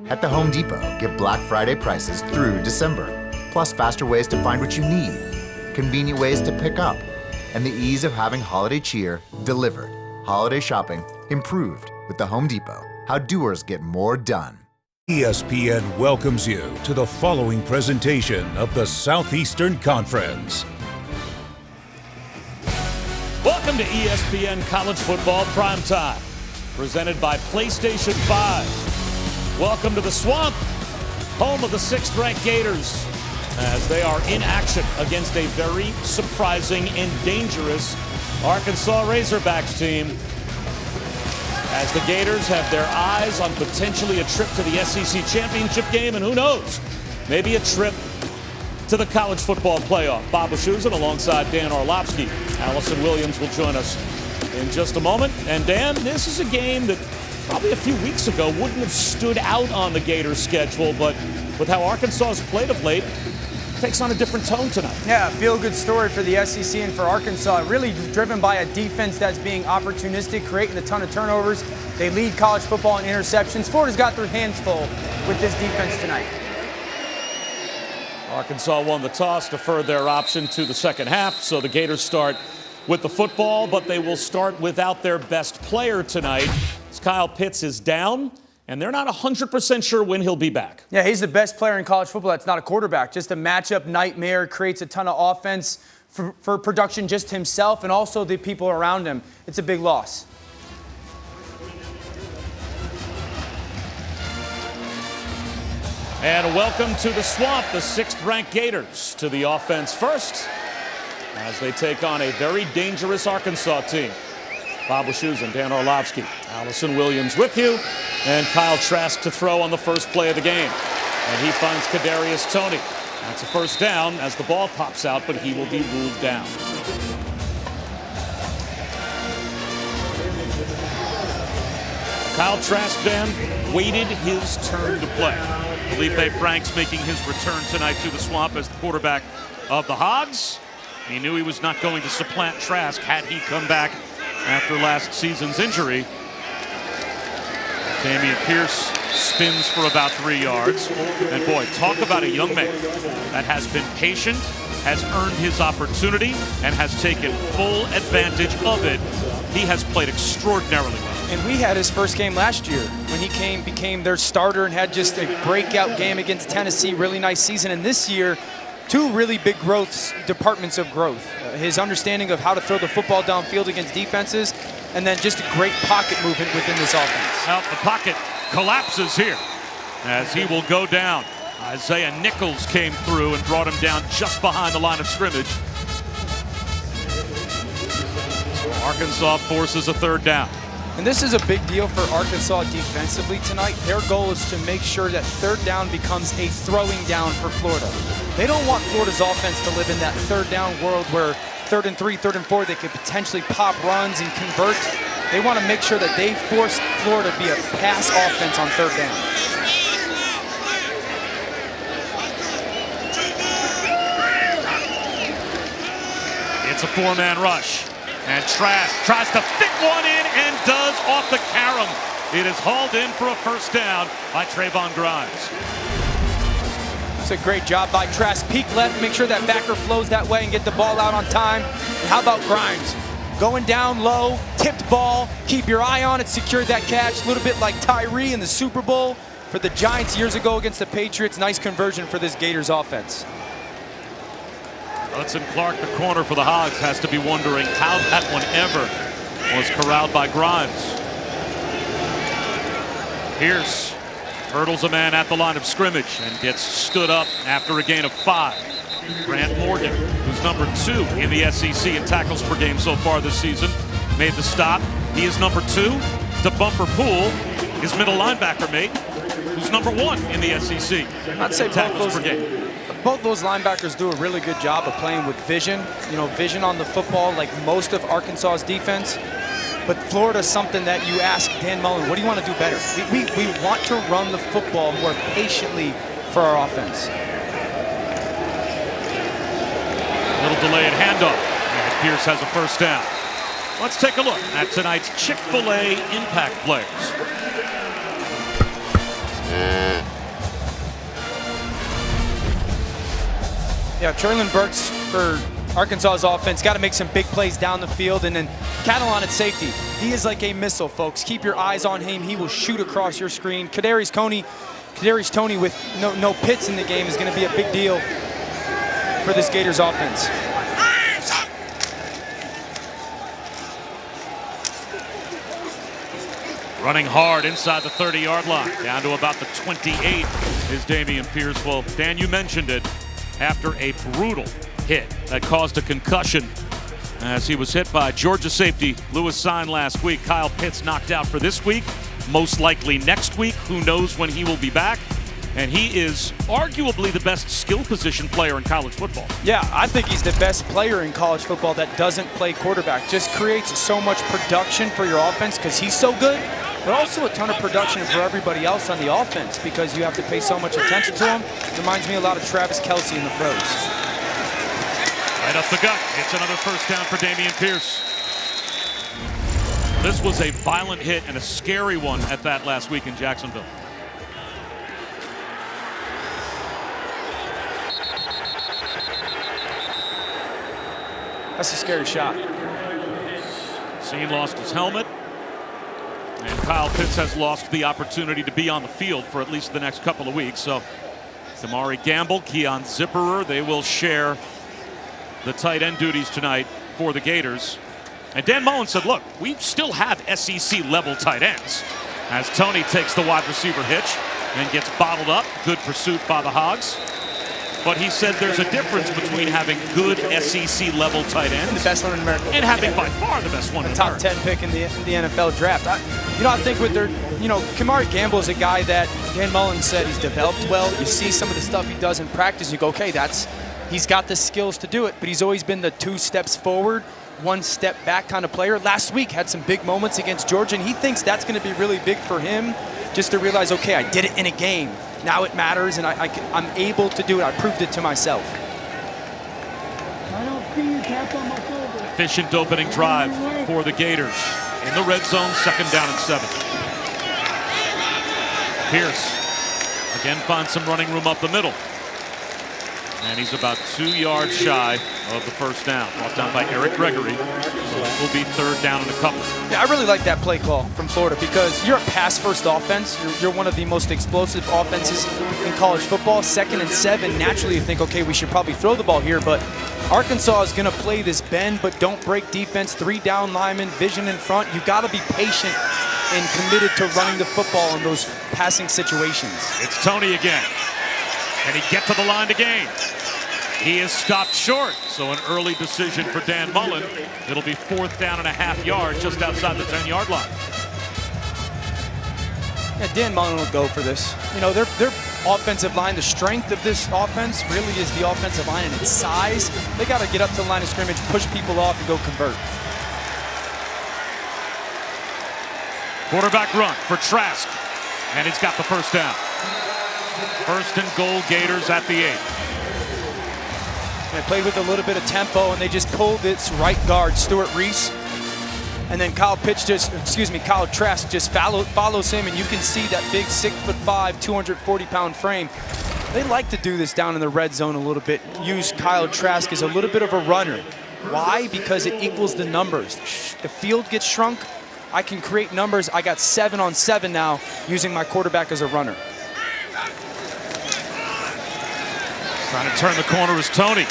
At the Home Depot, get Black Friday prices through December, plus faster ways to find what you need, convenient ways to pick up, and the ease of having holiday cheer delivered. Holiday shopping improved with the Home Depot. How doers get more done. ESPN welcomes you to the following presentation of the Southeastern Conference. Welcome to ESPN College Football Primetime, presented by PlayStation 5. Welcome to the Swamp, home of the 6th-ranked Gators, as they are in action against a very surprising and dangerous Arkansas Razorbacks team, as the Gators have their eyes on potentially a trip to the SEC championship game, and who knows, maybe a trip to the college football playoff. Bob Wischusen alongside Dan Orlovsky. Allison Williams will join us in just a moment. And Dan, this is a game that probably a few weeks ago wouldn't have stood out on the Gators schedule, but with how Arkansas has played of late, takes on a different tone tonight. Yeah, feel-good story for the SEC and for Arkansas. Really driven by a defense that's being opportunistic, creating a ton of turnovers. They lead college football in interceptions. Florida's got their hands full with this defense tonight. Arkansas won the toss, deferred their option to the second half, so the Gators start with the football, but they will start without their best player tonight. Kyle Pitts is down, and they're not 100% sure when he'll be back. Yeah, he's the best player in college football that's not a quarterback. Just a matchup nightmare, creates a ton of offense for production, just himself and also the people around him. It's a big loss. And welcome to the Swamp, the 6th-ranked Gators to the offense first, as they take on a very dangerous Arkansas team. Bob Wischusen, Dan Orlovsky, Allison Williams with you, and Kyle Trask to throw on the first play of the game. And he finds Kadarius Toney. That's a first down as the ball pops out, but he will be ruled down. Kyle Trask, Dan, waited his turn to play. Felipe Franks making his return tonight to the Swamp as the quarterback of the Hogs. He knew he was not going to supplant Trask had he come back after last season's injury. Dameon Pierce spins for about 3 yards. And boy, talk about a young man that has been patient, has earned his opportunity, and has taken full advantage of it. He has played extraordinarily well. And we had his first game last year when he became their starter and had just a breakout game against Tennessee. Really nice season. And this year, 2 really big departments of growth. His understanding of how to throw the football downfield against defenses, and then just a great pocket movement within this offense. Well, the pocket collapses here as he will go down. Isaiah Nichols came through and brought him down just behind the line of scrimmage. Arkansas forces a 3rd down. And this is a big deal for Arkansas defensively tonight. Their goal is to make sure that 3rd down becomes a throwing down for Florida. They don't want Florida's offense to live in that 3rd down world where 3rd and 3, 3rd and 4, they could potentially pop runs and convert. They want to make sure that they force Florida to be a pass offense on 3rd down. It's a 4-man rush. And Trask tries to fit one in and does off the carom. It is hauled in for a first down by Trayvon Grimes. It's a great job by Trask. Peek left, make sure that backer flows that way and get the ball out on time. And how about Grimes? Going down low, tipped ball, keep your eye on it, secure that catch. A little bit like Tyree in the Super Bowl for the Giants years ago against the Patriots. Nice conversion for this Gators offense. Hudson Clark, the corner for the Hogs, has to be wondering how that one ever was corralled by Grimes. Pierce hurdles a man at the line of scrimmage and gets stood up after a gain of 5. Grant Morgan, who's number 2 in the SEC in tackles per game so far this season, made the stop. He is number 2 to Bumper Poole, his middle linebacker mate, who's number 1 in the SEC. I'd say tackles per game. Both those linebackers do a really good job of playing with vision. You know, vision on the football like most of Arkansas's defense. But Florida's something that you ask Dan Mullen, what do you want to do better? We want to run the football more patiently for our offense. A little delayed handoff. And Pierce has a first down. Let's take a look at tonight's Chick-fil-A impact players. Yeah, Traylon Burks for Arkansas's offense got to make some big plays down the field, and then Catalan at safety. He is like a missile, folks. Keep your eyes on him. He will shoot across your screen. Kadarius Toney with no pits in the game is going to be a big deal for this Gators offense. Running hard inside the 30-yard line. Down to about the 28 is Dameon Pierce. Well, Dan, you mentioned it. After a brutal hit that caused a concussion as he was hit by Georgia safety Lewis Sign last week. Kyle Pitts knocked out for this week, most likely next week. Who knows when he will be back? And he is arguably the best skill position player in college football. Yeah, I think he's the best player in college football that doesn't play quarterback. Just creates so much production for your offense because he's so good, but also a ton of production for everybody else on the offense because you have to pay so much attention to him. Reminds me a lot of Travis Kelce in the pros. Right up the gut. It's another first down for Dameon Pierce. This was a violent hit and a scary one at that last week in Jacksonville. That's a scary shot. Scene lost his helmet. And Kyle Pitts has lost the opportunity to be on the field for at least the next couple of weeks. So Damari Gamble, Keon Zipperer, they will share the tight end duties tonight for the Gators. And Dan Mullen said, look, we still have SEC level tight ends. As Toney takes the wide receiver hitch and gets bottled up. Good pursuit by the Hogs. But he said there's a difference between having good SEC level tight ends The best one in America. and having by far the best one in top America. 10 pick in the NFL draft. I think with their, Kamari Gamble is a guy that Dan Mullen said he's developed well. You see some of the stuff he does in practice, you go, okay, he's got the skills to do it, but he's always been the 2 steps forward, 1 step back kind of player. Last week had some big moments against Georgia, and he thinks that's going to be really big for him, just to realize, okay, I did it in a game. Now it matters, and I'm able to do it. I proved it to myself. I don't see you tap on my shoulder. Efficient opening drive for the Gators. In the red zone, 2nd down and 7. Pierce again finds some running room up the middle. And he's about 2 yards shy of the first down. Brought down by Eric Gregory. So it will be 3rd down and a couple. Yeah, I really like that play call from Florida because you're a pass-first offense. You're one of the most explosive offenses in college football. 2nd and 7, naturally you think, okay, we should probably throw the ball here, but Arkansas is going to play this bend but don't break defense. 3 down linemen, vision in front. You got to be patient and committed to running the football in those passing situations. It's Toney again. Can he get to the line to gain? He is stopped short, so an early decision for Dan Mullen. It'll be 4th down and a half yards just outside the 10-yard line. Yeah, Dan Mullen will go for this. Their offensive line, the strength of this offense really is the offensive line and its size. They got to get up to the line of scrimmage, push people off, and go convert. Quarterback run for Trask, and he's got the first down. 1st and goal, Gators at the 8. They played with a little bit of tempo, and they just pulled its right guard, Stuart Reese. And then Kyle Trask just follows him, and you can see that big 6'5", 240-pound frame. They like to do this down in the red zone a little bit. Use Kyle Trask as a little bit of a runner. Why? Because it equals the numbers. The field gets shrunk. I can create numbers. I got 7 on 7 now using my quarterback as a runner. Trying to turn the corner is Toney.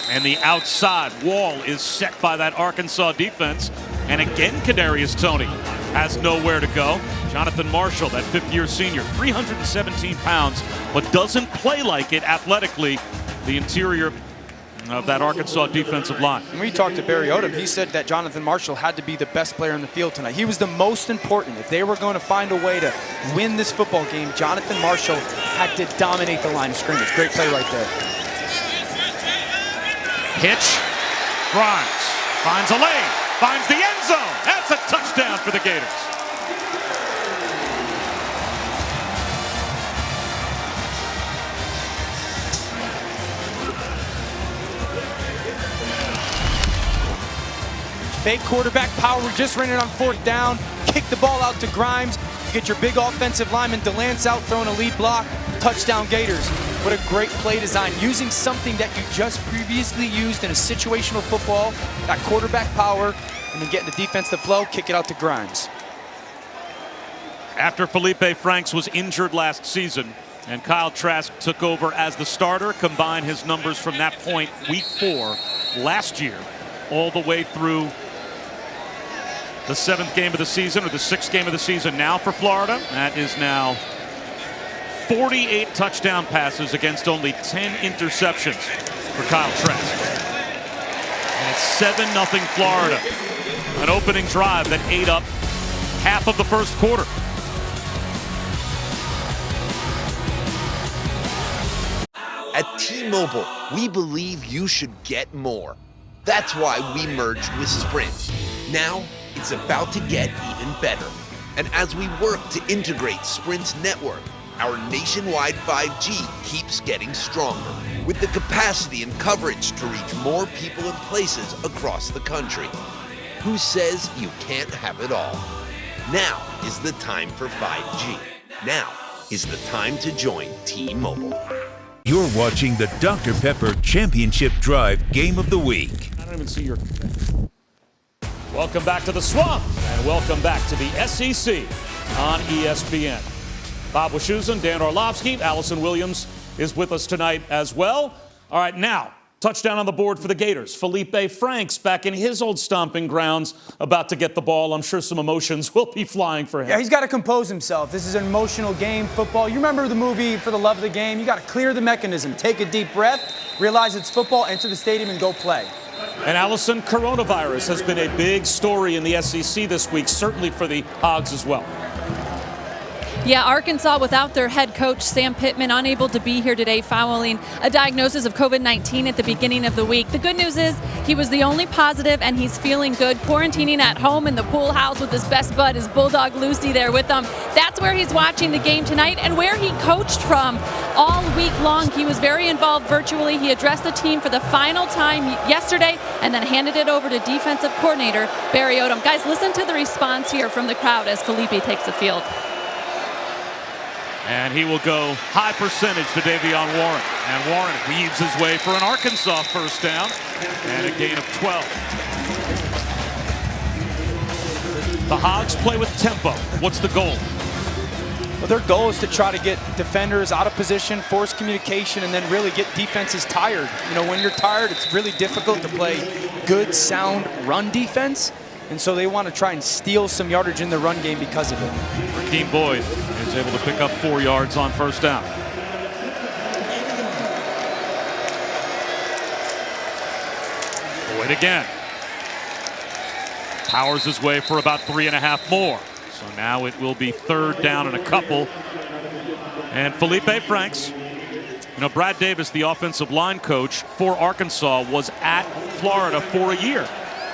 And the outside wall is set by that Arkansas defense. And again, Kadarius Toney has nowhere to go. Jonathan Marshall, that 5th-year senior, 317 pounds, but doesn't play like it athletically. The interior of that Arkansas defensive line. When we talked to Barry Odom, he said that Jonathan Marshall had to be the best player on the field tonight. He was the most important. If they were going to find a way to win this football game, Jonathan Marshall had to dominate the line of scrimmage. Great play right there. Hitch, Grimes, finds a lane, finds the end zone. That's a touchdown for the Gators. Fake quarterback power, just ran it on 4th down, kicked the ball out to Grimes, You get your big offensive lineman, DeLance out throwing a lead block, touchdown Gators. What a great play design, using something that you just previously used in a situational football, that quarterback power, and then getting the defense to flow, kick it out to Grimes. After Felipe Franks was injured last season and Kyle Trask took over as the starter, combined his numbers from that point, week 4 last year, all the way through the 7th game of the season, or the 6th game of the season now for Florida. That is now 48 touchdown passes against only 10 interceptions for Kyle Trask. And it's 7-0 Florida. An opening drive that ate up half of the first quarter. At T-Mobile, we believe you should get more. That's why we merged with Sprint. Now, it's about to get even better. And as we work to integrate Sprint's network, our nationwide 5G keeps getting stronger, with the capacity and coverage to reach more people and places across the country. Who says you can't have it all? Now is the time for 5G. Now is the time to join T-Mobile. You're watching the Dr. Pepper Championship Drive Game of the Week. I don't even see your... Welcome back to the Swamp, and welcome back to the SEC on ESPN. Bob Wischusen, Dan Orlovsky, Allison Williams is with us tonight as well. All right, now, touchdown on the board for the Gators. Felipe Franks back in his old stomping grounds, about to get the ball. I'm sure some emotions will be flying for him. Yeah, he's got to compose himself. This is an emotional game, football. You remember the movie For the Love of the Game? You got to clear the mechanism, take a deep breath, realize it's football, enter the stadium, and go play. And Allison, coronavirus has been a big story in the SEC this week, certainly for the Hogs as well. Yeah, Arkansas without their head coach, Sam Pittman, unable to be here today following a diagnosis of COVID-19 at the beginning of the week. The good news is he was the only positive and he's feeling good, quarantining at home in the pool house with his best bud, his bulldog Lucy, there with him. That's where he's watching the game tonight and where he coached from all week long. He was very involved virtually. He addressed the team for the final time yesterday and then handed it over to defensive coordinator Barry Odom. Guys, listen to the response here from the crowd as Felipe takes the field. And he will go high percentage to Davion Warren. And Warren weaves his way for an Arkansas first down and a gain of 12. The Hogs play with tempo. What's the goal? Well, their goal is to try to get defenders out of position, force communication, and then really get defenses tired. You know, when you're tired, it's really difficult to play good, sound run defense. And so they want to try and steal some yardage in the run game because of it. Rakeem Boyd is able to pick up 4 yards on first down. Boyd again. Powers his way for about 3.5 more. So now it will be third down and a couple. And Felipe Franks, you know, Brad Davis, the offensive line coach for Arkansas, was at Florida for a year.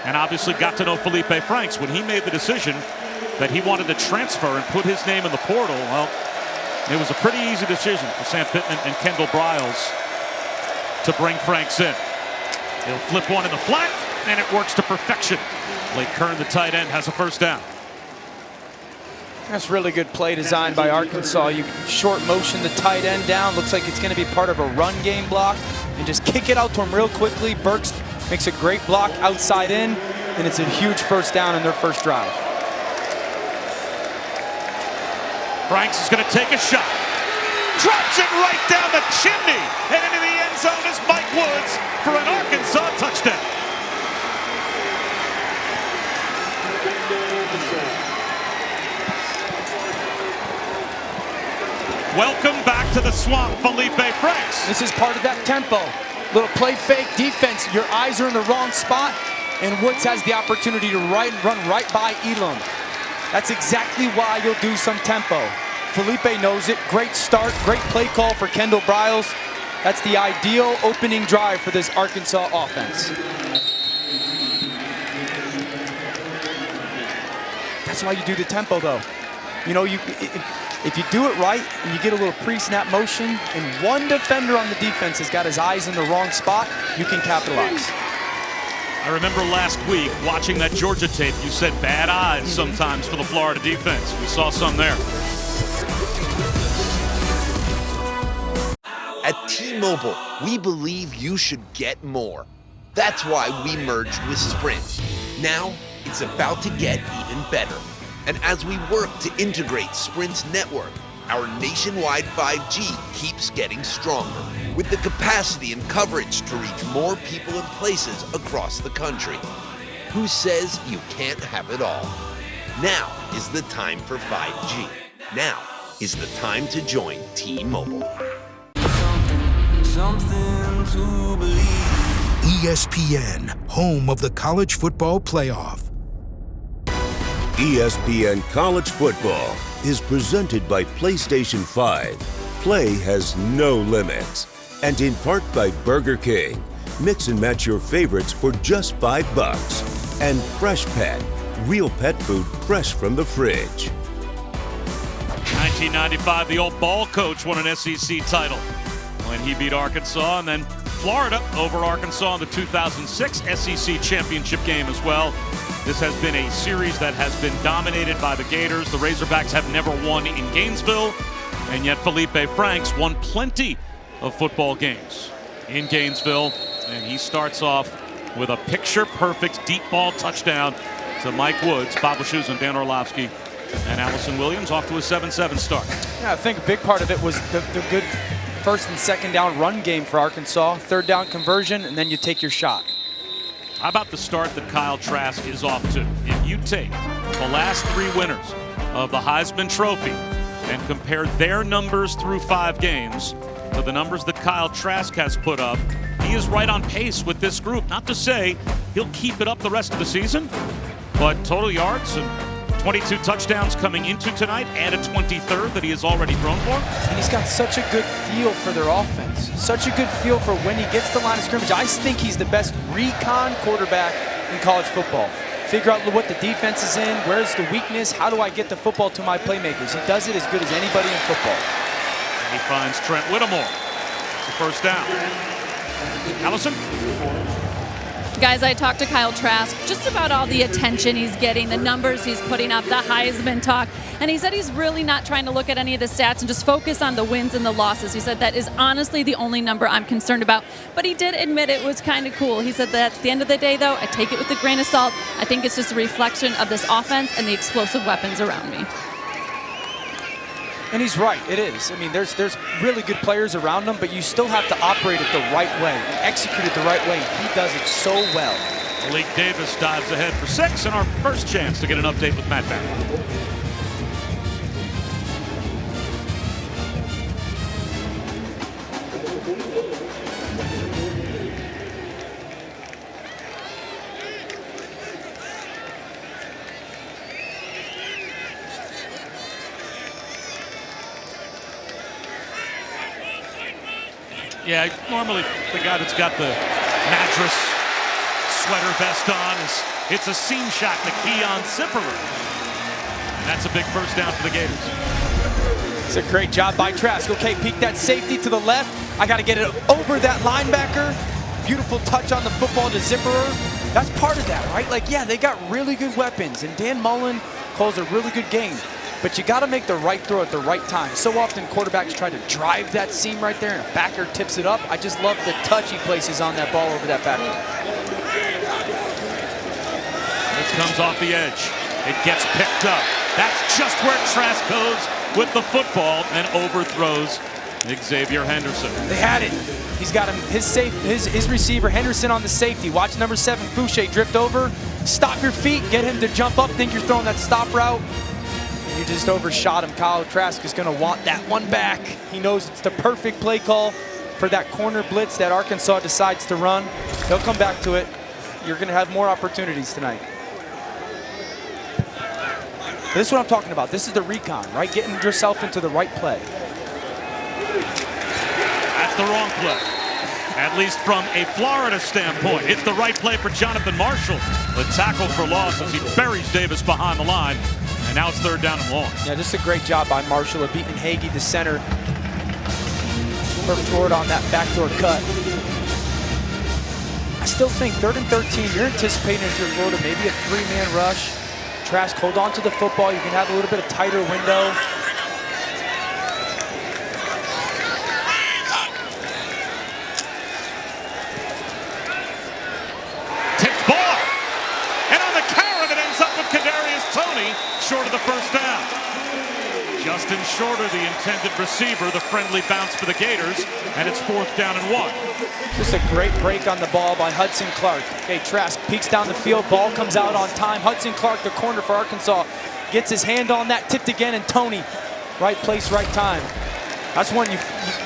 And obviously got to know Felipe Franks. When he made the decision that he wanted to transfer and put his name in the portal, well, it was a pretty easy decision for Sam Pittman and Kendall Briles to bring Franks in. He'll flip one in the flat, and it works to perfection. Blake Kern, the tight end, has a first down. That's really good play design by Arkansas. You short motion the tight end down. Looks like it's going to be part of a run game block. And just kick it out to him real quickly. Burks makes a great block outside in, and it's a huge first down in their first drive. Franks is going to take a shot. Drops it right down the chimney and into the end zone is Mike Woods for an Arkansas touchdown. Welcome back to the Swamp, Felipe Franks. This is part of that tempo. Little play fake defense. Your eyes are in the wrong spot, and Woods has the opportunity to run right by Elam. That's exactly why you'll do some tempo. Felipe knows it. Great start, great play call for Kendall Briles. That's the ideal opening drive for this Arkansas offense. That's why you do the tempo, though. You know, if you do it right and you get a little pre-snap motion and one defender on the defense has got his eyes in the wrong spot, you can capitalize. I remember last week watching that Georgia tape, you said bad odds sometimes for the Florida defense. We saw some there. At T-Mobile, we believe you should get more. That's why we merged with Sprint. Now, it's about to get even better. And as we work to integrate Sprint's network, our nationwide 5G keeps getting stronger, with the capacity and coverage to reach more people and places across the country. Who says you can't have it all? Now is the time for 5G. Now is the time to join T-Mobile. Something to believe. ESPN, home of the college football playoff. ESPN College Football is presented by PlayStation 5. Play has no limits. And in part by Burger King. Mix and match your favorites for just $5. And Fresh Pet, real pet food fresh from the fridge. 1995, the old ball coach won an SEC title when he beat Arkansas, and then Florida over Arkansas in the 2006 SEC championship game as well. This has been a series that has been dominated by the Gators. The Razorbacks have never won in Gainesville, and yet Felipe Franks won plenty of football games in Gainesville, and he starts off with a picture-perfect deep ball touchdown to Mike Woods, Bob Wischusen, and Dan Orlovsky, and Allison Williams off to a 7-7 start. Yeah, I think a big part of it was the good first and second down run game for Arkansas, third down conversion, and then you take your shot. How about the start that Kyle Trask is off to? If you take the last three winners of the Heisman Trophy and compare their numbers through 5 games to the numbers that Kyle Trask has put up, he is right on pace with this group. Not to say he'll keep it up the rest of the season, but total yards and 22 touchdowns coming into tonight, and a 23rd that he has already thrown for. And he's got such a good feel for their offense. Such a good feel for when he gets to the line of scrimmage. I think he's the best recon quarterback in college football. Figure out what the defense is in, where's the weakness, how do I get the football to my playmakers. He does it as good as anybody in football. And he finds Trent Whittemore. It's a first down. Allison? Guys, I talked to Kyle Trask just about all the attention he's getting, the numbers he's putting up, the Heisman talk, and he said he's really not trying to look at any of the stats and just focus on the wins and the losses. He said that is honestly the only number I'm concerned about, but he did admit it was kind of cool. He said that at the end of the day, though, I take it with a grain of salt. I think it's just a reflection of this offense and the explosive weapons around me. And he's right, it is. I mean, there's really good players around him, but you still have to operate it the right way, execute it the right way. He does it so well. Malik Davis dives ahead for 6, and our first chance to get an update with Matt Barry. Yeah, normally the guy that's got the mattress sweater vest on it's a seam shot to Keon Zipperer. And that's a big first down for the Gators. It's a great job by Trask. Okay, peek that safety to the left. I got to get it over that linebacker. Beautiful touch on the football to Zipperer. That's part of that, right? Like, yeah, they got really good weapons, and Dan Mullen calls a really good game. But you got to make the right throw at the right time. So often quarterbacks try to drive that seam right there, and a backer tips it up. I just love the touch he places on that ball over that backer. This comes off the edge. It gets picked up. That's just where Trask goes with the football and overthrows Xavier Henderson. They had it. He's got him, his receiver Henderson on the safety. Watch number 7, Fouché, drift over. Stop your feet, get him to jump up. Think you're throwing that stop route. You just overshot him. Kyle Trask is going to want that one back. He knows it's the perfect play call for that corner blitz that Arkansas decides to run. They'll come back to it. You're going to have more opportunities tonight. This is what I'm talking about. This is the recon, right? Getting yourself into the right play. That's the wrong play, at least from a Florida standpoint. It's the right play for Jonathan Marshall. The tackle for loss as he buries Davis behind the line. And now it's third down and long. Yeah, just a great job by Marshall of beating Hagee, the center. Worked forward on that backdoor cut. I still think 3rd and 13, you're anticipating if you're Florida, maybe a 3-man rush. Trask, hold on to the football. You can have a little bit of tighter window. Tipped ball. And on the carry, it ends up with Kadarius Toney, short of the first down. Justin Shorter, the intended receiver, the friendly bounce for the Gators, and it's 4th down and 1. Just a great break on the ball by Hudson Clark. Okay, Trask peeks down the field, ball comes out on time. Hudson Clark, the corner for Arkansas, gets his hand on that, tipped again, and Toney, right place, right time. That's when you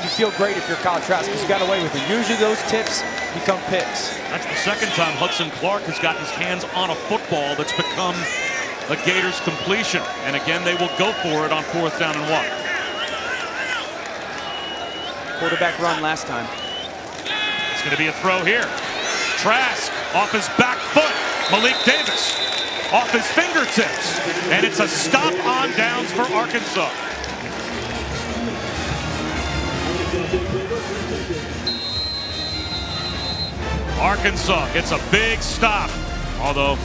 feel great if you're Kyle Trask, because you got away with it. Usually those tips become picks. That's the second time Hudson Clark has gotten his hands on a football that's become a Gators completion. And again, they will go for it on 4th down and 1. Quarterback run last time. It's going to be a throw here. Trask off his back foot. Malik Davis off his fingertips. And it's a stop on downs for Arkansas. Arkansas gets a big stop, although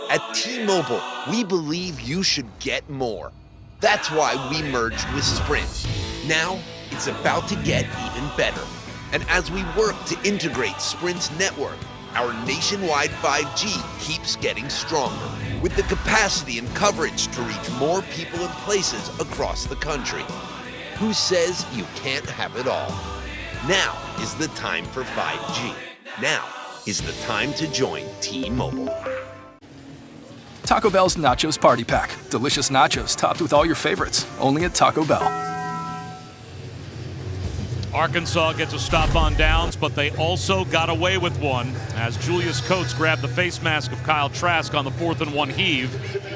At T-Mobile, we believe you should get more. That's why we merged with Sprint. Now, it's about to get even better. And as we work to integrate Sprint's network, our nationwide 5G keeps getting stronger, with the capacity and coverage to reach more people and places across the country. Who says you can't have it all? Now is the time for 5G. Now is the time to join T-Mobile. Taco Bell's Nachos Party Pack. Delicious nachos topped with all your favorites. Only at Taco Bell. Arkansas gets a stop on downs, but they also got away with one as Julius Coates grabbed the face mask of Kyle Trask on the 4th and 1 heave.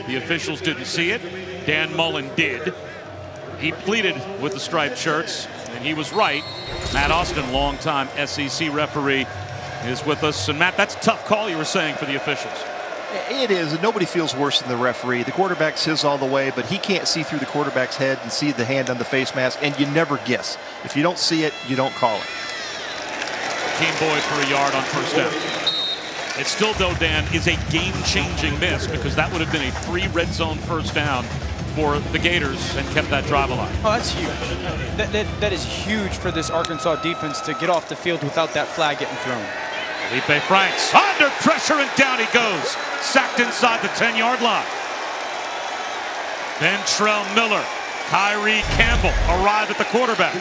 The officials didn't see it. Dan Mullen did. He pleaded with the striped shirts, and he was right. Matt Austin, longtime SEC referee, is with us. And Matt, that's a tough call you were saying for the officials. It is, and nobody feels worse than the referee. The quarterback's his all the way, but he can't see through the quarterback's head and see the hand on the face mask, and you never guess. If you don't see it, you don't call it. Team Boyd for a yard on 1st down. It still, though, Dan, is a game-changing miss because that would have been a free red zone 1st down for the Gators and kept that drive alive. Oh, that's huge. That is huge for this Arkansas defense to get off the field without that flag getting thrown. Felipe Franks under pressure and down he goes. Sacked inside the 10-yard line. Then Trell Miller, Tyree Campbell arrive at the quarterback.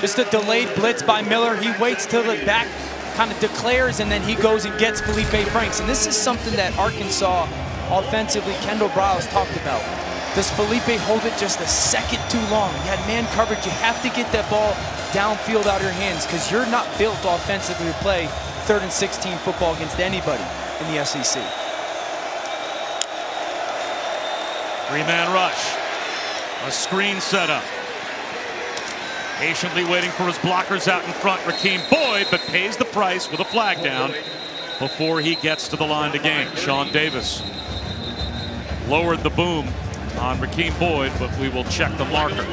Just a delayed blitz by Miller. He waits till the back kind of declares, and then he goes and gets Felipe Franks. And this is something that Arkansas offensively, Kendall Briles talked about. Does Felipe hold it just a second too long? You had man coverage. You have to get that ball downfield out of your hands because you're not built offensively to play 3rd and 16 football against anybody in the SEC. 3-man rush. A screen set up. Patiently waiting for his blockers out in front, Rakeem Boyd, but pays the price with a flag down before he gets to the line to gain. Sean Davis lowered the boom on Rakeem Boyd, but we will check the marker.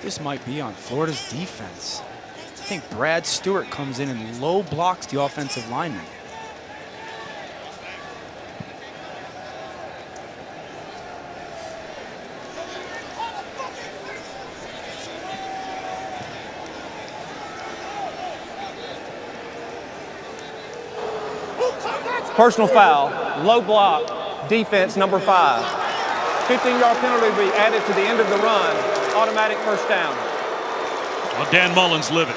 This might be on Florida's defense. I think Brad Stewart comes in and low blocks the offensive lineman. Personal foul, low block, defense number 5. 15-yard penalty will be added to the end of the run. Automatic 1st down. Well, Dan Mullen's livid.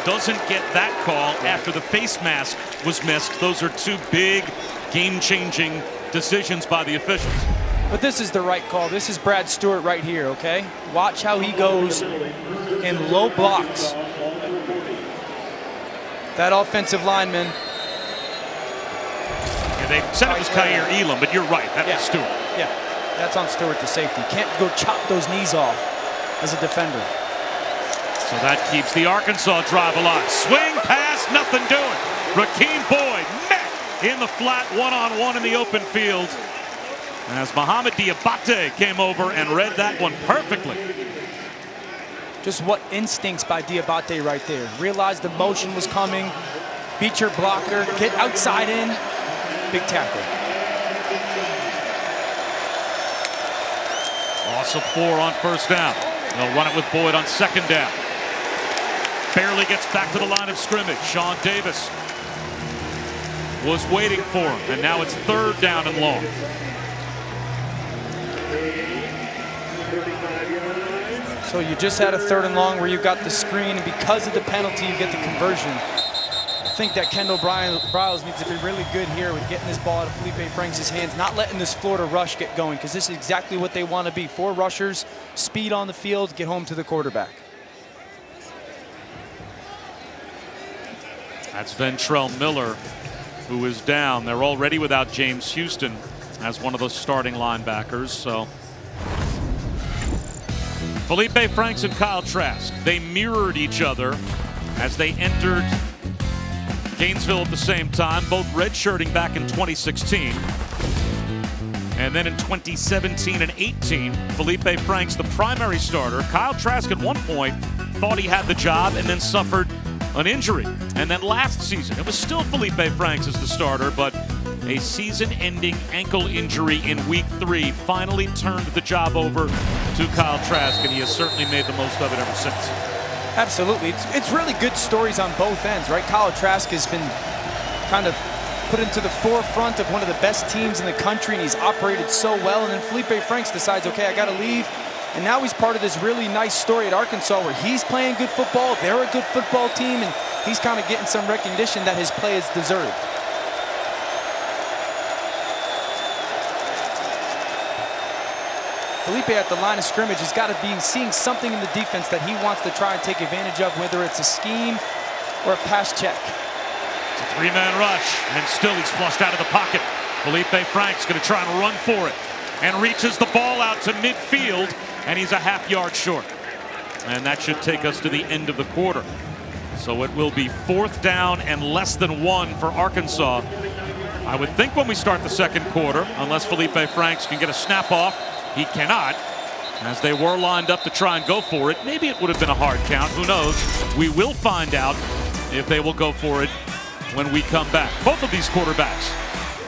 Doesn't get that call after the face mask was missed. Those are 2 big game-changing decisions by the officials. But this is the right call. This is Brad Stewart right here, okay? Watch how he goes in low blocks. That offensive lineman. Yeah, they said it was Kyer Elam, but you're right. That was Stewart. Yeah, that's on Stewart, the safety. Can't go chop those knees off as a defender. So that keeps the Arkansas drive alive. Swing pass, nothing doing. Rakeem Boyd met in the flat, one-on-one in the open field. As Mohamed Diabate came over and read that one perfectly. Just what instincts by Diabate right there. Realized the motion was coming, beat your blocker, get outside in, big tackle. Loss of 4 on first down. They'll run it with Boyd on second down. Barely gets back to the line of scrimmage. Sean Davis was waiting for him, and now it's third down and long. So you just had a third and long where you got the screen, and because of the penalty, you get the conversion. I think that Kendall Briles needs to be really good here with getting this ball out of Felipe Franks' hands, not letting this Florida rush get going, because this is exactly what they want to be. 4 rushers, speed on the field, get home to the quarterback. That's Ventrell Miller, who is down. They're already without James Houston as one of those starting linebackers. So Felipe Franks and Kyle Trask, they mirrored each other as they entered Gainesville at the same time, both redshirting back in 2016. And then in 2017 and 18, Felipe Franks, the primary starter. Kyle Trask at one point thought he had the job and then suffered an injury. And then last season, it was still Felipe Franks as the starter, but a season-ending ankle injury in week 3 finally turned the job over to Kyle Trask, and he has certainly made the most of it ever since. Absolutely. It's really good stories on both ends, right? Kyle Trask has been kind of put into the forefront of one of the best teams in the country, and he's operated so well. And then Felipe Franks decides, okay, I got to leave. And now he's part of this really nice story at Arkansas where he's playing good football, they're a good football team, and he's kind of getting some recognition that his play is deserved. Felipe at the line of scrimmage has got to be seeing something in the defense that he wants to try and take advantage of, whether it's a scheme or a pass check. It's a 3-man rush, and still he's flushed out of the pocket. Felipe Franks going to try and run for it, and reaches the ball out to midfield, and he's a half-yard short. And that should take us to the end of the quarter. So it will be 4th down and less than 1 for Arkansas. I would think when we start the second quarter, unless Felipe Franks can get a snap off. He cannot, as they were lined up to try and go for it. Maybe it would have been a hard count. Who knows? We will find out if they will go for it when we come back. Both of these quarterbacks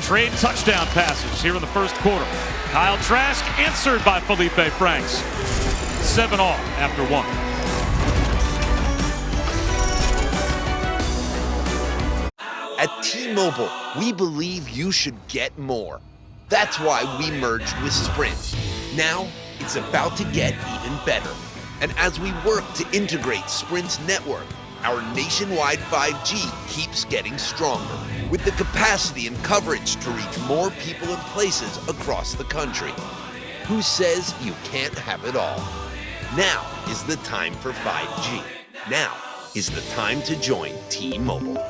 trade touchdown passes here in the first quarter. Kyle Trask answered by Felipe Franks. 7 off after 1. At T-Mobile, we believe you should get more. That's why we merged with Sprint. Now, it's about to get even better. And as we work to integrate Sprint's network, our nationwide 5G keeps getting stronger, with the capacity and coverage to reach more people and places across the country. Who says you can't have it all? Now is the time for 5G. Now is the time to join T-Mobile.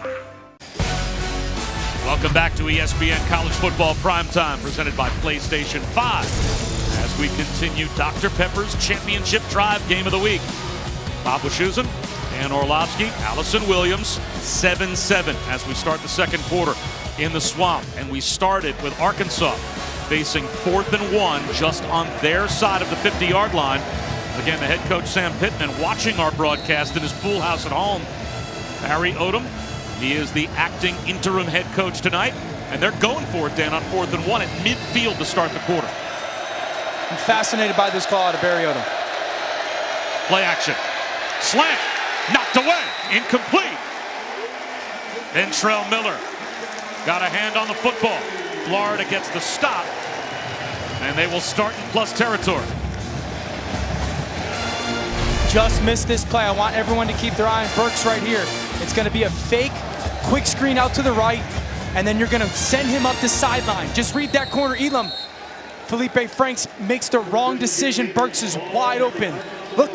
Welcome back to ESPN College Football Primetime, presented by PlayStation 5. As we continue Dr. Pepper's Championship Drive Game of the Week. Bob Wischusen, Dan Orlovsky, Allison Williams, 7-7 as we start the second quarter in the Swamp. And we started with Arkansas facing 4th and 1 just on their side of the 50-yard line. Again, the head coach Sam Pittman watching our broadcast in his pool house at home. Barry Odom, he is the acting interim head coach tonight, and they're going for it, Dan, on 4th and 1 at midfield to start the quarter. I'm fascinated by this call out of Barry Odom. Play action. Slant. Knocked away. Incomplete. Ventrell Miller got a hand on the football. Florida gets the stop, and they will start in plus territory. Just missed this play. I want everyone to keep their eye on Burks right here. It's going to be a fake quick screen out to the right, and then you're going to send him up the sideline. Just read that corner, Elam. Felipe Franks makes the wrong decision. Burks is wide open. Look,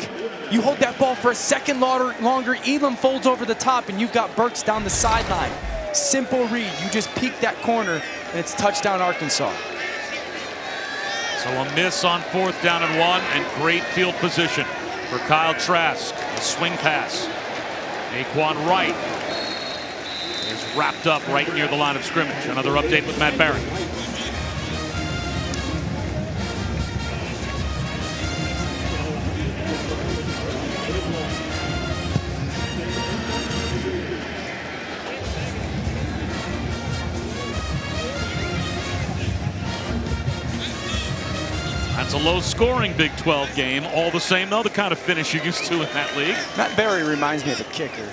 you hold that ball for a second longer. Elam folds over the top, and you've got Burks down the sideline. Simple read. You just peek that corner, and it's touchdown Arkansas. So a miss on 4th down and 1, and great field position for Kyle Trask. A swing pass. Naquan Wright is wrapped up right near the line of scrimmage. Another update with Matt Barron. That's a low-scoring Big 12 game. All the same, though, the kind of finish you're used to in that league. Matt Barry reminds me of a kicker.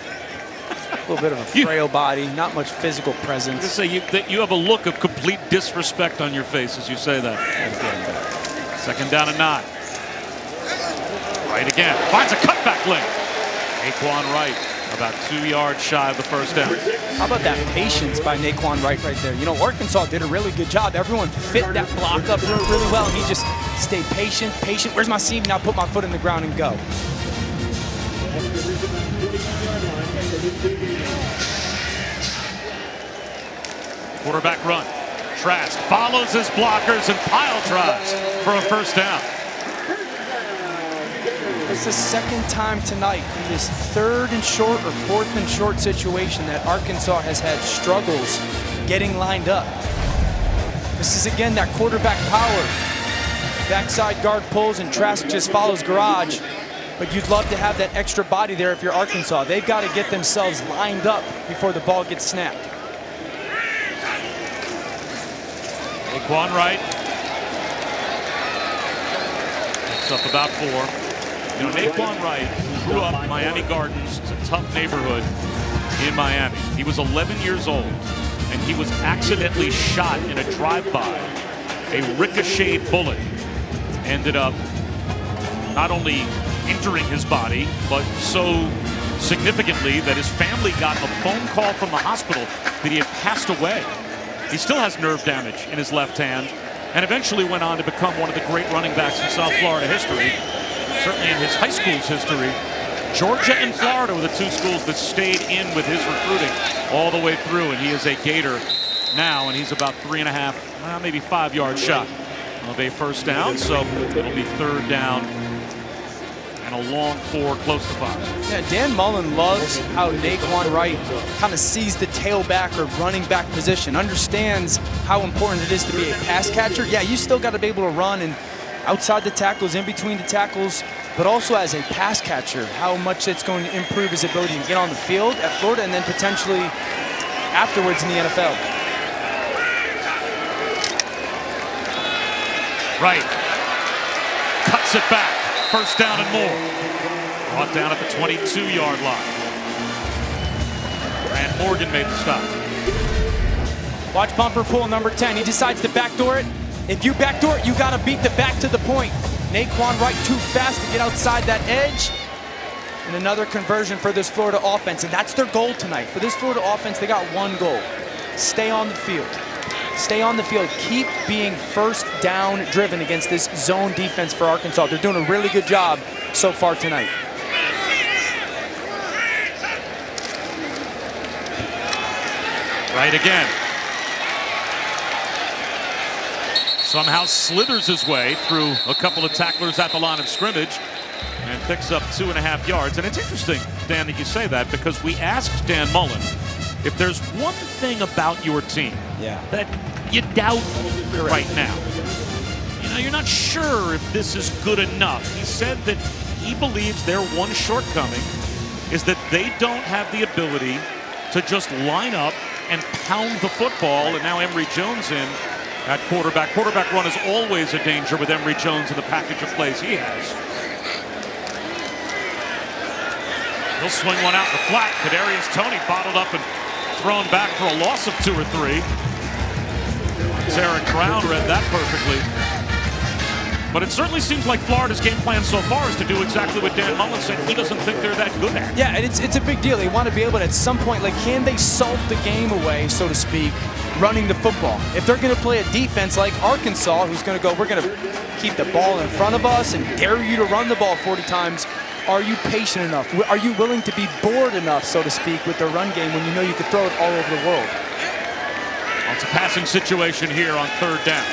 A little bit of a frail body, not much physical presence. I say you have a look of complete disrespect on your face as you say that. Second down and 9. Right again. Finds a cutback lane. Naquan Wright about 2 yards shy of the first down. How about that patience by Naquan Wright right there? You know, Arkansas did a really good job. Everyone fit that block up really well. He just stayed patient. Where's my seam? Now put my foot in the ground and go. Quarterback run. Trask follows his blockers and pile drives for a first down. It's the second time tonight in this 3rd and short or 4th and short situation that Arkansas has had struggles getting lined up. This is again that quarterback power. Backside guard pulls and Trask just follows garage. But you'd love to have that extra body there if you're Arkansas. They've got to get themselves lined up before the ball gets snapped. Naquan Wright picks up about 4. You know, Naquan Wright grew up in Miami Gardens. It's a tough neighborhood in Miami. He was 11 years old, and he was accidentally shot in a drive-by. A ricocheted bullet ended up not only injuring his body, but so significantly that his family got a phone call from the hospital that he had passed away. He still has nerve damage in his left hand, and eventually went on to become one of the great running backs in South Florida history. Certainly in his high school's history. Georgia and Florida were the 2 schools that stayed in with his recruiting all the way through, and he is a Gator now, and he's about 3.5, maybe 5 yards shot of a first down. So it'll be 3rd down and a long 4, close to 5. Yeah, Dan Mullen loves how Naquan Wright kind of sees the tailback or running back position, understands how important it is to be a pass catcher. Yeah, you still got to be able to run and outside the tackles, in between the tackles, but also as a pass catcher, how much it's going to improve his ability to get on the field at Florida and then potentially afterwards in the NFL. Right. Cuts it back. First down and more. Brought down at the 22-yard line. And Morgan made the stop. Watch bumper pull number 10. He decides to backdoor it. If you backdoor it, you got to beat the back to the point. Naquan Wright too fast to get outside that edge. And another conversion for this Florida offense. And that's their goal tonight. For this Florida offense, they got one goal. Stay on the field. Stay on the field. Keep being first down driven against this zone defense for Arkansas. They're doing a really good job so far tonight. Right again. Somehow slithers his way through a couple of tacklers at the line of scrimmage and picks up 2.5 yards. And it's interesting, Dan, that you say that, because we asked Dan Mullen if there's one thing about your team that you doubt right now. You know, you're not sure if this is good enough. He said that he believes their one shortcoming is that they don't have the ability to just line up and pound the football. And now Emory Jones in at quarterback. Quarterback run is always a danger with Emory Jones and the package of plays he has. He'll swing one out in the flat. Kadarius Toney bottled up and thrown back for a loss of 2 or 3. Taryn Brown read that perfectly. But it certainly seems like Florida's game plan so far is to do exactly what Dan Mullen said he doesn't think they're that good at. Yeah, and it's a big deal. They want to be able to, at some point, like, can they salt the game away, so to speak, running the football? If they're going to play a defense like Arkansas, who's going to go, we're going to keep the ball in front of us and dare you to run the ball 40 times, are you patient enough? Are you willing to be bored enough, so to speak, with the run game when you know you could throw it all over the world? It's a passing situation here on 3rd down.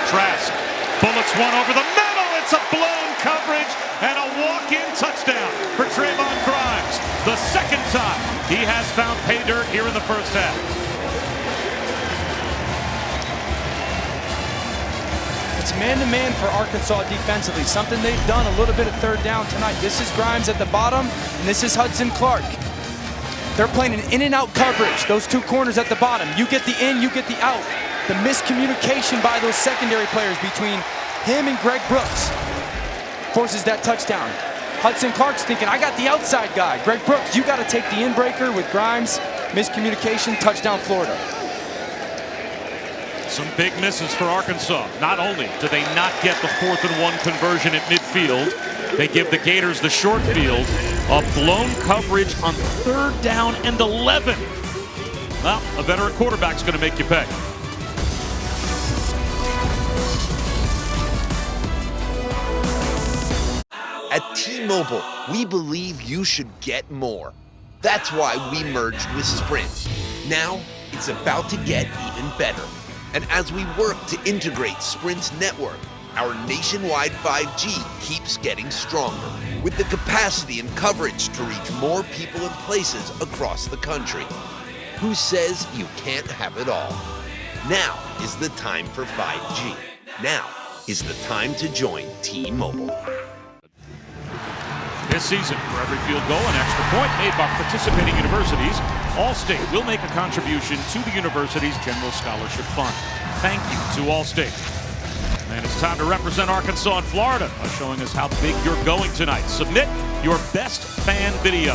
Trask bullets one over the middle. It's a blown coverage and a walk-in touchdown for Trayvon Grimes. The second time. He has found pay dirt here in the first half. It's man-to-man for Arkansas defensively, something they've done a little bit at third down tonight. This is Grimes at the bottom, and this is Hudson Clark. They're playing an in-and-out coverage, those two corners at the bottom. You get the in, you get the out. The miscommunication by those secondary players between him and Greg Brooks forces that touchdown. Hudson Clark's thinking, I got the outside guy. Greg Brooks, you got to take the in-breaker with Grimes. Miscommunication, touchdown Florida. Some big misses for Arkansas. Not only do they not get the 4th and 1 conversion at midfield, they give the Gators the short field. A blown coverage on 3rd down and 11. Well, a veteran quarterback's going to make you pay. At T-Mobile, we believe you should get more. That's why we merged with Sprint. Now, it's about to get even better. And as we work to integrate Sprint's network, our nationwide 5G keeps getting stronger, with the capacity and coverage to reach more people and places across the country. Who says you can't have it all? Now is the time for 5G. Now is the time to join T-Mobile. This season, for every field goal and extra point made by participating universities, Allstate will make a contribution to the university's General Scholarship Fund. Thank you to Allstate. And it's time to represent Arkansas and Florida by showing us how big you're going tonight. Submit your best fan video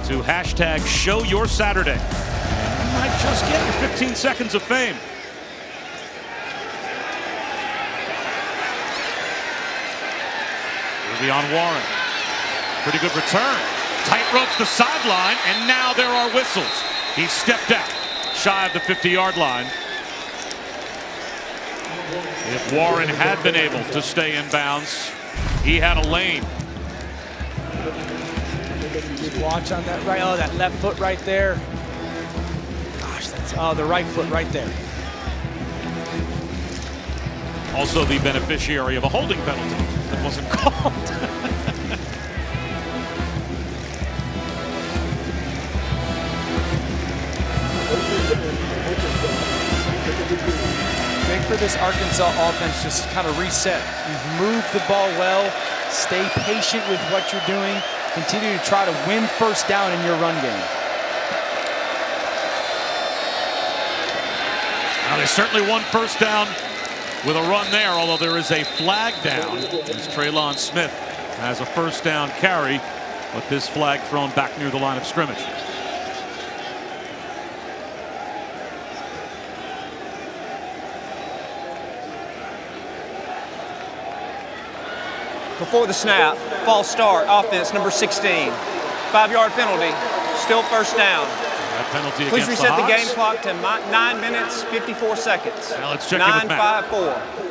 to hashtag #ShowYourSaturday. And you might just get your 15 seconds of fame. It'll be on Warren. Pretty good return. Tight ropes the sideline, and now there are whistles. He stepped out, shy of the 50-yard line. If Warren had been able to stay in bounds, he had a lane. Watch on that right, that left foot right there. Gosh, that's, the right foot right there. Also the beneficiary of a holding penalty that wasn't called. Big for this Arkansas offense, just kind of reset. You've moved the ball well. Stay patient with what you're doing. Continue to try to win first down in your run game. Now they certainly won first down with a run there, although there is a flag down as Traylon Smith has a first down carry, but this flag thrown back near the line of scrimmage. Before the snap, false start, offense number 16. 5-yard penalty, still first down. That penalty Please against reset the the game clock to 9 minutes, 54 seconds. Now let's check in with Matt. 9-5-4.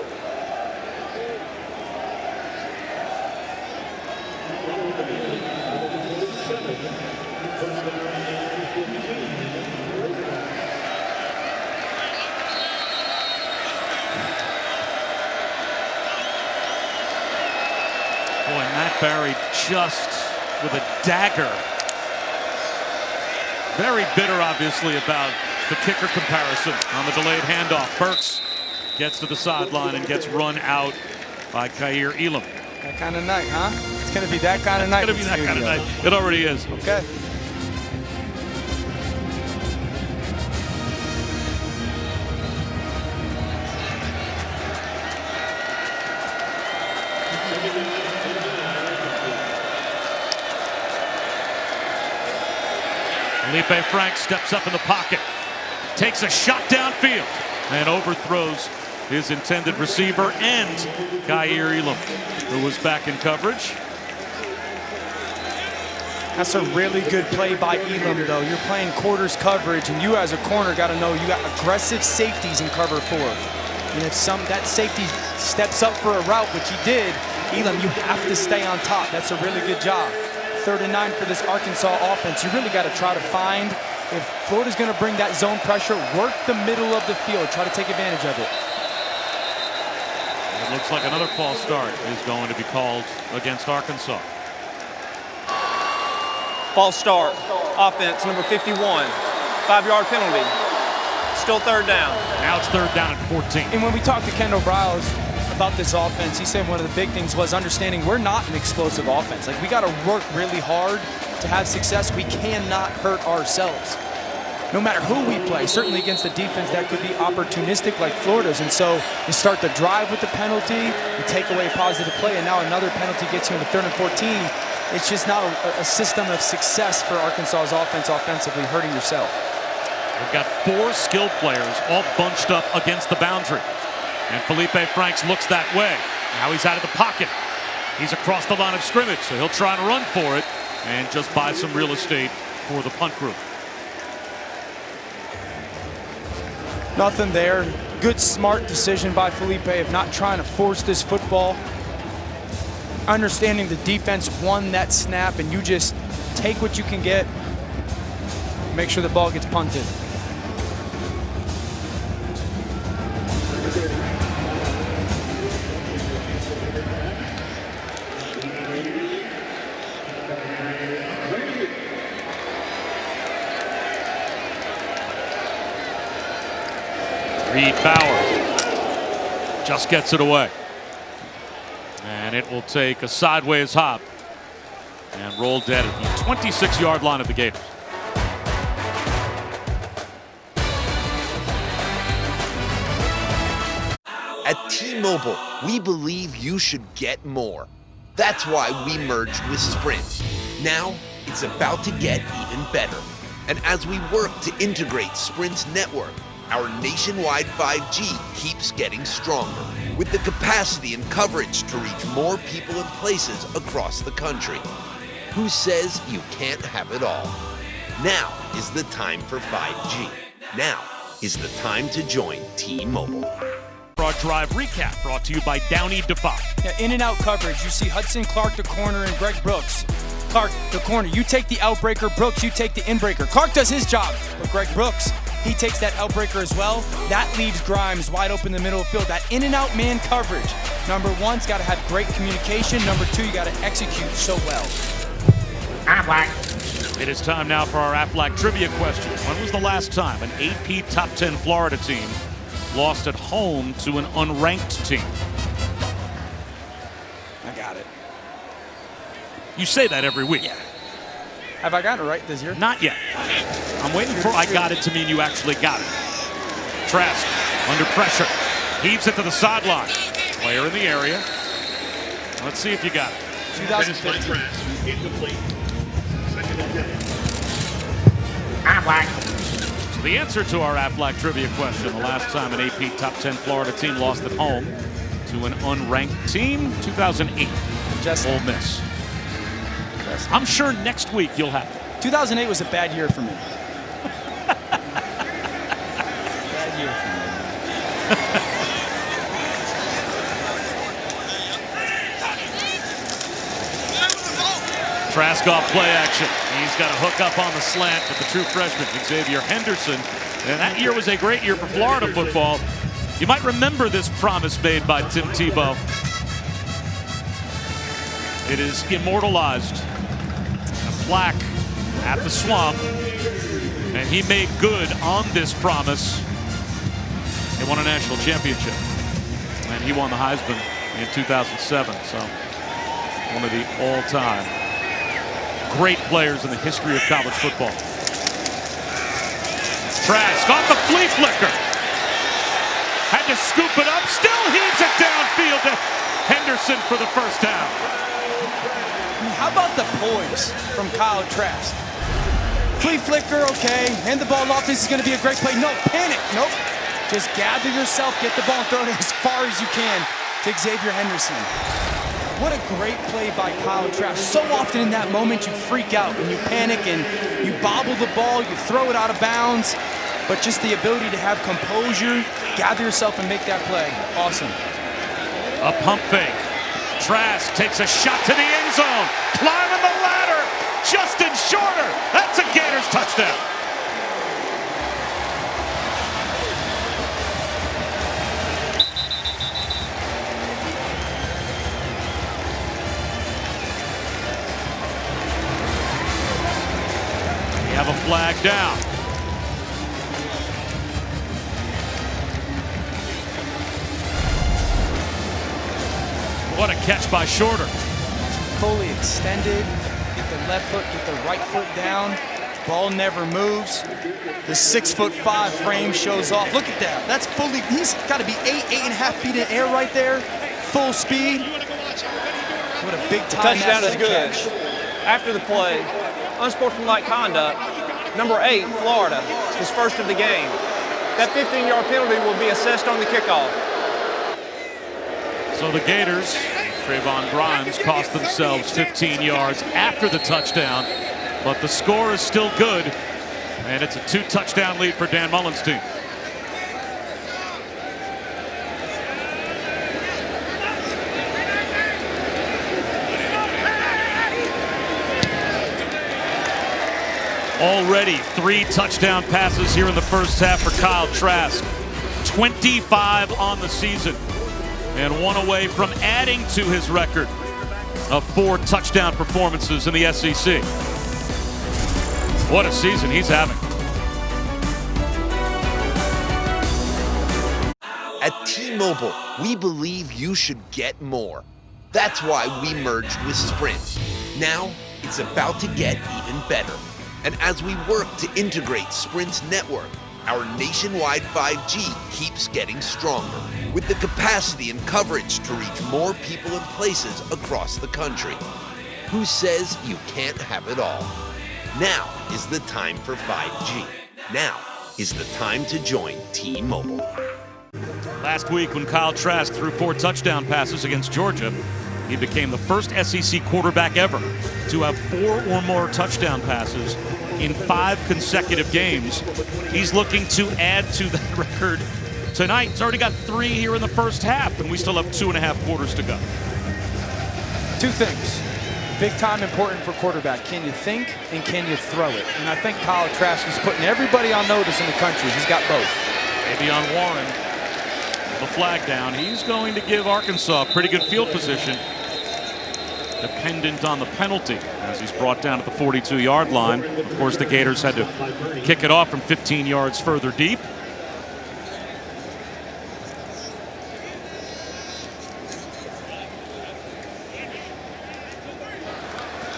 Boy, Matt Barry just with a dagger. Very bitter, obviously, about the kicker comparison on the delayed handoff. Burks gets to the sideline and gets run out by Kaiir Elam. That kind of night, huh? It's going to be that kind of night. It's going to be that kind of night. It already is. Okay. Felipe Franks steps up in the pocket, takes a shot downfield, and overthrows his intended receiver and Kaiir Elam, who was back in coverage. That's a really good play by Elam, though. You're playing quarters coverage, and you as a corner got to know you got aggressive safeties in cover 4. And if that safety steps up for a route, which he did, Elam, you have to stay on top. That's a really good job. 3rd and 9 for this Arkansas offense. You really got to try to find, if Florida's going to bring that zone pressure, work the middle of the field. Try to take advantage of it. It looks like another false start is going to be called against Arkansas. False start. Offense, number 51. 5-yard penalty. Still third down. Now it's third down and 14. And when we talked to Kendall Browse about this offense, he said one of the big things was understanding we're not an explosive offense. Like, we got to work really hard to have success. We cannot hurt ourselves, no matter who we play, certainly against a defense that could be opportunistic like Florida's. And so you start the drive with the penalty, you take away a positive play, and now another penalty gets you into third and 14. It's just not a system of success for Arkansas's offense offensively, hurting yourself. We've got 4 skilled players all bunched up against the boundary. And Felipe Franks looks that way. Now he's out of the pocket. He's across the line of scrimmage, so he'll try to run for it and just buy some real estate for the punt group. Nothing there. Good, smart decision by Felipe of not trying to force this football. Understanding the defense won that snap, and you just take what you can get. Make sure the ball gets punted. Reed Bauer just gets it away. And it will take a sideways hop and roll dead at the 26-yard line of the Gators. At T-Mobile, we believe you should get more. That's why we merged with Sprint. Now, it's about to get even better. And as we work to integrate Sprint's network, our nationwide 5G keeps getting stronger, with the capacity and coverage to reach more people and places across the country. Who says you can't have it all? Now is the time for 5G. Now is the time to join T-Mobile. Our drive recap brought to you by Downey Defy. Yeah, in and out coverage. You see Hudson Clark, the corner, and Greg Brooks. Clark, the corner. You take the outbreaker. Brooks, you take the inbreaker. Clark does his job, but Greg Brooks, he takes that outbreaker as well. That leaves Grimes wide open in the middle of the field. That in and out man coverage. Number one's got to have great communication. Number two, you got to execute so well. It is time now for our Aflac trivia question. When was the last time an AP Top 10 Florida team lost at home to an unranked team? I got it. You say that every week. Yeah. Have I gotten it right this year? Not yet. I'm waiting for I got it to mean you actually got it. Trask under pressure. Heaves it to the sideline. Player in the area. Let's see if you got it. 2015. Incomplete. So the answer to our Aflac trivia question, the last time an AP Top 10 Florida team lost at home to an unranked team, 2008. Just Ole Miss. I'm sure next week you'll have it. 2008 was a bad year for me. Bad year for me. Trask off play action. He's got a hook up on the slant with the true freshman, Xavier Henderson. And that year was a great year for Florida football. You might remember this promise made by Tim Tebow. It is immortalized. A plaque at the Swamp. And he made good on this promise. They won a national championship. And he won the Heisman in 2007. So one of the all-time great players in the history of college football. Trask off the flea flicker. Had to scoop it up. Still heaves it downfield to Henderson for the first down. How about the poise from Kyle Trask? Flea flicker, okay. Hand the ball off. This is going to be a great play. No, panic. Nope. Just gather yourself, get the ball, and throw it as far as you can to Xavier Henderson. What a great play by Kyle Trask. So often in that moment you freak out and you panic and you bobble the ball, you throw it out of bounds. But just the ability to have composure, gather yourself and make that play. Awesome. A pump fake. Trask takes a shot to the end zone. Climbing the ladder. Justin Shorter. That's a Gators touchdown. have a flag down. What a catch by Shorter. Fully extended, get the left foot, get the right foot down. Ball never moves. The 6'5" frame shows off. Look at that. That's fully, he's got to be 8.5 feet in air right there. Full speed. What a big time. Touchdown is good. Catch. After the play, unsportsmanlike conduct, number 8, Florida, his first of the game. That 15-yard penalty will be assessed on the kickoff. So the Gators, Trayvon Grimes, cost themselves 15 yards after the touchdown, but the score is still good, and it's a 2-touchdown lead for Dan Mullen's team. Already 3 touchdown passes here in the first half for Kyle Trask. 25 on the season, and 1 away from adding to his record of 4 touchdown performances in the SEC. What a season he's having. At T-Mobile, we believe you should get more. That's why we merged with Sprint. Now, it's about to get even better. And as we work to integrate Sprint's network, our nationwide 5G keeps getting stronger, with the capacity and coverage to reach more people and places across the country. Who says you can't have it all? Now is the time for 5G. Now is the time to join T-Mobile. Last week when Kyle Trask threw 4 touchdown passes against Georgia, he became the first SEC quarterback ever to have 4 or more touchdown passes in 5 consecutive games. He's looking to add to that record tonight. He's already got 3 here in the first half, and we still have 2.5 quarters to go. 2 things. Big time important for quarterback. Can you think and can you throw it? And I think Kyle Trask is putting everybody on notice in the country. He's got both. Maybe on Warren, the flag down. He's going to give Arkansas a pretty good field position, dependent on the penalty, as he's brought down at the 42-yard line. Of course, the Gators had to kick it off from 15 yards further deep.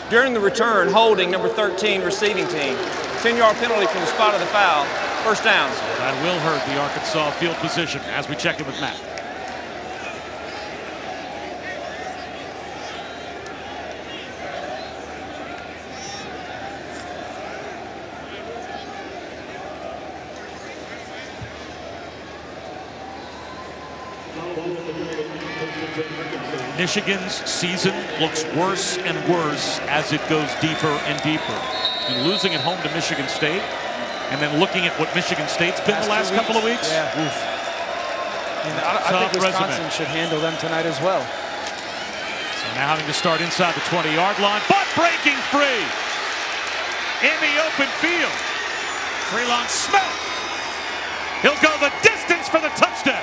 During the return, holding number 13 receiving team. 10-yard penalty from the spot of the foul. First down. So that will hurt the Arkansas field position as we check in with Matt. Michigan's season looks worse and worse as it goes deeper and deeper. And losing at home to Michigan State, and then looking at what Michigan State's been the last couple of weeks. Yeah. Oof. And I think Wisconsin should handle them tonight as well. So now having to start inside the 20-yard line, but breaking free in the open field. Treylon Smith. He'll go the distance for the touchdown.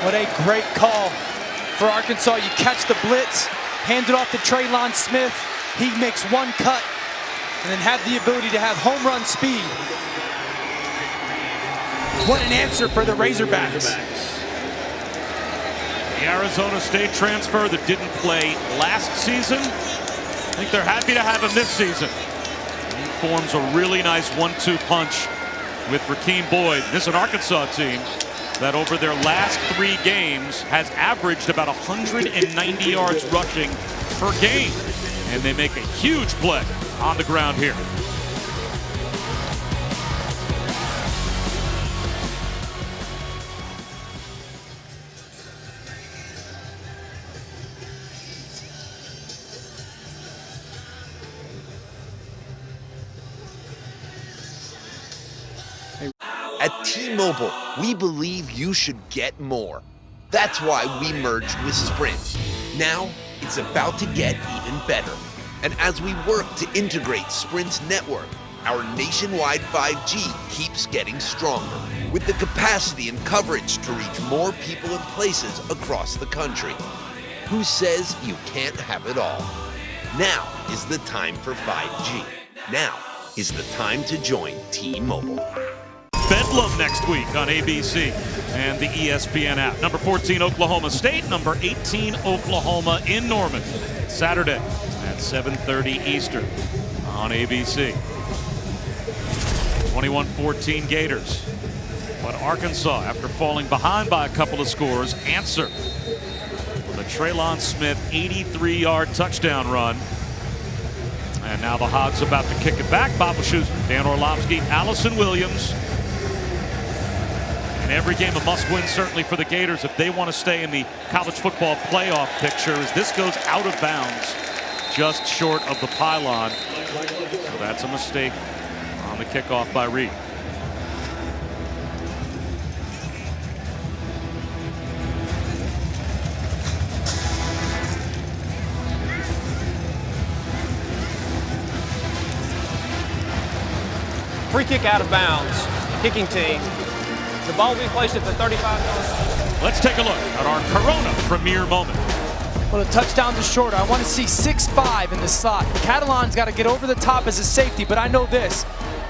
What a great call for Arkansas. You catch the blitz, hand it off to Treylon Smith. He makes one cut and then have the ability to have home run speed. What an answer for the Razorbacks. The Arizona State transfer that didn't play last season, I think they're happy to have him this season. He forms a really nice 1-2 punch with Rakeem Boyd. This is an Arkansas team that over their last 3 games has averaged about 190 yards rushing per game. And they make a huge play on the ground here. At T-Mobile, we believe you should get more. That's why we merged with Sprint. Now, it's about to get even better. And as we work to integrate Sprint's network, our nationwide 5G keeps getting stronger, with the capacity and coverage to reach more people and places across the country. Who says you can't have it all? Now is the time for 5G. Now is the time to join T-Mobile. Bedlam next week on ABC and the ESPN app. Number 14, Oklahoma State. Number 18, Oklahoma in Norman. Saturday at 7:30 Eastern on ABC. 21-14 Gators. But Arkansas, after falling behind by a couple of scores, answer with a Traylon Smith 83-yard touchdown run. And now the Hogs about to kick it back. Bob Wischusen, Dan Orlovsky, Allison Williams. And every game a must-win certainly for the Gators if they want to stay in the college football playoff picture, as this goes out of bounds just short of the pylon. So that's a mistake on the kickoff by Reed. Free kick out of bounds. Kicking team. The ball will be placed at the 35-yard. Let's take a look at our Corona premiere moment. Well, the touchdown to shorter. I want to see 6'5" in the slot. Catalan's got to get over the top as a safety, but I know this.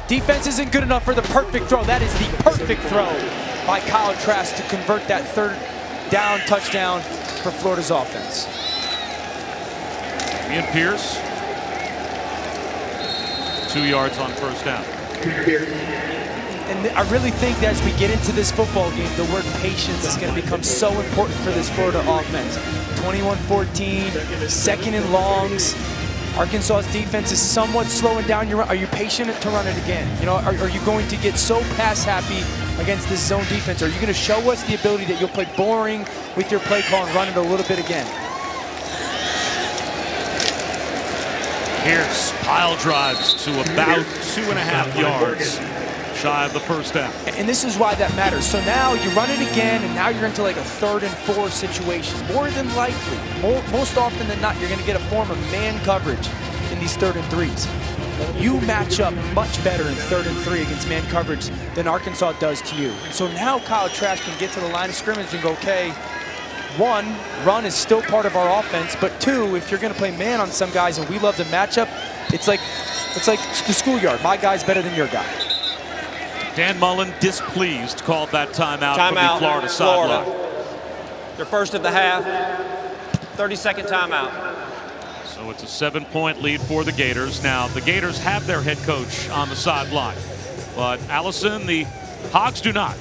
Defense isn't good enough for the perfect throw. That is the perfect throw by Kyle Trask to convert that third down touchdown for Florida's offense. Ian Pierce, 2 yards on first down. And I really think that as we get into this football game, the word patience is going to become so important for this Florida offense. 21-14, second and longs. Arkansas's defense is somewhat slowing down your run. Are you patient to run it again? You know, are you going to get so pass happy against this zone defense? Are you going to show us the ability that you'll play boring with your play call and run it a little bit again? Pierce pile drives to about 2.5 yards shy of the first down. And this is why that matters. So now you run it again, and now you're into like a 3rd and 4 situation. More than likely, most often than not, you're going to get a form of man coverage in these 3rd and 3s. You match up much better in 3rd and 3 against man coverage than Arkansas does to you. So now Kyle Trask can get to the line of scrimmage and go, okay, 1, run is still part of our offense, but 2, if you're going to play man on some guys and we love the matchup, it's like the schoolyard. My guy's better than your guy. Dan Mullen, displeased, called that timeout from the Florida sideline. Their first of the half, 30-second timeout. So it's a 7-point lead for the Gators. Now, the Gators have their head coach on the sideline, but Allison, the Hogs do not.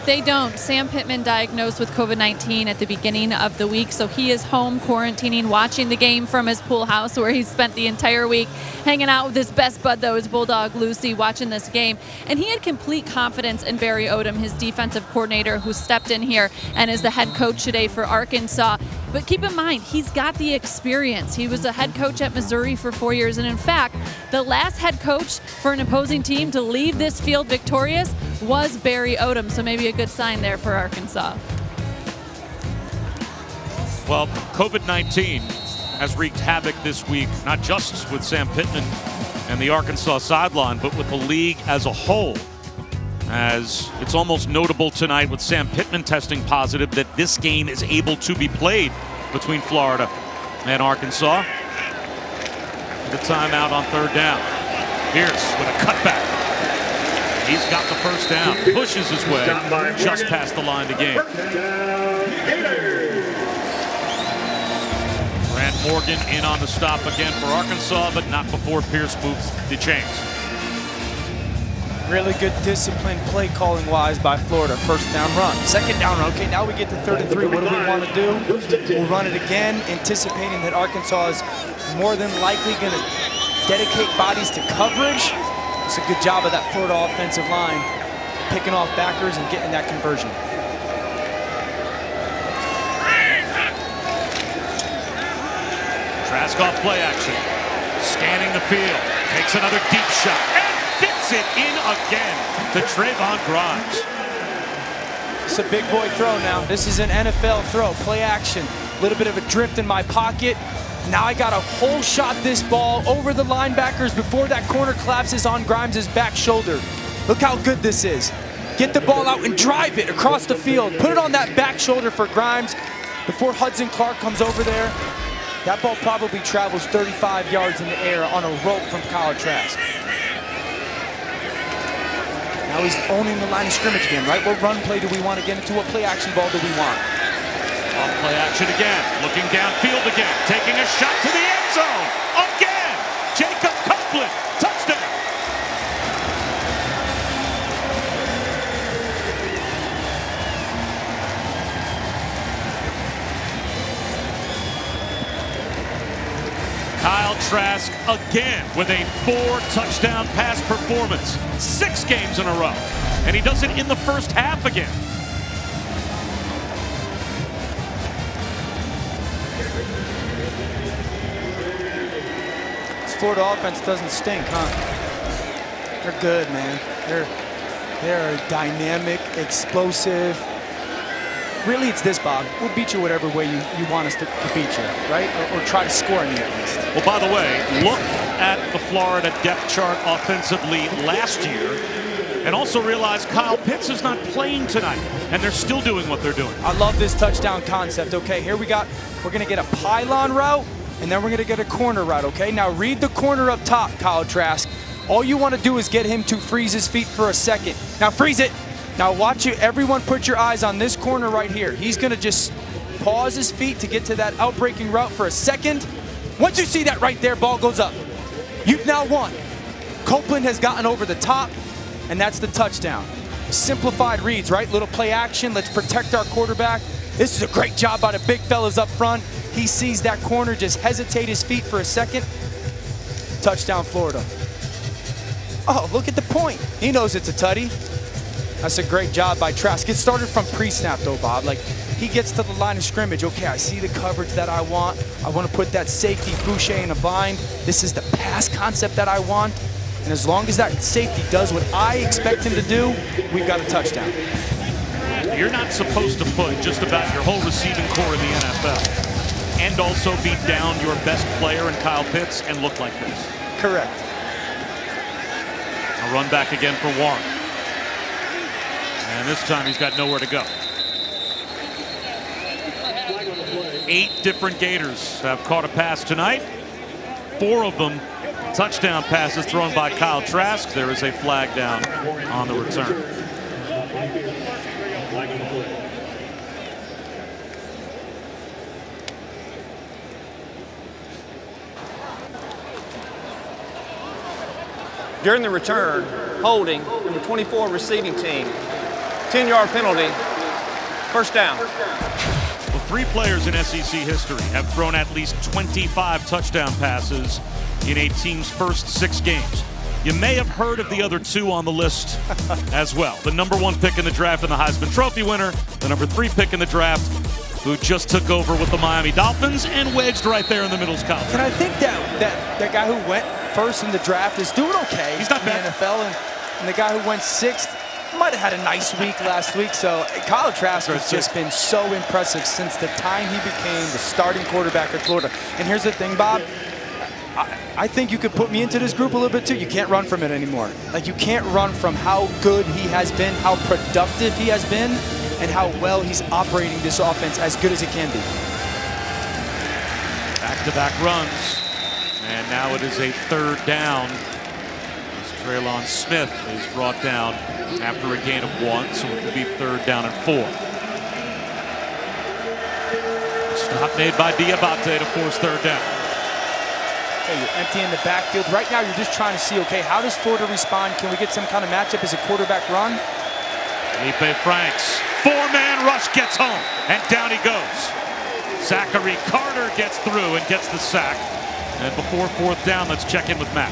They don't. Sam Pittman diagnosed with COVID-19 at the beginning of the week, so he is home quarantining, watching the game from his pool house where he spent the entire week hanging out with his best bud, though, his bulldog Lucy, watching this game. And he had complete confidence in Barry Odom, his defensive coordinator, who stepped in here and is the head coach today for Arkansas. But keep in mind, he's got the experience. He was a head coach at Missouri for 4 years, and in fact, the last head coach for an opposing team to leave this field victorious was Barry Odom, so maybe a good sign there for Arkansas. Well, COVID-19 has wreaked havoc this week, not just with Sam Pittman and the Arkansas sideline, but with the league as a whole. As it's almost notable tonight with Sam Pittman testing positive that this game is able to be played between Florida and Arkansas. The timeout on 3rd down. Pierce with a cutback. He's got the first down, pushes his way just past the line to gain. Grant Morgan in on the stop again for Arkansas, but not before Pierce moves the chains. Really good discipline play calling wise by Florida. First down run, 2nd down run. Okay, now we get to 3rd and 3. What do we want to do? We'll run it again, anticipating that Arkansas is more than likely going to dedicate bodies to coverage. It's a good job of that Florida offensive line, picking off backers and getting that conversion. Trask off play action, scanning the field, takes another deep shot, and fits it in again to Trayvon Grimes. It's a big boy throw now. This is an NFL throw, play action. A little bit of a drift in my pocket, Now I got a whole shot this ball over the linebackers before that corner collapses on Grimes' back shoulder. Look how good this is. Get the ball out and drive it across the field. Put it on that back shoulder for Grimes before Hudson Clark comes over there. That ball probably travels 35 yards in the air on a rope from Kyle Trask. Now he's owning the line of scrimmage again, right? What run play do we want to get into? What play action ball do we want? On play action again, looking downfield again, taking a shot to the end zone. Again, Jacob Copeland, touchdown. Kyle Trask again with a 4-touchdown pass performance. 6 games in a row. And he does it in the first half again. This Florida offense doesn't stink, huh? They're good, man. They're dynamic, explosive. Really, it's this, Bob. We'll beat you whatever way you want us to beat you, right? Or try to score on you at least. Well, by the way, look at the Florida depth chart offensively last year, and also realize Kyle Pitts is not playing tonight, and they're still doing what they're doing. I love this touchdown concept. Okay, here we're gonna get a pylon route, and then we're gonna get a corner route, okay? Now read the corner up top, Kyle Trask. All you wanna do is get him to freeze his feet for a second. Now freeze it. Now watch you, everyone put your eyes on this corner right here. He's gonna just pause his feet to get to that outbreaking route for a second. Once you see that right there, ball goes up. You've now won. Copeland has gotten over the top, and that's the touchdown. Simplified reads, right? Little play action, let's protect our quarterback. This is a great job by the big fellas up front. He sees that corner just hesitate his feet for a second. Touchdown, Florida. Oh, look at the point. He knows it's a tutty. That's a great job by Trask. It started from pre-snap though, Bob. Like, he gets to the line of scrimmage. Okay, I see the coverage that I want. I want to put that safety Boucher in a bind. This is the pass concept that I want. And as long as that safety does what I expect him to do, we've got a touchdown. You're not supposed to put just about your whole receiving core in the NFL and also beat down your best player in Kyle Pitts and look like this. Correct. A run back again for Warren. And this time he's got nowhere to go. 8 different Gators have caught a pass tonight. 4 of them touchdown passes thrown by Kyle Trask. There is a flag down on the return. During the return, holding, number 24 receiving team. 10-yard penalty, first down. Well, 3 players in SEC history have thrown at least 25 touchdown passes in a team's first 6 games. You may have heard of the other 2 on the list as well. The number 1 pick in the draft and the Heisman Trophy winner, the number 3 pick in the draft, who just took over with the Miami Dolphins and wedged right there in the middle of college. And I think that guy who went first in the draft is doing okay. He's not bad in the NFL, and the guy who went 6th might have had a nice week last week. So Kyle Trask has just been so impressive since the time he became the starting quarterback at Florida. And here's the thing, Bob. I think you could put me into this group a little bit too. You can't run from it anymore. Like, you can't run from how good he has been, how productive he has been, and how well he's operating this offense as good as it can be. Back-to-back runs. And now it is a 3rd down. As Traylon Smith is brought down after a gain of 1, so it will be 3rd down and 4. Stop made by Diabate to force 3rd down. Okay, you're emptying the backfield. Right now you're just trying to see, okay, how does Florida respond? Can we get some kind of matchup as a quarterback run? Felipe Franks, 4-man rush gets home, and down he goes. Zachary Carter gets through and gets the sack. And before 4th down, let's check in with Matt.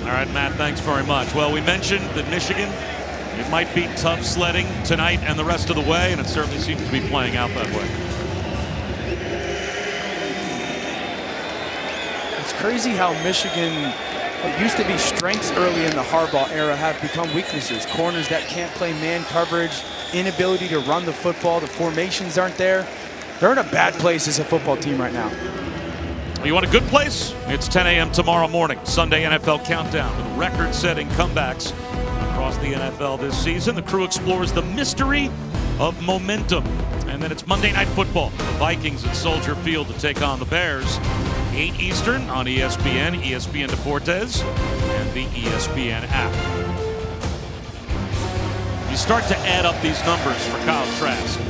All right, Matt, thanks very much. Well, we mentioned that Michigan, it might be tough sledding tonight and the rest of the way, and it certainly seems to be playing out that way. crazy how Michigan, what used to be strengths early in the Harbaugh era, have become weaknesses. Corners that can't play man coverage, inability to run the football, the formations aren't there. They're in a bad place as a football team right now. You want a good place? It's 10 a.m. tomorrow morning. Sunday NFL Countdown with record-setting comebacks across the NFL this season. The crew explores the mystery of momentum. And then it's Monday Night Football. The Vikings at Soldier Field to take on the Bears. 8 Eastern on ESPN, ESPN Deportes, and the ESPN app. You start to add up these numbers for Kyle Trask.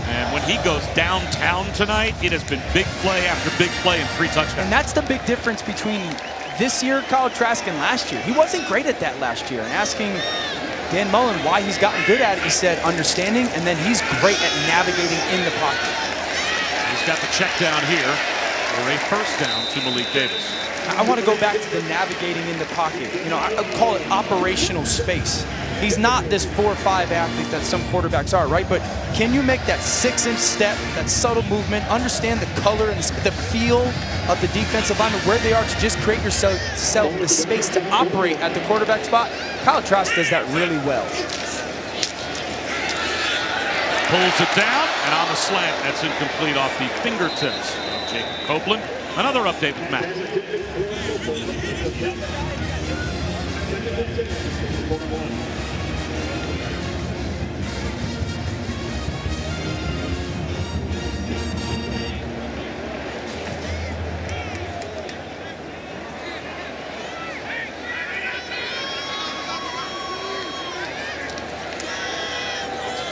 And when he goes downtown tonight, it has been big play after big play and 3 touchdowns. And that's the big difference between this year, Kyle Trask, and last year. He wasn't great at that last year. And asking Dan Mullen why he's gotten good at it, he said understanding, and then he's great at navigating in the pocket. He's got the check down here for a first down to Malik Davis. I want to go back to the navigating in the pocket. You know, I call it operational space. He's not this 4-5 athlete that some quarterbacks are, right? But can you make that 6-inch step, that subtle movement, understand the color and the feel of the defensive lineman, where they are, to just create yourself the space to operate at the quarterback spot? Kyle Trask does that really well. Pulls it down, and on the slant, that's incomplete off the fingertips of Jacob Copeland. Another update with Matt.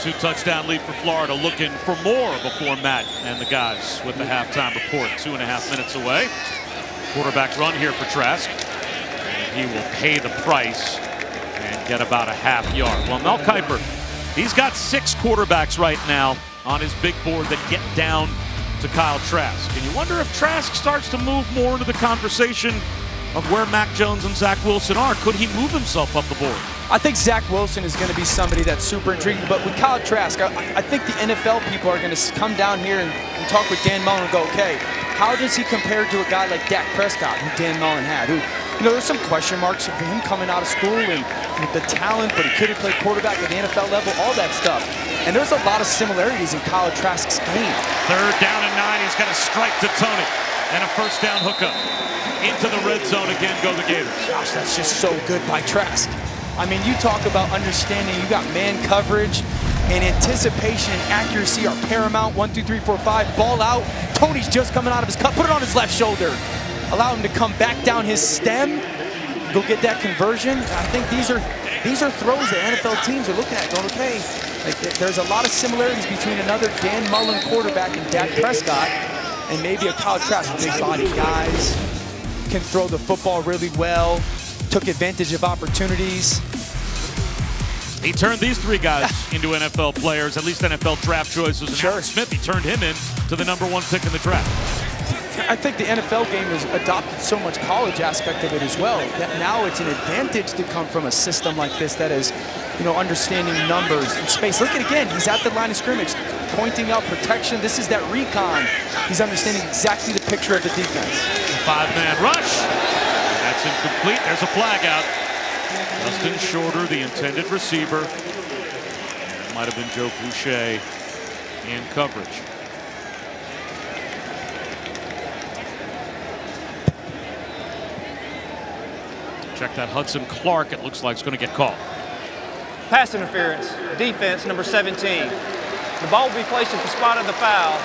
2-touchdown lead for Florida, looking for more before Matt and the guys with the halftime report. 2.5 minutes away. Quarterback run here for Trask. And he will pay the price and get about a half yard. Well, Mel Kiper, he's got 6 quarterbacks right now on his big board that get down to Kyle Trask. And you wonder if Trask starts to move more into the conversation of where Mac Jones and Zach Wilson are. Could he move himself up the board? I think Zach Wilson is going to be somebody that's super intriguing. But with Kyle Trask, I think the NFL people are going to come down here and talk with Dan Mullen and go, okay, how does he compare to a guy like Dak Prescott, who Dan Mullen had? Who, you know, there's some question marks for him coming out of school and with the talent, but he couldn't play quarterback at the NFL level, all that stuff. And there's a lot of similarities in Kyle Trask's game. 3rd down and 9. He's got a strike to Tony and a first down hookup. Into the red zone again go the Gators. Gosh, that's just so good by Trask. I mean, you talk about understanding. You got man coverage and anticipation and accuracy are paramount. 1, 2, 3, 4, 5. Ball out. Tony's just coming out of his cut. Put it on his left shoulder. Allow him to come back down his stem. Go get that conversion. I think these are throws that NFL teams are looking at, going, okay, like, there's a lot of similarities between another Dan Mullen quarterback and Dak Prescott, and maybe a Kyle Trask. Big body guys, can throw the football really well, took advantage of opportunities. He turned these 3 guys into NFL players, at least NFL draft choices. And Sure. Alex Smith, he turned him in to the #1 pick in the draft. I think the NFL game has adopted so much college aspect of it as well, that now it's an advantage to come from a system like this that is, you know, understanding numbers and space. Look at, again, he's at the line of scrimmage, pointing out protection. This is that recon. He's understanding exactly the picture of the defense. 5-man rush. That's incomplete. There's a flag out. Justin Shorter, the intended receiver. It might have been Joe Fouché in coverage. Check that Hudson Clark. It looks like it's going to get called. Pass interference, defense number 17. The ball will be placed at the spot of the foul.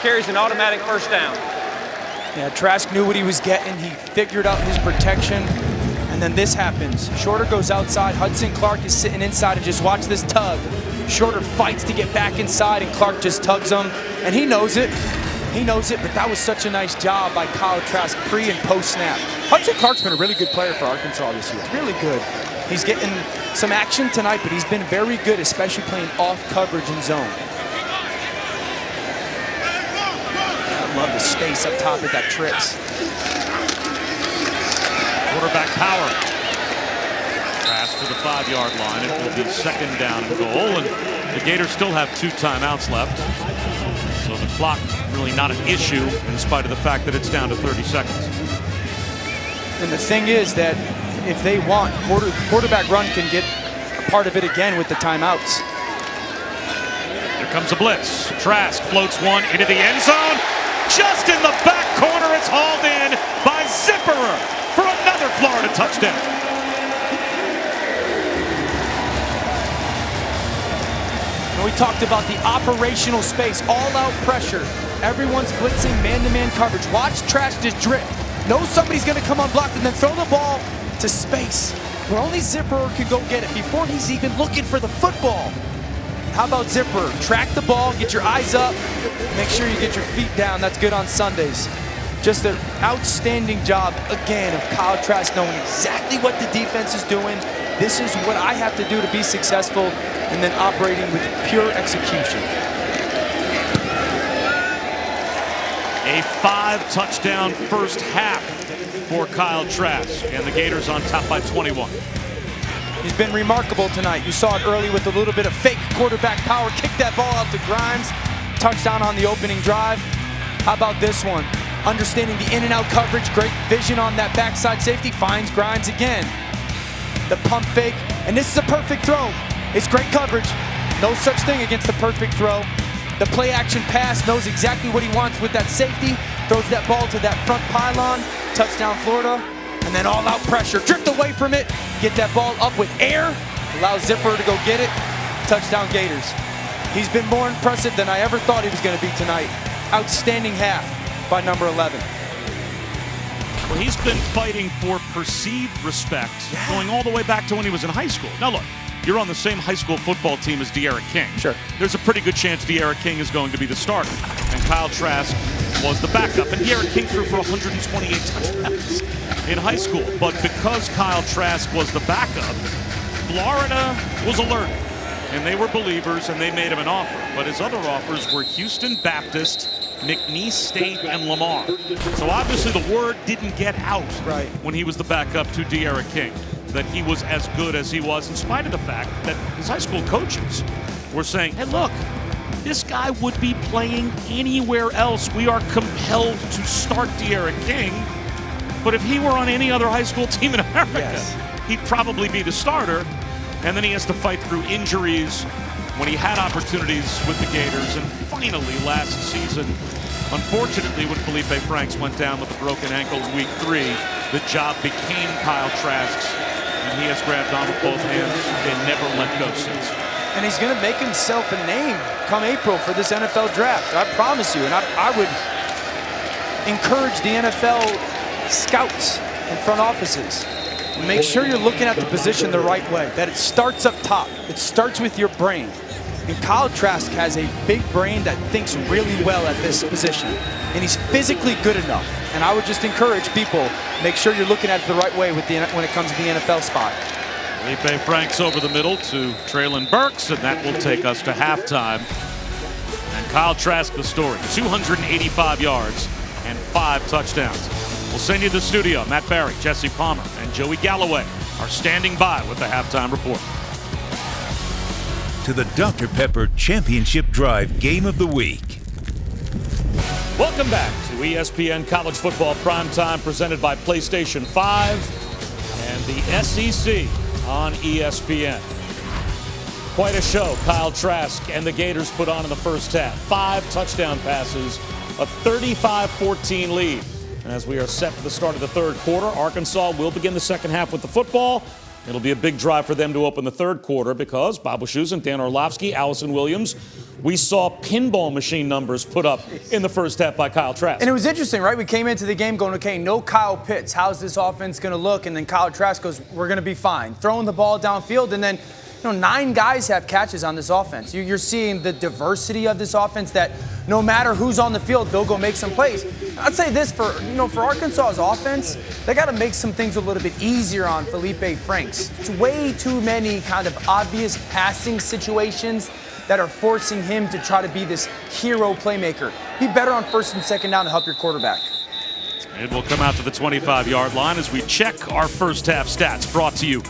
Carries an automatic first down. Yeah, Trask knew what he was getting. He figured out his protection. And then this happens. Shorter goes outside. Hudson Clark is sitting inside, and just watch this tug. Shorter fights to get back inside, and Clark just tugs him. And he knows it. He knows it, but that was such a nice job by Kyle Trask pre and post snap. Hudson Clark's been a really good player for Arkansas this year. Really good. He's getting some action tonight, but he's been very good, especially playing off coverage and zone. I love the space up top at that trips. Quarterback power. Pass to the 5-yard line. It will be 2nd down and goal, and the Gators still have 2 timeouts left. So the clock really not an issue in spite of the fact that it's down to 30 seconds. And the thing is that if they want, quarterback run can get a part of it again with the timeouts. Here comes a blitz. Trask floats one into the end zone. Just in the back corner, it's hauled in by Zipperer for another Florida touchdown. And we talked about the operational space, all-out pressure. Everyone's blitzing man-to-man coverage. Watch Trask just drift. Know somebody's going to come unblocked and then throw the ball to space where only Zipperer can go get it before he's even looking for the football. How about Zipperer? Track the ball, get your eyes up, make sure you get your feet down. That's good on Sundays. Just an outstanding job, again, of Kyle Trask knowing exactly what the defense is doing. This is what I have to do to be successful, and then operating with pure execution. A 5-touchdown first half for Kyle Trask, and the Gators on top by 21. He's been remarkable tonight. You saw it early with a little bit of fake quarterback power. Kick that ball out to Grimes. Touchdown on the opening drive. How about this one? Understanding the in and out coverage. Great vision on that backside safety. Finds Grimes again. The pump fake. And this is a perfect throw. It's great coverage. No such thing against the perfect throw. The play action pass, knows exactly what he wants with that safety. Throws that ball to that front pylon. Touchdown Florida. And then all out pressure. Drift away from it. Get that ball up with air. Allow Zipperer to go get it. Touchdown Gators. He's been more impressive than I ever thought he was going to be tonight. Outstanding half by number 11. Well, he's been fighting for perceived respect going all the way back to when he was in high school. Now look, you're on the same high school football team as De'Ara King. Sure. There's a pretty good chance De'Ara King is going to be the starter. And Kyle Trask was the backup. And De'Ara King threw for 128 touchdowns in high school. But because Kyle Trask was the backup, Florida was alert. And they were believers, and they made him an offer. But his other offers were Houston Baptist, McNeese State, and Lamar. So obviously the word didn't get out when he was the backup to De'Ara King that he was as good as he was, in spite of the fact that his high school coaches were saying, hey, look, this guy would be playing anywhere else. We are compelled to start De'Ara King. But if he were on any other high school team in America, he'd probably be the starter. And then he has to fight through injuries when he had opportunities with the Gators. And finally, last season, unfortunately, when Felipe Franks went down with a broken ankle in week 3, the job became Kyle Trask's. And he has grabbed on with both hands and never let go since. And he's going to make himself a name come April for this NFL draft. I promise you. And I would encourage the NFL scouts and front offices. Make sure you're looking at the position the right way, that it starts up top. It starts with your brain. And Kyle Trask has a big brain that thinks really well at this position. And he's physically good enough. And I would just encourage people, make sure you're looking at it the right way with when it comes to the NFL spot. Felipe Franks over the middle to Traylon Burks, and that will take us to halftime. And Kyle Trask, the story, 285 yards and 5 touchdowns. We'll send you to the studio. Matt Barry, Jesse Palmer, and Joey Galloway are standing by with the halftime report. To the Dr. Pepper Championship Drive Game of the Week. Welcome back to ESPN College Football Primetime, presented by PlayStation 5 and the SEC on ESPN. Quite a show Kyle Trask and the Gators put on in the first half. 5 touchdown passes, a 35-14 lead. And as we are set for the start of the third quarter, Arkansas will begin the second half with the football. It'll be a big drive for them to open the third quarter because Bob Wischusen, Dan Orlovsky, Allison Williams, we saw pinball machine numbers put up in the first half by Kyle Trask. And it was interesting, right? We came into the game going, okay, no Kyle Pitts. How's this offense going to look? And then Kyle Trask goes, we're going to be fine. Throwing the ball downfield, and then 9 guys have catches on this offense. You're seeing the diversity of this offense that no matter who's on the field, they'll go make some plays. I'd say this for Arkansas's offense, they got to make some things a little bit easier on Felipe Franks. It's way too many kind of obvious passing situations that are forcing him to try to be this hero playmaker. Be better on first and second down to help your quarterback. It will come out to the 25-yard line as we check our first half stats, brought to you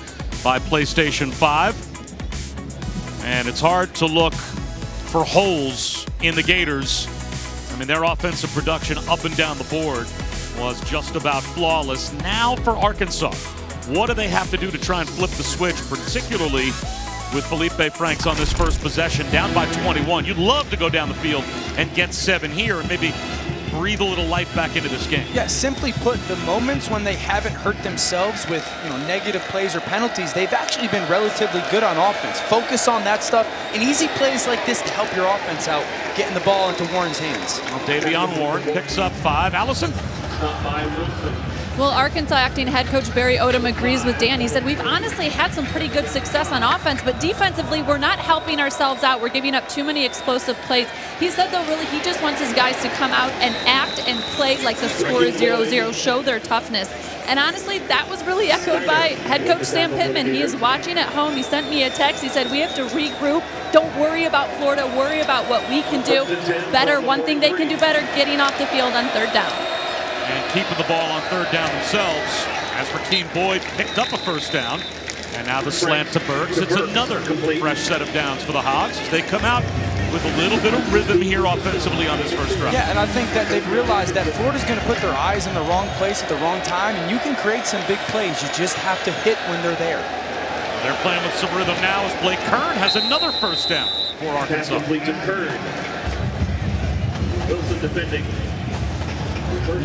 by PlayStation 5. And it's hard to look for holes in the Gators. I mean, their offensive production up and down the board was just about flawless. Now for Arkansas. What do they have to do to try and flip the switch, particularly with Felipe Franks on this first possession, down by 21? You'd love to go down the field and get 7 here and maybe breathe a little life back into this game. Yeah, simply put, the moments when they haven't hurt themselves with negative plays or penalties, they've actually been relatively good on offense. Focus on that stuff and easy plays like this to help your offense out, getting the ball into Warren's hands. Well, Davion Warren picks up 5. Allison? Well, Arkansas acting head coach Barry Odom agrees with Dan. He said, we've honestly had some pretty good success on offense, but defensively, we're not helping ourselves out. We're giving up too many explosive plays. He said, though, really, he just wants his guys to come out and act and play like the score is 0-0, show their toughness. And honestly, that was really echoed by head coach Sam Pittman. He is watching at home. He sent me a text. He said, we have to regroup. Don't worry about Florida. Worry about what we can do better. One thing they can do better, getting off the field on 3rd down. And keeping the ball on 3rd down themselves as Rakeem Boyd picked up a 1st down. And now the slant to Burks. It's another fresh set of downs for the Hogs as they come out with a little bit of rhythm here offensively on this first drive. Yeah, and I think that they've realized that Florida's going to put their eyes in the wrong place at the wrong time, and you can create some big plays. You just have to hit when they're there. They're playing with some rhythm now as Blake Kern has another 1st down for Arkansas. Wilson defending.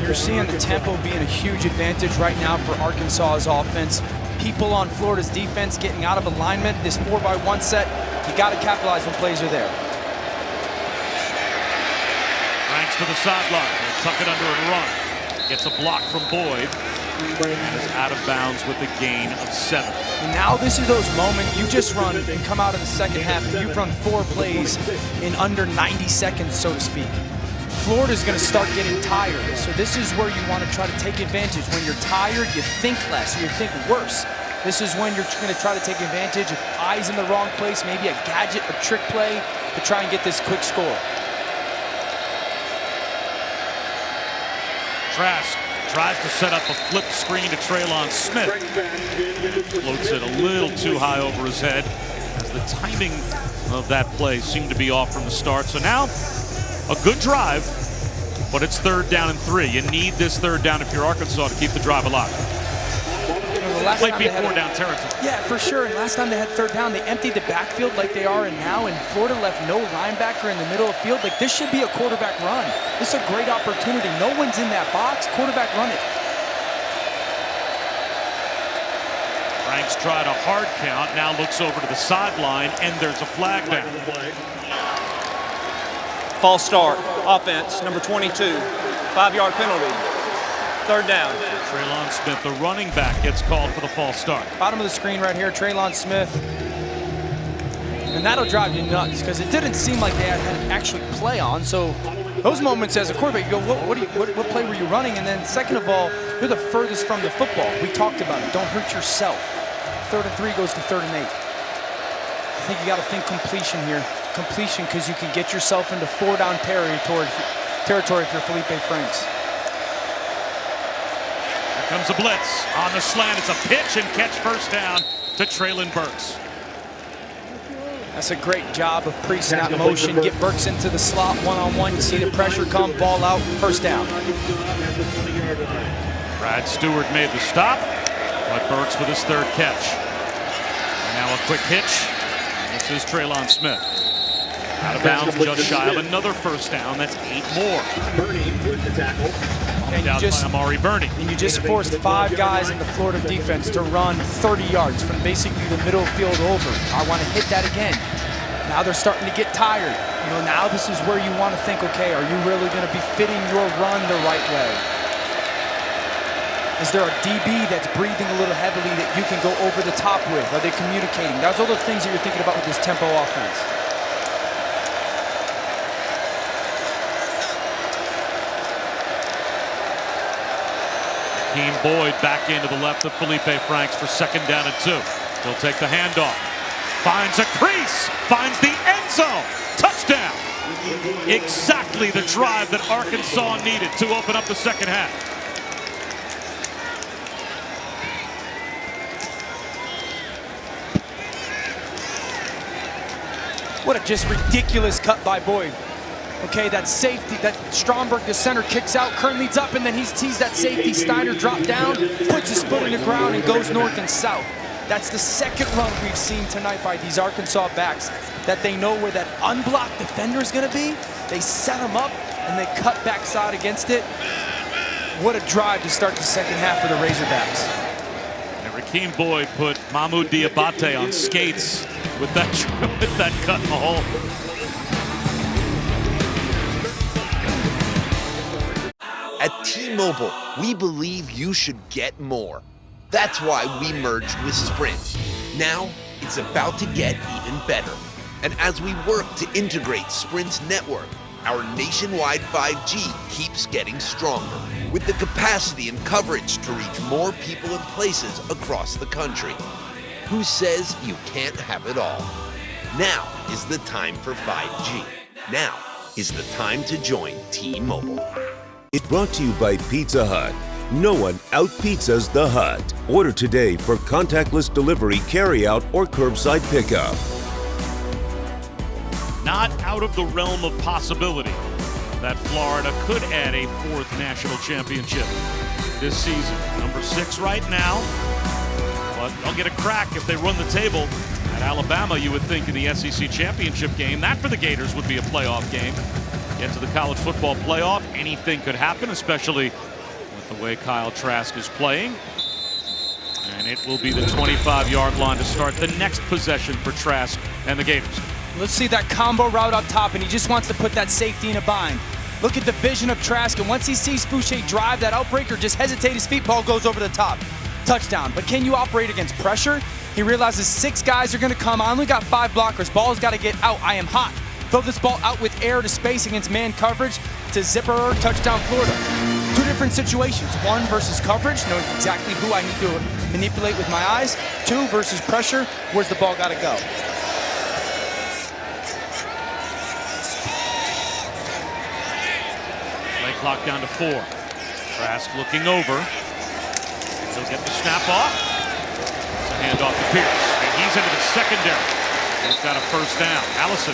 You're seeing the tempo being a huge advantage right now for Arkansas's offense. People on Florida's defense getting out of alignment. This 4x1 set, you got to capitalize when plays are there. Franks to the sideline. He'll tuck it under and run. Gets a block from Boyd. And is out of bounds with a gain of 7. And now this is those moments you just run and come out in the second half and you've run 4 plays in under 90 seconds, so to speak. Florida's going to start getting tired, so this is where you want to try to take advantage. When you're tired, you think less, you think worse. This is when you're going to try to take advantage of eyes in the wrong place, maybe a gadget, a trick play to try and get this quick score. Trask tries to set up a flip screen to Traylon Smith. Floats it a little too high over his head as the timing of that play seemed to be off from the start. So now a good drive, but it's 3rd down and 3. You need this 3rd down if you're Arkansas to keep the drive alive. Might be 4-down territory. Yeah, for sure. And last time they had 3rd down, they emptied the backfield like they are in now, and Florida left no linebacker in the middle of the field. Like, this should be a quarterback run. This is a great opportunity. No one's in that box. Quarterback run it. Franks tried a hard count, now looks over to the sideline, and there's a flag down. False start, offense, number 22, 5-yard penalty, 3rd down. Traylon Smith, the running back, gets called for the false start. Bottom of the screen right here, Traylon Smith. And that'll drive you nuts because it didn't seem like they had actually play on. So those moments as a quarterback, you go, what play were you running? And then second of all, you're the furthest from the football. We talked about it. Don't hurt yourself. 3rd and 3 goes to 3rd and 8. I think you got to think completion here. Completion, because you can get yourself into 4-down territory for Felipe Franks. Here comes a blitz on the slant. It's a pitch and catch 1st down to Traylon Burks. That's a great job of pre-snap motion. Get Burks into the slot one-on-one. You see the pressure come, ball out, 1st down. Brad Stewart made the stop, but Burks with his 3rd catch. And now a quick hitch. This is Traylon Smith. Out of bounds, just shy of another 1st down. That's 8 more. And you just forced 5 guys in the Florida defense to run 30 yards from basically the middle field over. I want to hit that again. Now they're starting to get tired. Now this is where you want to think, okay, are you really going to be fitting your run the right way? Is there a DB that's breathing a little heavily that you can go over the top with? Are they communicating? Those are the things that you're thinking about with this tempo offense. Rakeem Boyd back into the left of Felipe Franks for 2nd down and 2. He'll take the handoff. Finds a crease. Finds the end zone. Touchdown. Exactly the drive that Arkansas needed to open up the second half. What a just ridiculous cut by Boyd. Okay, that safety, that Stromberg, the center, kicks out, Kern leads up, and then he sees that safety, Steiner drop down, puts his foot in the ground, and goes north and south. That's the second run we've seen tonight by these Arkansas backs, that they know where that unblocked defender is going to be. They set him up, and they cut backside against it. What a drive to start the second half for the Razorbacks. And Rakeem Boyd put Mahmoud Diabate on skates with that cut in the hole. At T-Mobile, we believe you should get more. That's why we merged with Sprint. Now, it's about to get even better. And as we work to integrate Sprint's network, our nationwide 5G keeps getting stronger, with the capacity and coverage to reach more people and places across the country. Who says you can't have it all? Now is the time for 5G. Now is the time to join T-Mobile. It's brought to you by Pizza Hut. No one out-pizzas the Hut. Order today for contactless delivery, carry-out, or curbside pickup. Not out of the realm of possibility that Florida could add a fourth national championship this season. Number 6 right now, but they'll get a crack if they run the table. At Alabama, you would think in the SEC championship game, that for the Gators would be a playoff game. Get to the college football playoff, anything could happen, especially with the way Kyle Trask is playing. And it will be the 25-yard line to start the next possession for Trask and the Gators. Let's see that combo route up top, and he just wants to put that safety in a bind. Look at the vision of Trask, and once he sees Fouché drive that outbreaker, just hesitate his feet, ball goes over the top. Touchdown. But can you operate against pressure? He realizes 6 guys are going to come. I only got 5 blockers. Ball's got to get out. I am hot. Throw this ball out with air to space against man coverage to zipper, touchdown Florida. 2 different situations. 1 versus coverage, knowing exactly who I need to manipulate with my eyes. 2 versus pressure, where's the ball got to go? Play clock down to 4. Trask looking over. He'll get the snap off. It's a handoff to Pierce. And he's into the secondary. He's got a first down. Allison.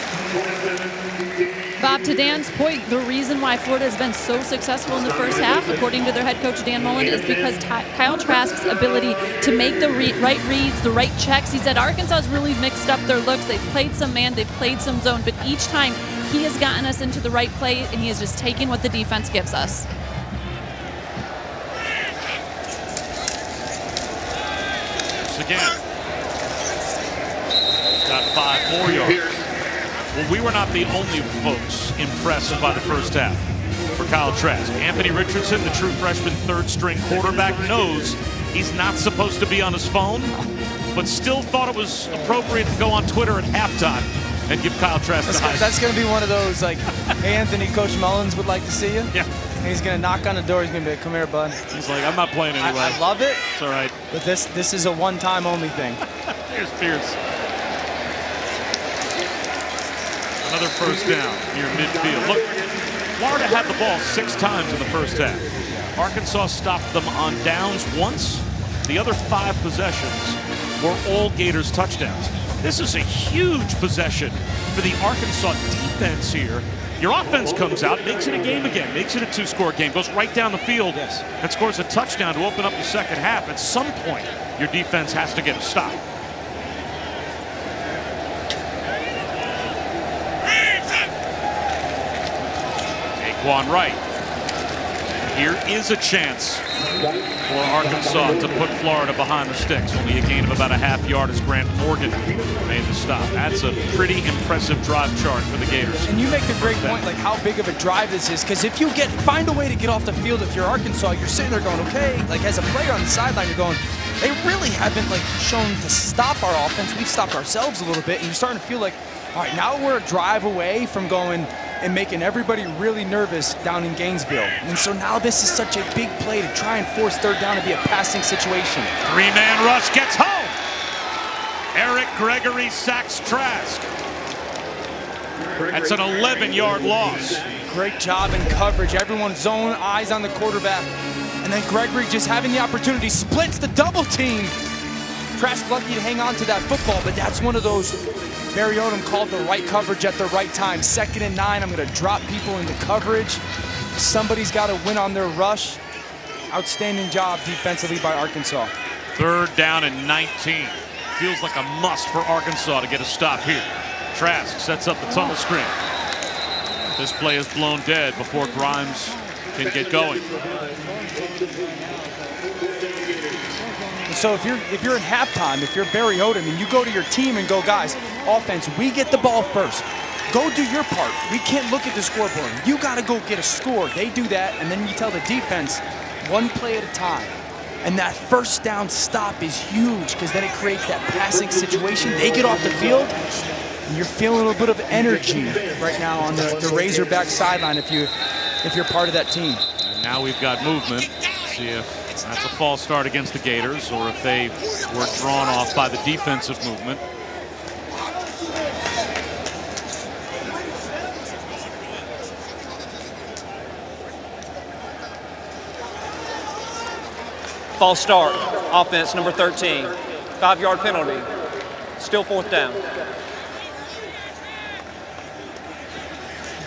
Bob, to Dan's point, the reason why Florida has been so successful in the first half, according to their head coach Dan Mullen, is because Kyle Trask's ability to make the right reads, the right checks. He said Arkansas has really mixed up their looks. They've played some man, they've played some zone, but each time he has gotten us into the right play, and he is just taking what the defense gives us. Again. He's got 5 more yards. Well, we were not the only folks impressed by the first half for Kyle Trask. Anthony Richardson, the true freshman 3rd-string quarterback, knows he's not supposed to be on his phone, but still thought it was appropriate to go on Twitter at halftime and give Kyle Trask the highest. That's going to be one of those, like, hey, Anthony, Coach Mullins would like to see you. Yeah. And he's going to knock on the door. He's going to be like, come here, bud. He's like, I'm not playing anyway. I love it. It's all right. But this is a one-time only thing. Here's Pierce. Another first down near midfield. Look, Florida had the ball 6 times in the first half. Arkansas stopped them on downs once. The other 5 possessions were all Gators touchdowns. This is a huge possession for the Arkansas defense here. Your offense comes out, makes it a game again, makes it a 2-score game, goes right down the field, and scores a touchdown to open up the second half. At some point, your defense has to get a stop. Daquan Wright. Here is a chance for Arkansas to put Florida behind the sticks. Only a gain of about a half yard as Grant Morgan made the stop. That's a pretty impressive drive chart for the Gators. And you make the great point, like how big of a drive this is, because if you find a way to get off the field, if you're Arkansas, you're sitting there going, okay, like as a player on the sideline, you're going, they really haven't like shown to stop our offense. We've stopped ourselves a little bit, and you're starting to feel like, all right, now we're a drive away from going and making everybody really nervous down in Gainesville. And so now this is such a big play to try and force 3rd down to be a passing situation. 3-man rush gets home. Eric Gregory sacks Trask. That's an 11-yard loss. Great job in coverage. Everyone's zone eyes on the quarterback. And then Gregory just having the opportunity, splits the double team. Trask lucky to hang on to that football, but that's one of those Barry Odom called the right coverage at the right time. 2nd and 9, I'm gonna drop people into coverage. Somebody's gotta win on their rush. Outstanding job defensively by Arkansas. 3rd down and 19. Feels like a must for Arkansas to get a stop here. Trask sets up the tunnel screen. This play is blown dead before Grimes can get going. So if you're at halftime, if you're Barry Odom and you go to your team and go, guys, offense, we get the ball first. Go do your part. We can't look at the scoreboard. You got to go get a score. They do that, and then you tell the defense, one play at a time. And that 1st down stop is huge because then it creates that passing situation. They get off the field, and you're feeling a little bit of energy right now on the Razorback sideline if you're part of that team. And now we've got movement. See if that's a false start against the Gators or if they were drawn off by the defensive movement. False start, offense number 13. 5-yard penalty, still 4th down.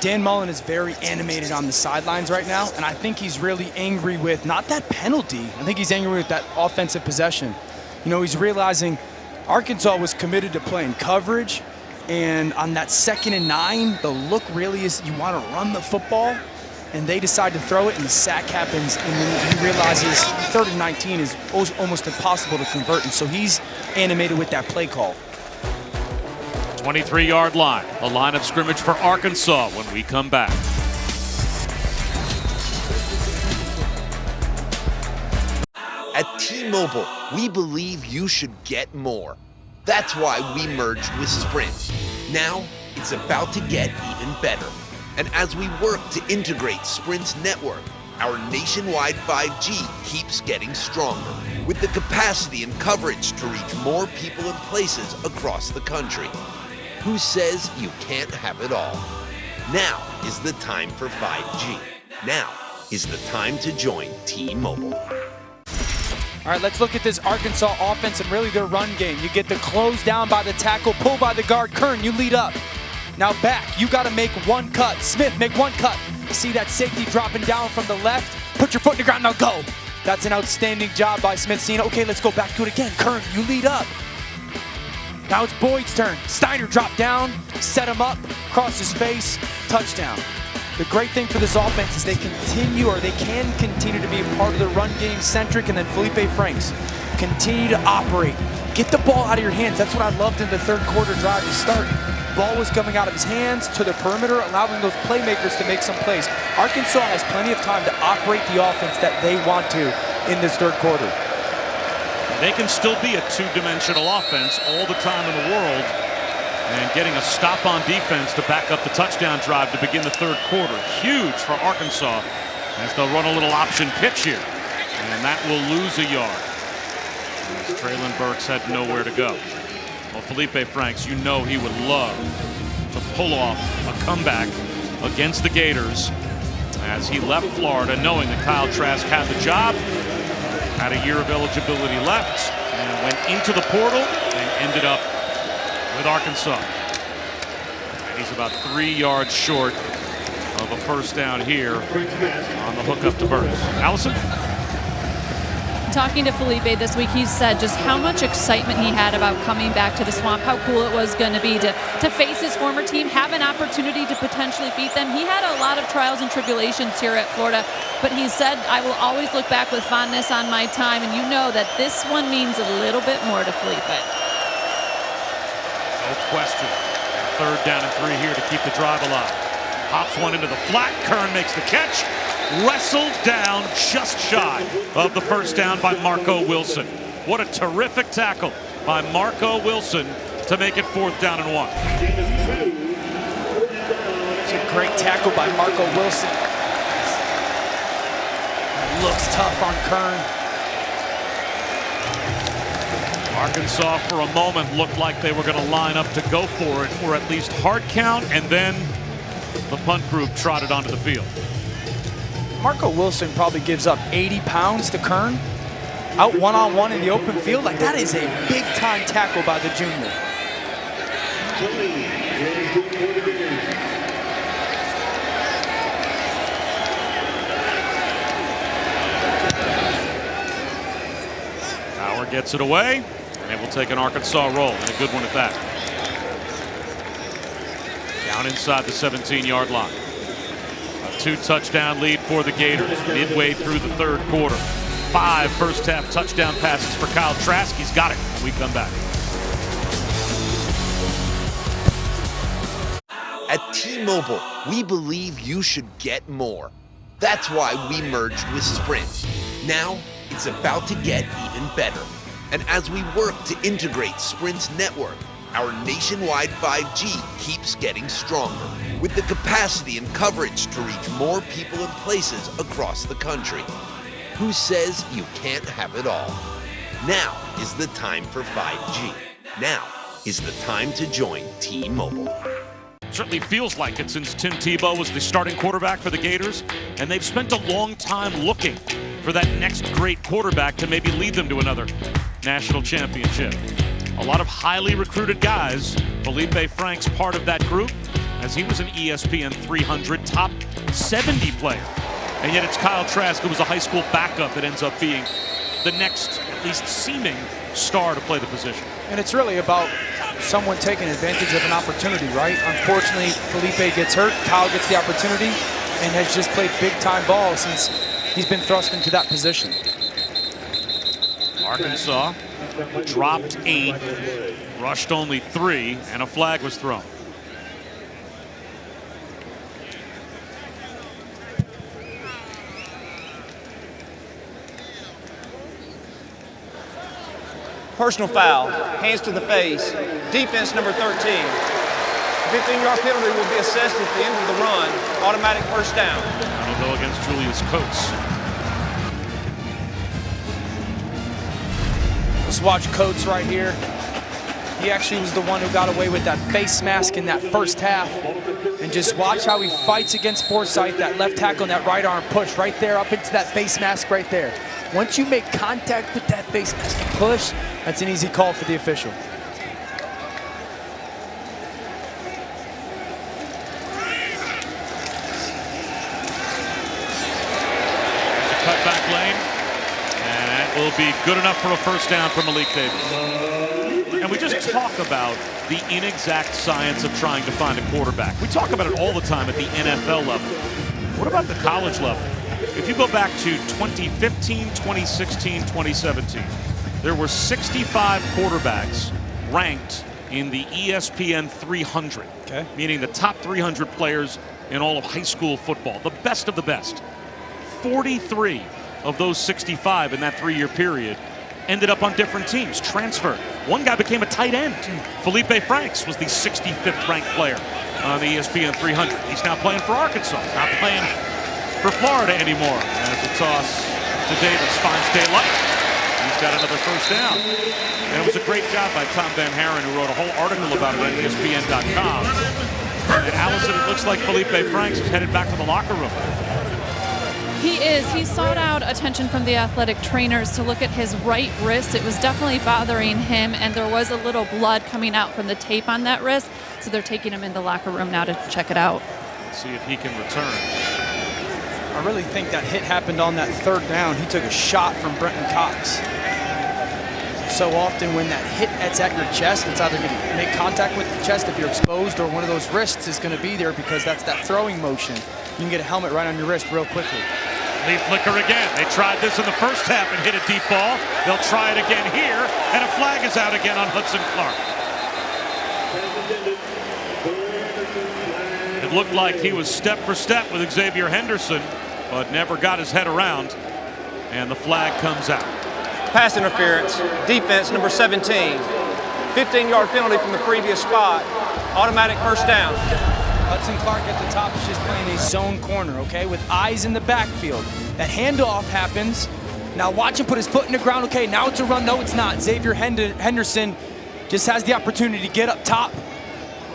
Dan Mullen is very animated on the sidelines right now, and I think he's really angry with not that penalty. I think he's angry with that offensive possession. You know, he's realizing Arkansas was committed to playing coverage, and on that 2nd and 9, the look really is you want to run the football, and they decide to throw it, and the sack happens, and then he realizes 3rd and 19 is almost impossible to convert, and so he's animated with that play call. 23-yard line, the line of scrimmage for Arkansas when we come back. At T-Mobile, we believe you should get more. That's why we merged with Sprint. Now, it's about to get even better. And as we work to integrate Sprint's network, our nationwide 5G keeps getting stronger, with the capacity and coverage to reach more people and places across the country. Who says you can't have it all? Now is the time for 5G. Now is the time to join T-Mobile. All right, let's look at this Arkansas offense and really their run game. You get the close down by the tackle, pull by the guard. Kern, you lead up. Now back, you got to make one cut. Smith, make one cut. See that safety dropping down from the left? Put your foot in the ground, now go. That's an outstanding job by Smith. Seeing, okay, let's go back to it again. Kern, you lead up. Now it's Boyd's turn. Steiner dropped down, set him up, cross his face, touchdown. The great thing for this offense is they can continue to be a part of the run game centric, and then Felipe Franks continue to operate. Get the ball out of your hands. That's what I loved in the 3rd quarter drive to start. Ball was coming out of his hands to the perimeter, allowing those playmakers to make some plays. Arkansas has plenty of time to operate the offense that they want to in this 3rd quarter. They can still be a 2-dimensional offense all the time in the world, and getting a stop on defense to back up the touchdown drive to begin the 3rd quarter. Huge for Arkansas as they'll run a little option pitch here, and that will lose a yard as Traylon Burks had nowhere to go. Well, Felipe Franks, you know he would love to pull off a comeback against the Gators as he left Florida knowing that Kyle Trask had the job, had a year of eligibility left, and went into the portal and ended up with Arkansas. And he's about 3 yards short of a 1st down here on the hook up to Burks. Allison? Talking to Felipe this week, he said just how much excitement he had about coming back to the Swamp, how cool it was going to be to face his former team, have an opportunity to potentially beat them. He had a lot of trials and tribulations here at Florida, but he said, I will always look back with fondness on my time, and you know that this one means a little bit more to Felipe. No question. 3rd down and 3 here to keep the drive alive. Hops one into the flat. Kern makes the catch. Wrestled down just shy of the 1st down by Marco Wilson. What a terrific tackle by Marco Wilson to make it 4th down and 1. It's a great tackle by Marco Wilson. That looks tough on Kern. Arkansas for a moment looked like they were going to line up to go for it, or at least hard count, and then the punt group trotted onto the field. Marco Wilson probably gives up 80 pounds to Kern. out one-on-one in the open field. Like, that is a big-time tackle by the junior. Bauer gets it away, and it will take an Arkansas roll, and a good one at that. Down inside the 17-yard line. A 2-touchdown lead for the Gators midway through the third quarter. 5 first-half touchdown passes for Kyle Trask. He's got it when we come back. At T-Mobile, we believe you should get more. That's why we merged with Sprint. Now, it's about to get even better. And as we work to integrate Sprint's network, our nationwide 5G keeps getting stronger, with the capacity and coverage to reach more people and places across the country. Who says you can't have it all? Now is the time for 5G. Now is the time to join T-Mobile. Certainly feels like it since Tim Tebow was the starting quarterback for the Gators, and they've spent a long time looking for that next great quarterback to maybe lead them to another national championship. A lot of highly recruited guys. Felipe Franks part of that group, as he was an ESPN 300 top 70 player. And yet it's Kyle Trask, who was a high school backup, that ends up being the next, at least seeming, star to play the position. And it's really about someone taking advantage of an opportunity, right? Unfortunately, Felipe gets hurt, Kyle gets the opportunity, and has just played big-time ball since he's been thrust into that position. Arkansas dropped 8, rushed only 3, and a flag was thrown. Personal foul, hands to the face, defense number 13. 15-yard penalty will be assessed at the end of the run, automatic first down. That'll go against Julius Coates. Let's watch Coates right here. He actually was the one who got away with that face mask in that first half. And just watch how he fights against Forsythe, that left tackle and that right arm push right there up into that face mask right there. Once you make contact with that face mask and push, that's an easy call for the official. There's a cutback lane, and that will be good enough for a first down for Malik Davis. And we just talk about the inexact science of trying to find a quarterback. We talk about it all the time at the NFL level. What about the college level? If you go back to 2015, 2016, 2017, there were 65 quarterbacks ranked in the ESPN 300, meaning the top 300 players in all of high school football, the best of the best. 43 of those 65 in that 3-year period ended up on different teams, transferred. One guy became a tight end. Felipe Franks was the 65th ranked player on the ESPN 300. He's now playing for Arkansas. He's not playing for Florida anymore. As the toss to Davis finds daylight. He's got another first down. And it was a great job by Tom Van Haren, who wrote a whole article about it on ESPN.com. And Allison, it looks like Felipe Franks is headed back to the locker room. He is. He sought out attention from the athletic trainers to look at his right wrist. It was definitely bothering him, and there was a little blood coming out from the tape on that wrist. So they're taking him in the locker room now to check it out. Let's see if he can return. I really think that hit happened on that third down. He took a shot from Brenton Cox. So often when that hit that's at your chest, it's either going to make contact with the chest if you're exposed, or one of those wrists is going to be there because that's that throwing motion. You can get a helmet right on your wrist real quickly. Lead flicker again. They tried this in the first half and hit a deep ball. They'll try it again here, and a flag is out again on Hudson Clark. It looked like he was step for step with Xavier Henderson, but never got his head around, and the flag comes out. Pass interference, defense number 17. 15-yard penalty from the previous spot, automatic first down. Hudson Clark at the top is just playing a zone corner, okay, with eyes in the backfield. That handoff happens. Now watch him put his foot in the ground. Okay, now it's a run. No, it's not. Xavier Henderson just has the opportunity to get up top.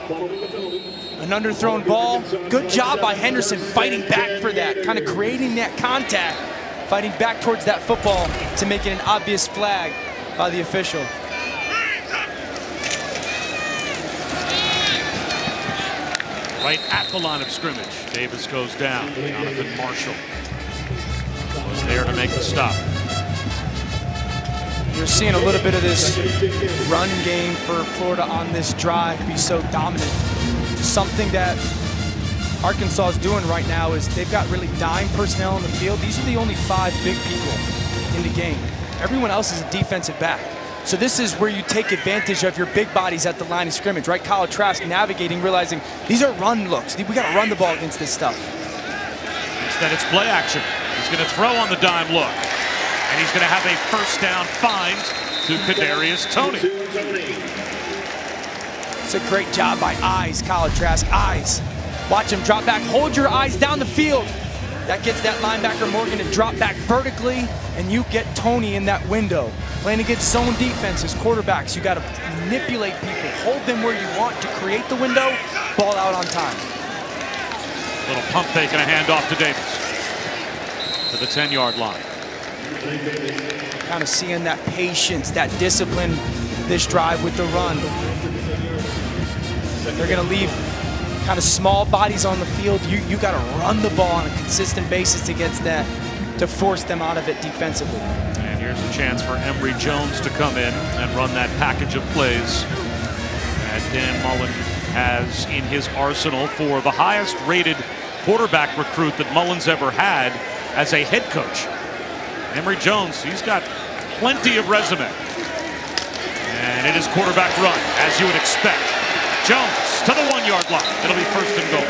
An underthrown ball. Good job by Henderson fighting back for that, kind of creating that contact fighting back towards that football to make it an obvious flag by the official. Right at the line of scrimmage. Davis goes down. Jonathan Marshall was there to make the stop. You're seeing a little bit of this run game for Florida on this drive be so dominant. Something that Arkansas is doing right now is they've got really dime personnel on the field. These are the only 5 big people in the game. Everyone else is a defensive back. So this is where you take advantage of your big bodies at the line of scrimmage, right? Kyle Trask navigating, realizing these are run looks. We got to run the ball against this stuff. Instead, it's play action. He's going to throw on the dime look. And he's going to have a first down find to Kadarius Toney. It's a great job by eyes, Kyle Trask. Eyes. Watch him drop back. Hold your eyes down the field. That gets that linebacker Morgan to drop back vertically, and you get Toney in that window. Playing against zone defenses, quarterbacks, you got to manipulate people, hold them where you want to create the window, ball out on time. Little pump fake and a handoff to Davis to the 10-yard line. Kind of seeing that patience, that discipline this drive with the run. They're going to leave kind of small bodies on the field. You got to run the ball on a consistent basis against that to force them out of it defensively. And here's a chance for Emory Jones to come in and run that package of plays that Dan Mullen has in his arsenal for the highest rated quarterback recruit that Mullen's ever had as a head coach. Emory Jones, he's got plenty of resume. And it is quarterback run, as you would expect. Jones to the 1-yard line. It'll be first and goal.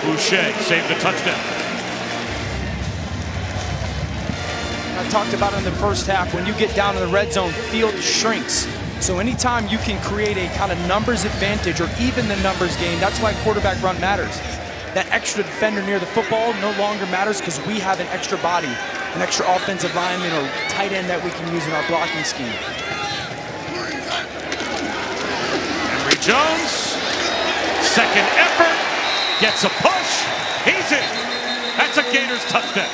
Boucher saved a touchdown. I talked about it in the first half, when you get down in the red zone, field shrinks. So anytime you can create a kind of numbers advantage or even the numbers game, that's why quarterback run matters. That extra defender near the football no longer matters because we have an extra body, an extra offensive lineman or tight end that we can use in our blocking scheme. Emory Jones, second effort, gets a push, he's in. That's a Gators touchdown.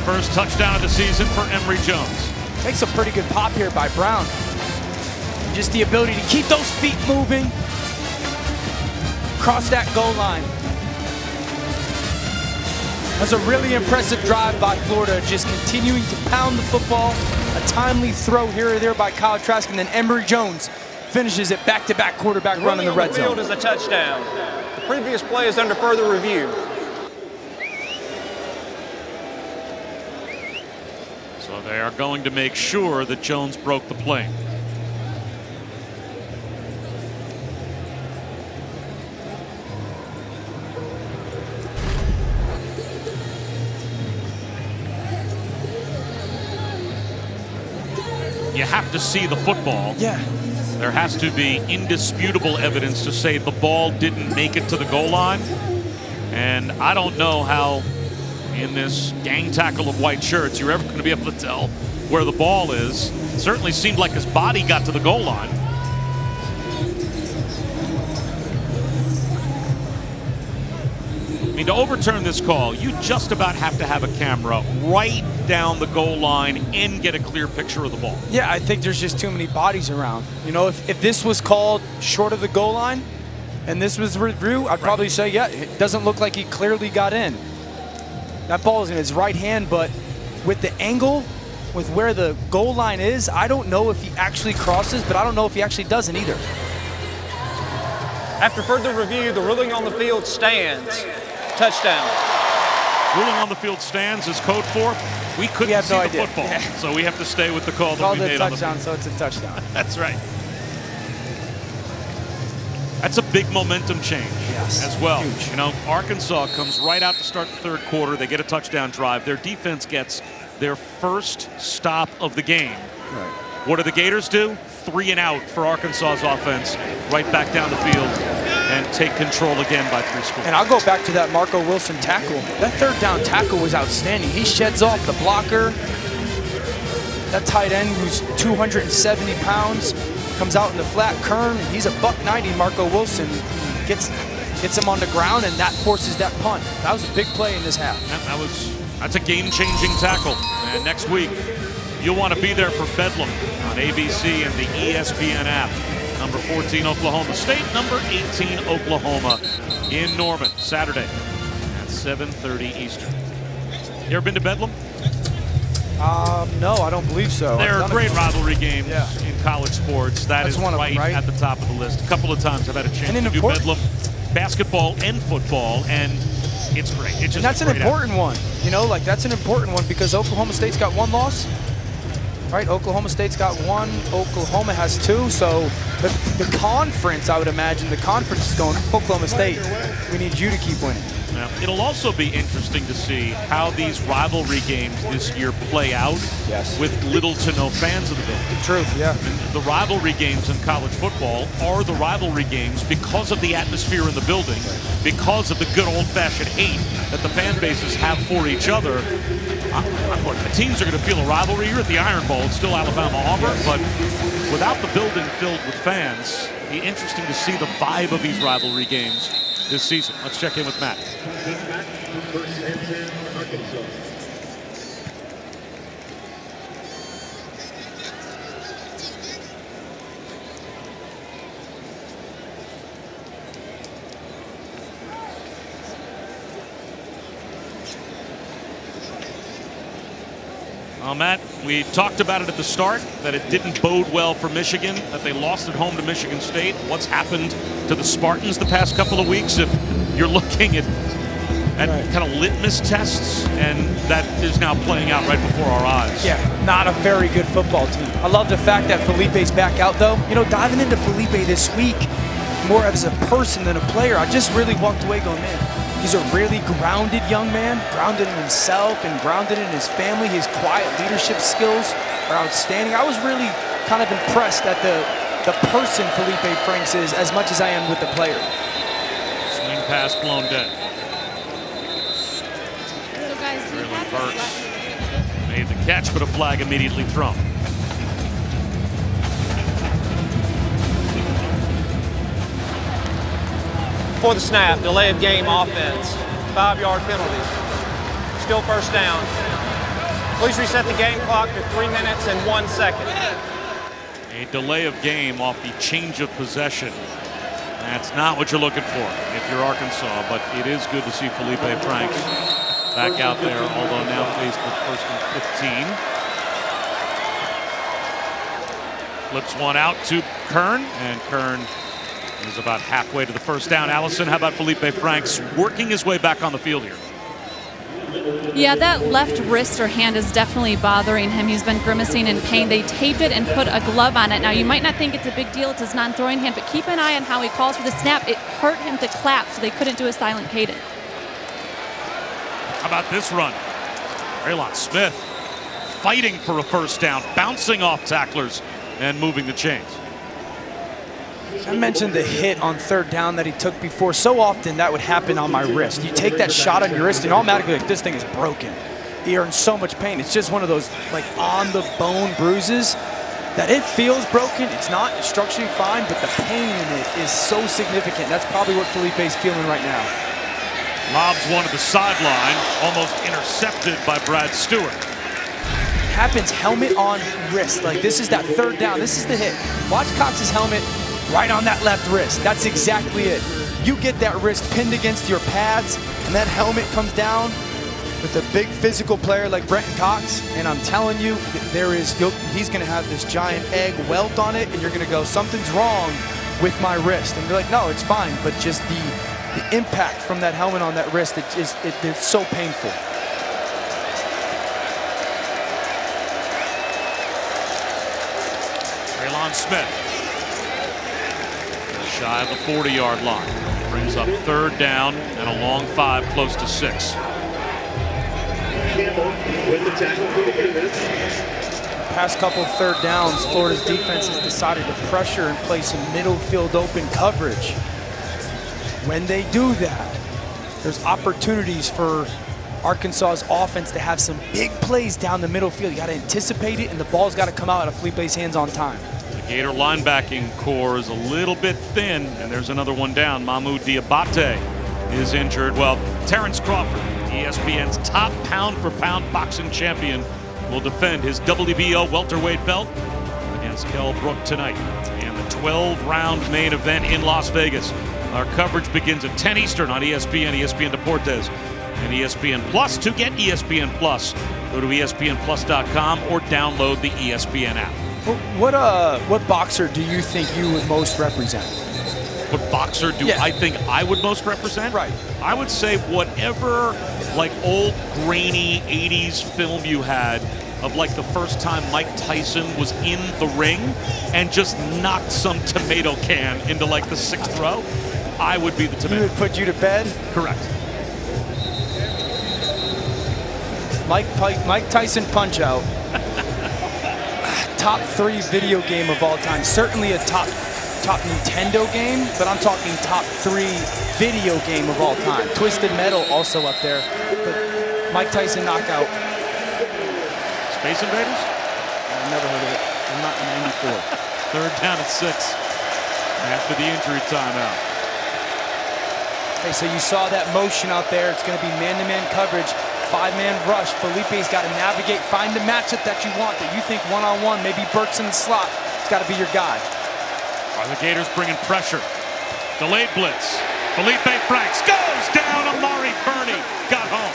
First touchdown of the season for Emory Jones. Takes a pretty good pop here by Brown. Just the ability to keep those feet moving, cross that goal line. That's a really impressive drive by Florida, just continuing to pound the football. A timely throw here or there by Kyle Trask, and then Emory Jones finishes it back-to-back quarterback run in the red zone. Field is a touchdown. The previous play is under further review. So they are going to make sure that Jones broke the plane. You have to see the football. Yeah. There has to be indisputable evidence to say the ball didn't make it to the goal line. And I don't know how in this gang tackle of white shirts you're ever going to be able to tell where the ball is. It certainly seemed like his body got to the goal line. I mean, to overturn this call, you just about have to have a camera right down the goal line and get a clear picture of the ball. Yeah, I think there's just too many bodies around. You know, if this was called short of the goal line and this was review, I'd probably say, yeah, it doesn't look like he clearly got in. That ball is in his right hand, but with the angle, with where the goal line is, I don't know if he actually crosses, but I don't know if he actually doesn't either. After further review, the ruling on the field stands. Touchdown. Ruling on the field stands is code for we couldn't see the football, so we have to stay with the call that we made on the field. Touchdown, so it's a touchdown. That's right. That's a big momentum change as well. Huge. You know, Arkansas comes right out to start the third quarter. They get a touchdown drive. Their defense gets their first stop of the game. Right. What do the Gators do? 3 and out for Arkansas's offense, right back down the field and take control again by 3 scores. And I'll go back to that Marco Wilson tackle. That third down tackle was outstanding. He sheds off the blocker. That tight end who's 270 pounds comes out in the flat. Kern, he's a $190. Marco Wilson gets him on the ground, and that forces that punt. That was a big play in this half. That's a game-changing tackle. And next week, you'll want to be there for Bedlam on ABC and the ESPN app. Number 14, Oklahoma State. Number 18, Oklahoma in Norman. Saturday at 7:30 Eastern. You ever been to Bedlam? No, I don't believe so. There are great rivalry games in college sports. That's one of them, right? At the top of the list. A couple of times I've had a chance to do Bedlam basketball and football, and it's great. It's just and that's an important one. You know, like that's an important one because Oklahoma State's got one loss. Right, Oklahoma State's got one, Oklahoma has two, so the conference, I would imagine, the conference is going, Oklahoma State, we need you to keep winning. Now, it'll also be interesting to see how these rivalry games this year play out with little to no fans of the building. Truth, yeah. And the rivalry games in college football are the rivalry games because of the atmosphere in the building, because of the good old-fashioned hate that the fan bases have for each other. The teams are going to feel a rivalry. You're at the Iron Bowl. It's still Alabama-Auburn, but without the building filled with fans, it'll be interesting to see the vibe of these rivalry games this season. Let's check in with Matt. Well, Matt, we talked about it at the start, that it didn't bode well for Michigan, that they lost at home to Michigan State. What's happened to the Spartans the past couple of weeks? If you're looking at kind of litmus tests, and that is now playing out right before our eyes. Yeah, not a very good football team. I love the fact that Felipe's back out, though. You know, diving into Felipe this week, more as a person than a player, I just really walked away going, man, he's a really grounded young man, grounded in himself and grounded in his family. His quiet leadership skills are outstanding. I was really kind of impressed at the person Felipe Franks is as much as I am with the player. Swing pass blown dead. So guys, Burks made the catch, but a flag immediately thrown. For the snap, delay of game offense, 5-yard penalty. Still first down. Please reset the game clock to 3 minutes and 1 second. A delay of game off the change of possession. That's not what you're looking for if you're Arkansas, but it is good to see Felipe Franks back out there, although now faced with 1st and 15. Flips one out to Kern, and Kern is about halfway to the first down. Allison, how about Felipe Franks working his way back on the field here? Yeah, that left wrist or hand is definitely bothering him. He's been grimacing in pain. They taped it and put a glove on it. Now, you might not think it's a big deal. It's his non-throwing hand, but keep an eye on how he calls for the snap. It hurt him to clap, so they couldn't do a silent cadence. How about this run? Braylon Smith fighting for a first down, bouncing off tacklers and moving the chains. I mentioned the hit on 3rd down that he took before. So often that would happen on my wrist. You take that shot on your wrist and automatically like, this thing is broken. You're in so much pain. It's just one of those like on the bone bruises that it feels broken. It's not, it's structurally fine, but the pain in it is so significant. That's probably what Felipe's feeling right now. Lobs one to the sideline, almost intercepted by Brad Stewart. Happens helmet on wrist. Like this is that 3rd down. This is the hit. Watch Cox's helmet right on that left wrist. That's exactly it. You get that wrist pinned against your pads, and that helmet comes down with a big physical player like Brenton Cox, and I'm telling you, he's going to have this giant egg welt on it, and you're going to go, something's wrong with my wrist. And you're like, no, it's fine, but just the impact from that helmet on that wrist, it's so painful. Braylon Smith. Shy of the 40-yard line. Brings up 3rd down and a long 5, close to 6. With the tackle for the defense. Past couple 3rd downs, Florida's defense has decided to pressure and play some middle field open coverage. When they do that, there's opportunities for Arkansas's offense to have some big plays down the middle field. You got to anticipate it, and the ball's got to come out of Felipe's hands on time. The Gator linebacking core is a little bit thin, and there's another one down. Mahmoud Diabate is injured. Well, Terrence Crawford, ESPN's top pound-for-pound boxing champion, will defend his WBO welterweight belt against Kell Brook tonight in the 12-round main event in Las Vegas. Our coverage begins at 10 Eastern on ESPN, ESPN Deportes, and ESPN Plus. To get ESPN Plus, go to ESPNplus.com or download the ESPN app. What boxer do you think you would most represent? What boxer do I think I would most represent? Right. I would say whatever like old grainy 80s film you had of like the first time Mike Tyson was in the ring and just knocked some tomato can into like the 6th row, I would be the tomato. He would put you to bed? Correct. Mike Tyson Punch-Out. Top 3 video game of all time. Certainly a top Nintendo game, but I'm talking top 3 video game of all time. Twisted Metal also up there, but Mike Tyson knockout. Space Invaders? I've never heard of it. I'm not in 94. 3rd down at 6 after the injury timeout. Okay, so you saw that motion out there. It's going to be man-to-man coverage. 5-man rush. Felipe's got to navigate, find the matchup that you want, that you think one-on-one, maybe Burke's in the slot. It's got to be your guy. Are the Gators bringing pressure? Delayed blitz. Felipe Franks goes down. Amari Burney got home.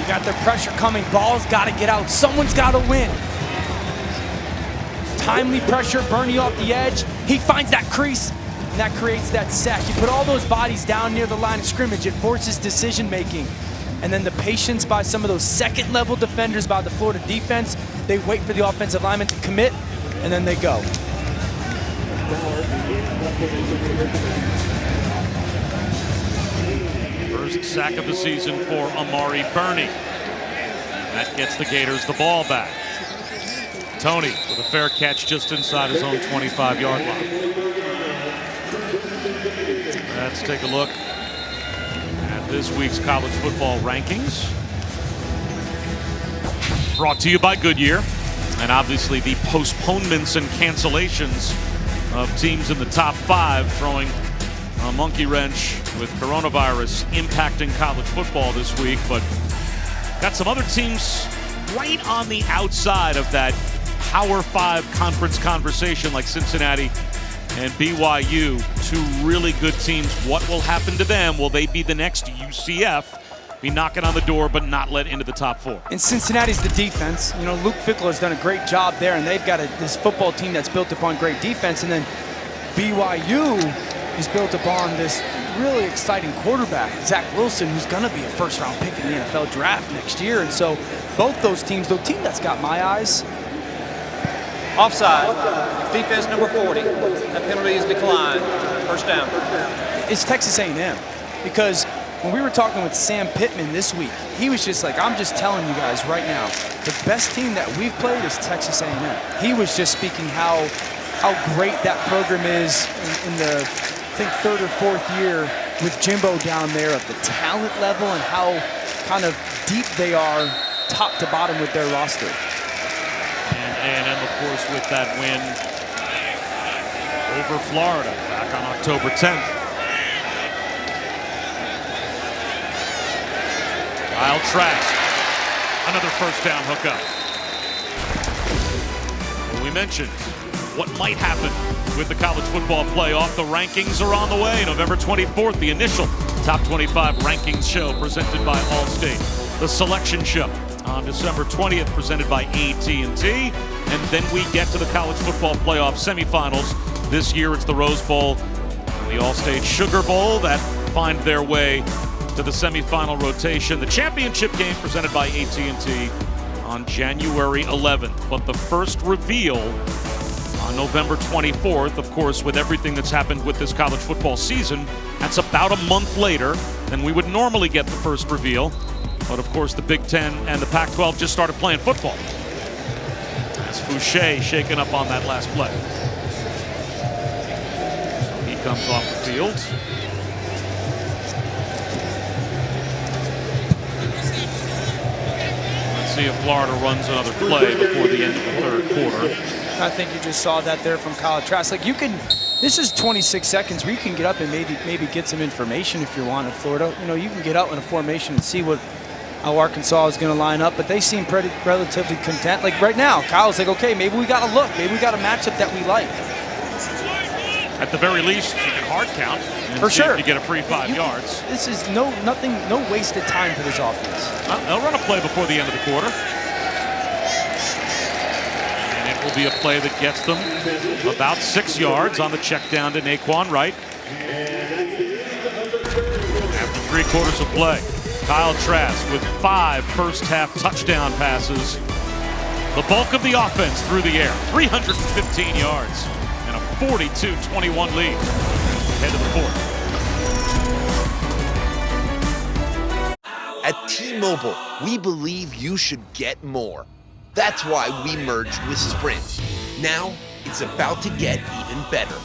You got the pressure coming. Ball's got to get out. Someone's got to win. Timely pressure. Burney off the edge. He finds that crease. And that creates that sack. You put all those bodies down near the line of scrimmage, it forces decision making. And then the patience by some of those second-level defenders by the Florida defense, they wait for the offensive lineman to commit, and then they go. First sack of the season for Amari Burney. That gets the Gators the ball back. Tony with a fair catch just inside his own 25-yard line. Let's take a look at this week's college football rankings. Brought to you by Goodyear. And obviously the postponements and cancellations of teams in the top 5 throwing a monkey wrench with coronavirus impacting college football this week. But got some other teams right on the outside of that Power 5 conference conversation like Cincinnati and BYU, 2 really good teams. What will happen to them? Will they be the next UCF, be knocking on the door but not let into the top 4? And Cincinnati's the defense. You know, Luke Fickell has done a great job there, and they've got this football team that's built upon great defense. And then BYU is built upon this really exciting quarterback, Zach Wilson, who's going to be a first-round pick in the NFL draft next year. And so both those teams, the team that's got my eyes. Offside. Defense number 40. That penalty is declined. First down. It's Texas A&M, because when we were talking with Sam Pittman this week, he was just like, I'm just telling you guys right now, the best team that we've played is Texas A&M. He was just speaking how great that program is in the, I think, 3rd or 4th year with Jimbo down there, of the talent level and how kind of deep they are top to bottom with their roster. And A&M, of course, with that win over Florida back on October 10th. Kyle Trask, another first down hookup. Well, we mentioned what might happen with the college football playoff. The rankings are on the way. November 24th, the initial Top 25 Rankings show presented by Allstate. The Selection Show on December 20th, presented by AT&T. And then we get to the college football playoff semifinals. This year it's the Rose Bowl and the Allstate Sugar Bowl that find their way to the semifinal rotation. The championship game presented by AT&T on January 11th. But the first reveal on November 24th, of course, with everything that's happened with this college football season, that's about a month later than we would normally get the first reveal. But of course, the Big Ten and the Pac-12 just started playing football. As Fouché shaken up on that last play. So he comes off the field. Let's see if Florida runs another play before the end of the third quarter. I think you just saw that there from Kyle Trask. Like, you can, this is 26 seconds where you can get up and maybe get some information if you want in Florida. You know, you can get out in a formation and see how Arkansas is going to line up, but they seem relatively content. Like right now, Kyle's like, okay, maybe we got to look. Maybe we got a matchup that we like. At the very least, you can hard count and for see sure. if you get a free 5 yards. This is no wasted time for this offense. They'll run a play before the end of the quarter. And it will be a play that gets them about 6 yards on the check down to Naquan Wright. After 3 quarters of play, Kyle Trask with 5 first-half touchdown passes. The bulk of the offense through the air, 315 yards. And a 42-21 lead. Head to the fourth. At T-Mobile, we believe you should get more. That's why we merged with Sprint. Now, it's about to get even better.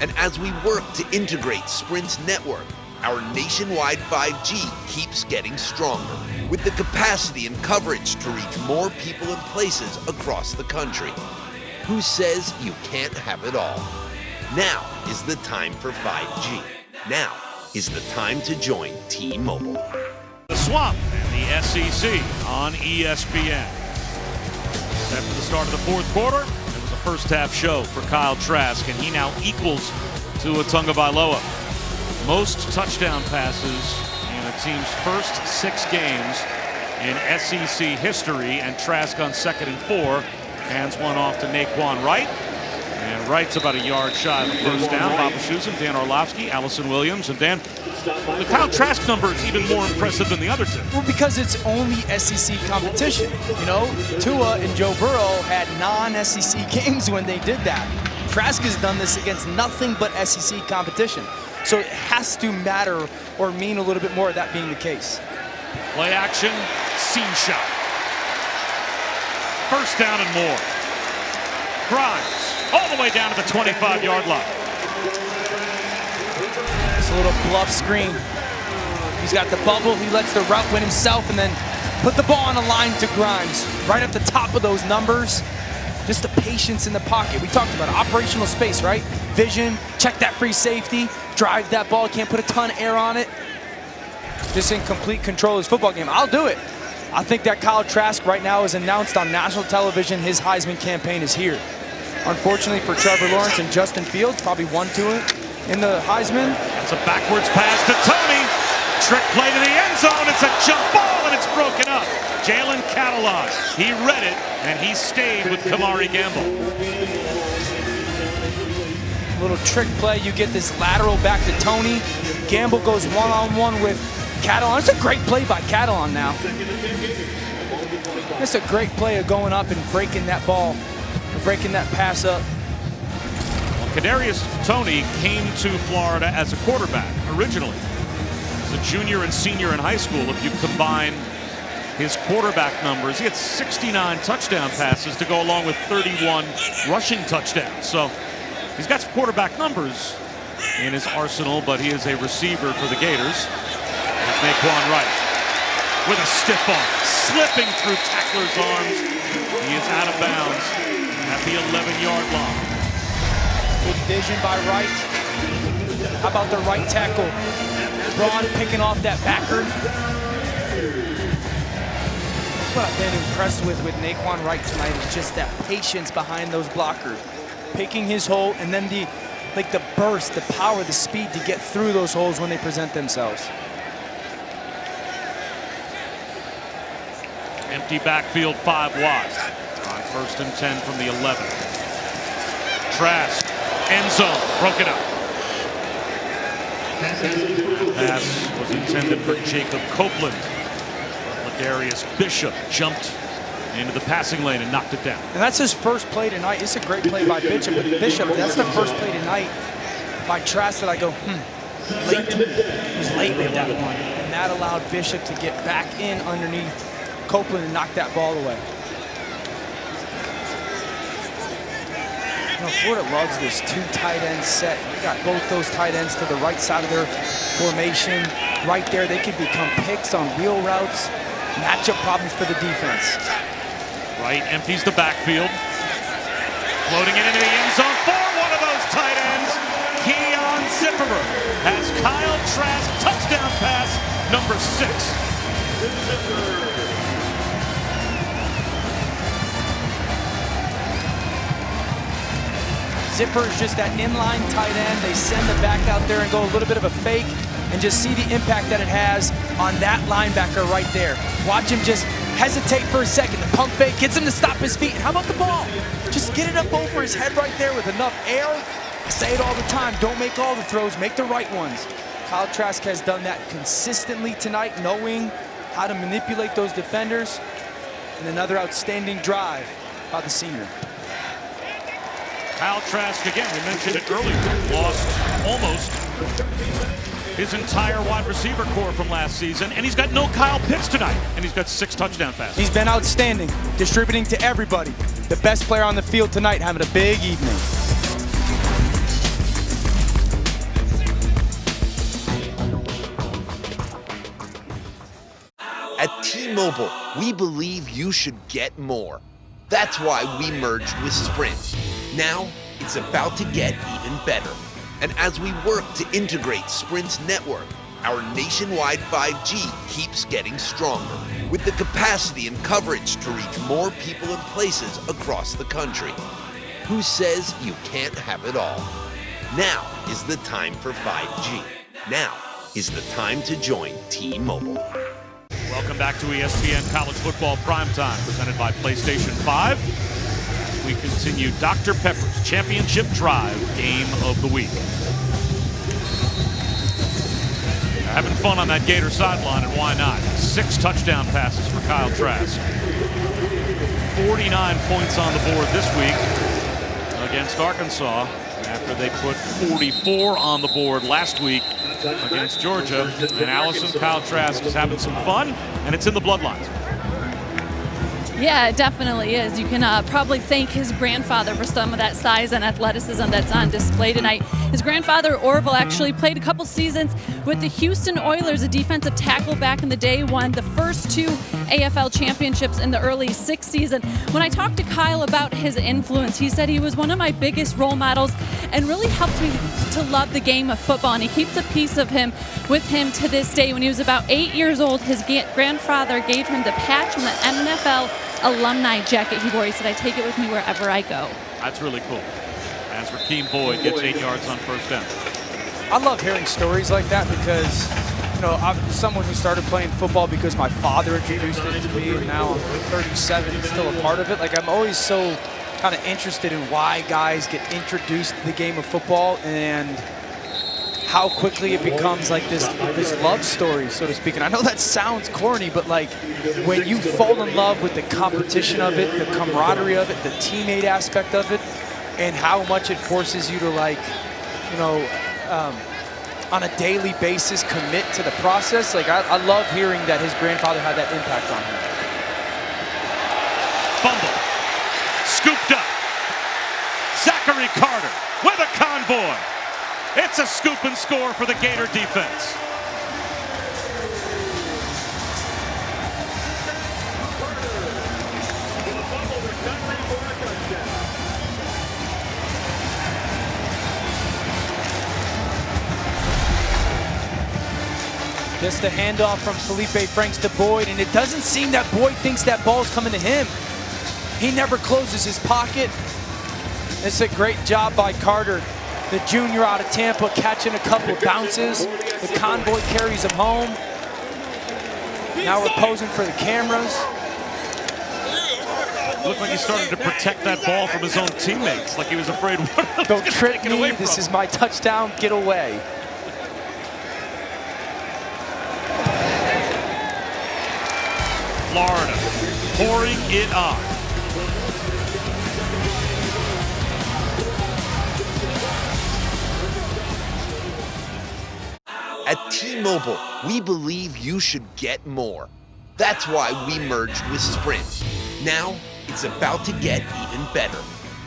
And as we work to integrate Sprint's network, our nationwide 5G keeps getting stronger, with the capacity and coverage to reach more people and places across the country. Who says you can't have it all? Now is the time for 5G. Now is the time to join T-Mobile. The Swamp and the SEC on ESPN. After the start of the fourth quarter, it was a first-half show for Kyle Trask, and he now equals Tua Tagovailoa. Most touchdown passes in a team's first 6 games in SEC history, and Trask on 2nd and 4 hands one off to Naquan Wright. And Wright's about a yard shy of the first down. Bob Wischusen, Dan Orlovsky, Allison Williams, and Dan, the Kyle Trask number is even more impressive than the other two. Well, because it's only SEC competition. You know, Tua and Joe Burrow had non-SEC games when they did that. Trask has done this against nothing but SEC competition. So it has to matter or mean a little bit more of that being the case. Play action, seam shot. First down and more. Grimes all the way down to the 25-yard line. It's a little bluff screen. He's got the bubble. He lets the route win himself and then put the ball on a line to Grimes. Right at the top of those numbers. Just the patience in the pocket. We talked about operational space, right? Vision, check that free safety, drive that ball. Can't put a ton of air on it. Just in complete control of his football game. I'll do it. I think that Kyle Trask right now is announced on national television. His Heisman campaign is here. Unfortunately for Trevor Lawrence and Justin Fields, probably 1-2 in the Heisman. That's a backwards pass to Tony. Trick play to the end zone. It's a jump ball and it's broken up. Jalen Catalog, he read it and he stayed with Kamari Gamble. Little trick play. You get this lateral back to Tony. Gamble goes one-on-one with Catalon. It's a great play by Catalon now. It's a great play of going up and breaking that ball, breaking that pass up. Well, Kadarius Toney came to Florida as a quarterback originally. As a junior and senior in high school, if you combine his quarterback numbers, he had 69 touchdown passes to go along with 31 rushing touchdowns. So he's got some quarterback numbers in his arsenal, but he is a receiver for the Gators. There's Naquan Wright with a stiff arm, slipping through tackler's arms. He is out of bounds at the 11-yard line. Good vision by Wright. How about the right tackle? Braun picking off that backer. That's what I've been impressed with Naquan Wright tonight is just that patience behind those blockers. Picking his hole and then the burst, the power, the speed to get through those holes when they present themselves. Empty backfield, 5 wide. On 1st and 10 from the 11. Trask, end zone, broken up. Pass was intended for Jacob Copeland. Ladarius Bishop jumped into the passing lane and knocked it down. And that's his first play tonight. It's a great play by Bishop, but Bishop, that's the first play tonight by Trask that I go, late. It was late with that one. And that allowed Bishop to get back in underneath Copeland and knock that ball away. You know, Florida loves this 2 tight end set. You got both those tight ends to the right side of their formation. Right there, they could become picks on wheel routes. matchup problems for the defense. Wright empties the backfield. Floating it into the end zone for one of those tight ends. Keon Zipperer has Kyle Trask touchdown pass number 6. Zipper is just that inline tight end. They send the back out there and go a little bit of a fake and just see the impact that it has on that linebacker right there. Watch him just hesitate for a second. The pump fake gets him to stop his feet. And how about the ball? Just get it up over his head right there with enough air. I say it all the time, don't make all the throws, make the right ones. Kyle Trask has done that consistently tonight, knowing how to manipulate those defenders. And another outstanding drive by the senior. Kyle Trask, again, we mentioned it earlier, lost almost his entire wide receiver core from last season, and he's got no Kyle Pitts tonight, and he's got 6 touchdown passes. He's been outstanding, distributing to everybody. The best player on the field tonight, having a big evening. At T-Mobile, we believe you should get more. That's why we merged with Sprint. Now, it's about to get even better. And as we work to integrate Sprint's network, our nationwide 5G keeps getting stronger, with the capacity and coverage to reach more people and places across the country. Who says you can't have it all? Now is the time for 5G. Now is the time to join T-Mobile. Welcome back to ESPN College Football Primetime, presented by PlayStation 5. We continue Dr. Pepper's Championship Drive Game of the Week. Having fun on that Gator sideline, and why not? 6 touchdown passes for Kyle Trask. 49 points on the board this week against Arkansas, after they put 44 on the board last week against Georgia. And Allison, Kyle Trask is having some fun, and it's in the bloodlines. Yeah, it definitely is. You can probably thank his grandfather for some of that size and athleticism that's on display tonight. His grandfather, Orville, actually played a couple seasons with the Houston Oilers, a defensive tackle back in the day, won the first 2 AFL championships in the early 60s. And when I talked to Kyle about his influence, he said he was one of my biggest role models and really helped me to love the game of football. And he keeps a piece of him with him to this day. When he was about 8 years old, his grandfather gave him the patch from the NFL alumni jacket he wore. He said, I take it with me wherever I go. That's really cool. As Rakeem Boyd gets 8 yards on first down. I love hearing stories like that because, you know, I'm someone who started playing football because my father introduced it to me, and now I'm 37 and still a part of it. Like, I'm always so kind of interested in why guys get introduced to the game of football and how quickly it becomes like this love story, so to speak. And I know that sounds corny, but like when you fall in love with the competition of it, the camaraderie of it, the teammate aspect of it, and how much it forces you to, like, you know, on a daily basis commit to the process. Like, I love hearing that his grandfather had that impact on him. Fumble. Scooped up. Zachary Carter with a convoy. It's a scoop and score for the Gator defense. Gets the handoff from Felipe Franks to Boyd, and it doesn't seem that Boyd thinks that ball's coming to him. He never closes his pocket. It's a great job by Carter, the junior out of Tampa, catching a couple of bounces. The convoy carries him home. Now we're posing for the cameras. Looked like he started to protect that ball from his own teammates, like he was afraid one of them Don't was trick take it away me, from this him. is my touchdown, get away. Florida pouring it on. At T-Mobile, we believe you should get more. That's why we merged with Sprint. Now, it's about to get even better.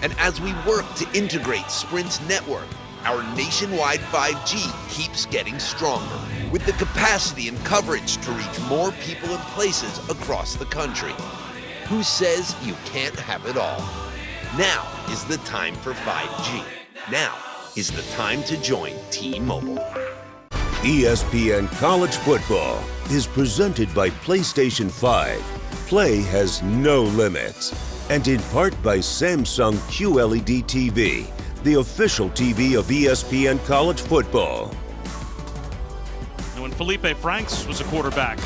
And as we work to integrate Sprint's network, our nationwide 5G keeps getting stronger, with the capacity and coverage to reach more people and places across the country. Who says you can't have it all? Now is the time for 5G. Now is the time to join T-Mobile. ESPN College Football is presented by PlayStation 5. Play has no limits. And in part by Samsung QLED TV, the official TV of ESPN College Football. When Felipe Franks was a quarterback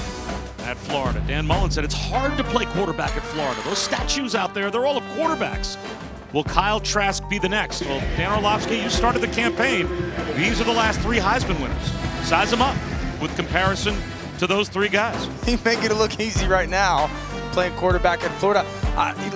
at Florida, Dan Mullen said it's hard to play quarterback at Florida. Those statues out there, they're all of quarterbacks. Will Kyle Trask be the next? Well, Dan Orlovsky, you started the campaign. These are the last 3 Heisman winners. Size them up with comparison to those 3 guys. He's making it look easy right now, playing quarterback at Florida.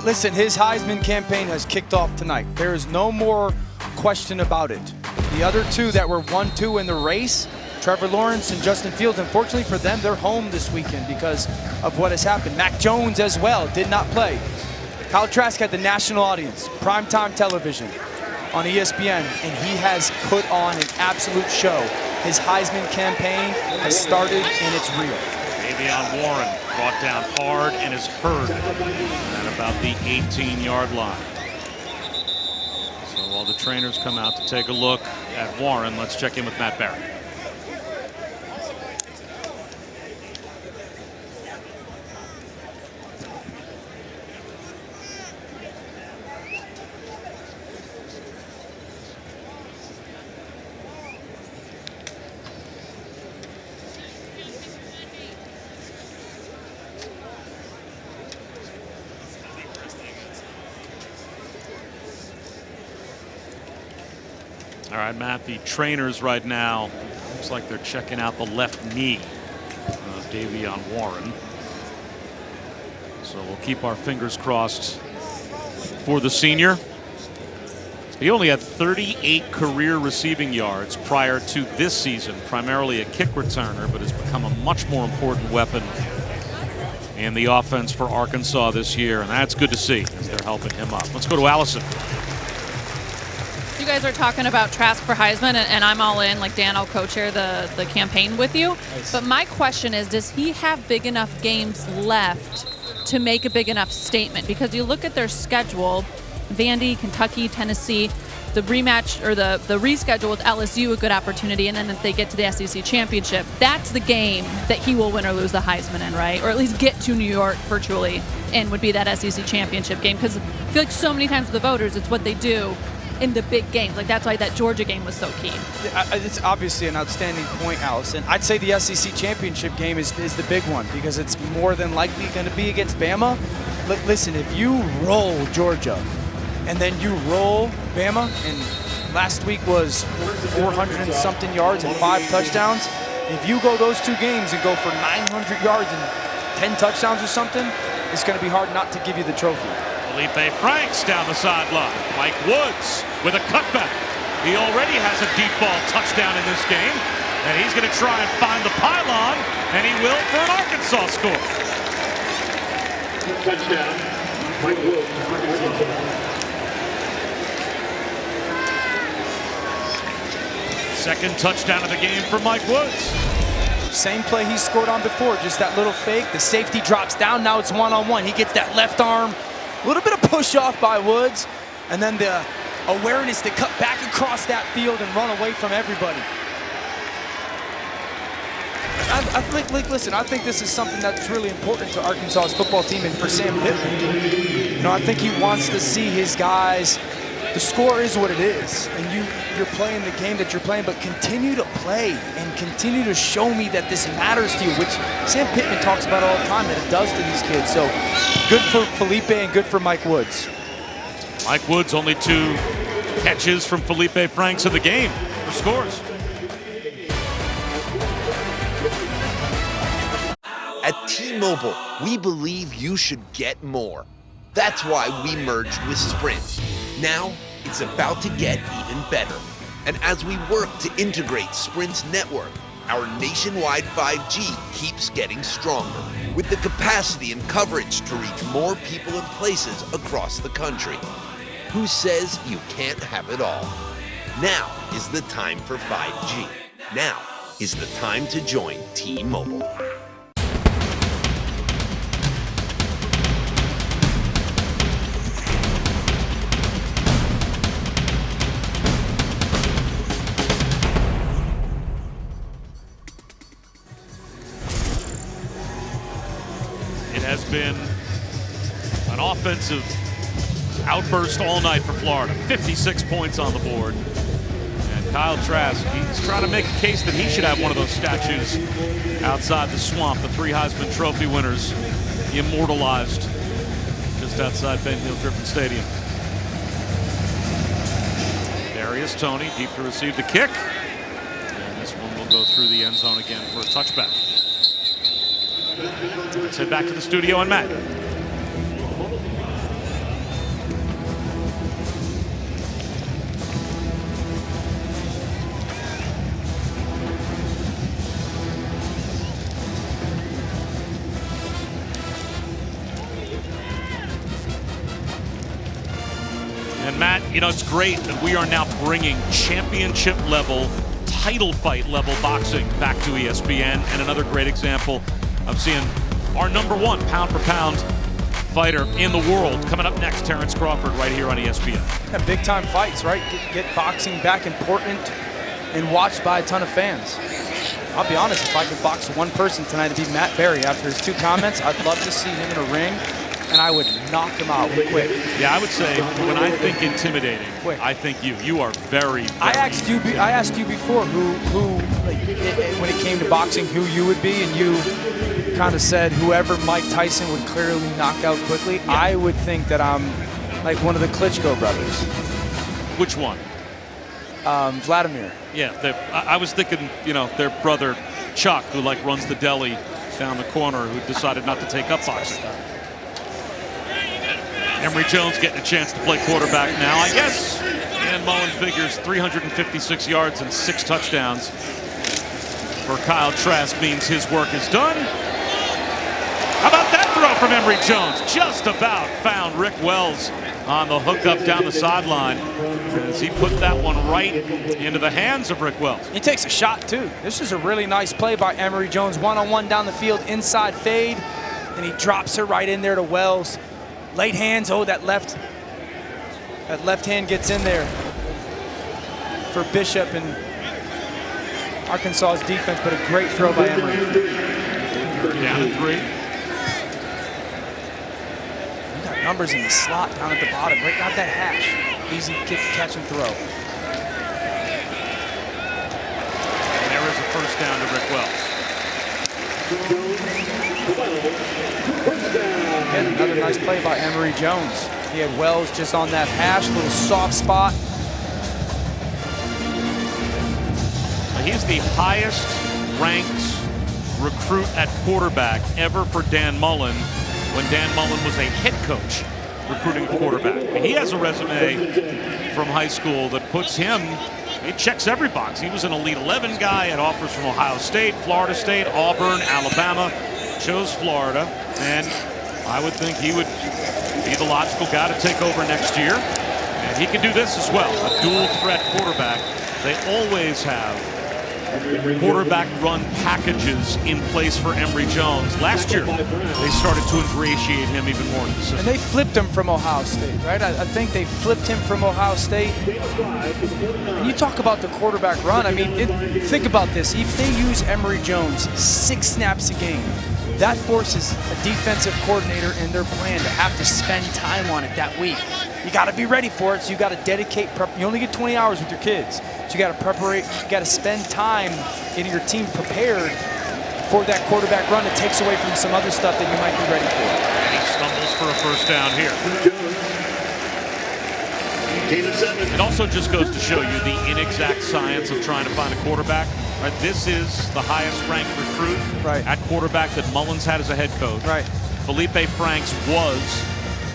Listen, his Heisman campaign has kicked off tonight. There is no more question about it. The other 2 that were 1-2 in the race, Trevor Lawrence and Justin Fields, unfortunately for them, they're home this weekend because of what has happened. Mac Jones as well did not play. Kyle Trask had the national audience, primetime television on ESPN, and he has put on an absolute show. His Heisman campaign has started, and it's real. Davion Warren brought down hard and is hurt at about the 18-yard line. So while the trainers come out to take a look at Warren, let's check in with Matt Barrett. All right, Matt, the trainers right now, looks like they're checking out the left knee of Davion Warren. So we'll keep our fingers crossed for the senior. He only had 38 career receiving yards prior to this season, primarily a kick returner, but has become a much more important weapon in the offense for Arkansas this year, and that's good to see as they're helping him up. Let's go to Allison. You guys are talking about Trask for Heisman, and I'm all in. Like Dan, I'll co-chair the campaign with you. Nice. But my question is, does he have big enough games left to make a big enough statement? Because you look at their schedule, Vandy, Kentucky, Tennessee, the rematch or the reschedule with LSU, a good opportunity, and then if they get to the SEC championship, that's the game that he will win or lose the Heisman in, right? Or at least get to New York virtually, and would be that SEC championship game. Because I feel like so many times with the voters, it's what they do in the big games. Like that's why that Georgia game was so key. It's obviously an outstanding point, Allison. I'd say the SEC championship game is the big one because it's more than likely going to be against Bama. Listen, if you roll Georgia and then you roll Bama, and last week was 400 and something yards and 5 touchdowns, if you go those 2 games and go for 900 yards and 10 touchdowns or something, it's going to be hard not to give you the trophy. Felipe Franks down the sideline. Mike Woods with a cutback. He already has a deep ball touchdown in this game, and he's going to try and find the pylon, and he will for an Arkansas score. Touchdown, Mike Woods, Arkansas. Second touchdown of the game for Mike Woods. Same play he scored on before, just that little fake. The safety drops down, now it's one-on-one. He gets that left arm. A little bit of push off by Woods, and then the awareness to cut back across that field and run away from everybody. Listen, I think this is something that's really important to Arkansas's football team and for Sam Pittman. You know, I think he wants to see his guys. The score is what it is, and you're playing the game that you're playing, but continue to play and continue to show me that this matters to you, which Sam Pittman talks about all the time that it does to these kids. So good for Felipe and good for Mike Woods. Mike Woods only 2 catches from Felipe Franks in the game for scores. At T-Mobile, we believe you should get more. That's why we merged with Sprint. Now, it's about to get even better. And as we work to integrate Sprint's network, our nationwide 5G keeps getting stronger, with the capacity and coverage to reach more people and places across the country. Who says you can't have it all? Now is the time for 5G. Now is the time to join T-Mobile. It has been an offensive outburst all night for Florida. 56 points on the board. And Kyle Trask, he's trying to make a case that he should have one of those statues outside the swamp. The 3 Heisman Trophy winners immortalized just outside Ben Hill Griffin Stadium. Darius Toney deep to receive the kick. And this one will go through the end zone again for a touchback. Let's head back to the studio and Matt. And Matt, you know, it's great that we are now bringing championship level, title fight level boxing back to ESPN. And another great example of seeing our #1 pound for pound fighter in the world coming up next, Terrence Crawford, right here on ESPN. Yeah, big time fights, right? Get boxing back important and watched by a ton of fans. I'll be honest, if I could box one person tonight, it'd be Matt Berry. After his 2 comments, I'd love to see him in a ring, and I would knock him out quick. Yeah, I would say when I think intimidating, quick. I think you are very. I asked you before who like, when it came to boxing, who you would be, and you kind of said whoever Mike Tyson would clearly knock out quickly. Yeah. I would think that I'm like one of the Klitschko brothers. Which one? Vladimir. Yeah, I was thinking, you know, their brother Chuck, who like runs the deli down the corner, who decided not to take up boxing. Emory Jones getting a chance to play quarterback now. I guess Dan Mullen figures 356 yards and 6 touchdowns for Kyle Trask means his work is done. How about that throw from Emory Jones? Just about found Rick Wells on the hookup down the sideline as he put that one right into the hands of Rick Wells. He takes a shot too. This is a really nice play by Emory Jones. One-on-one down the field, inside fade, and he drops her right in there to Wells. Late hands, oh, that left hand gets in there for Bishop and Arkansas's defense, but a great throw by Emory. Down at 3. You got numbers in the slot down at the bottom, right out that hash. Easy kick, catch and throw. And there is a first down to Rick Wells. Again, another nice play by Emory Jones. He had Wells just on that hash, little soft spot. He's the highest ranked recruit at quarterback ever for Dan Mullen when Dan Mullen was a head coach recruiting a quarterback. He has a resume from high school that puts him, it checks every box. He was an Elite 11 guy, had offers from Ohio State, Florida State, Auburn, Alabama, chose Florida, and I would think he would be the logical guy to take over next year. And he can do this as well, a dual threat quarterback. They always have quarterback run packages in place for Emory Jones. Last year, they started to ingratiate him even more in the system. And they flipped him from Ohio State, right? I think they flipped him from Ohio State. And you talk about the quarterback run. I mean, think about this. If they use Emory Jones 6 snaps a game, that forces a defensive coordinator in their plan to have to spend time on it that week. You got to be ready for it, so you got to dedicate prep. You only get 20 hours with your kids, so you got to you got to spend time getting your team prepared for that quarterback run. It takes away from some other stuff that you might be ready for. And he stumbles for a first down here. It also just goes to show you the inexact science of trying to find a quarterback. Right, this is the highest ranked recruit at quarterback that Mullins had as a head coach. Right. Felipe Franks was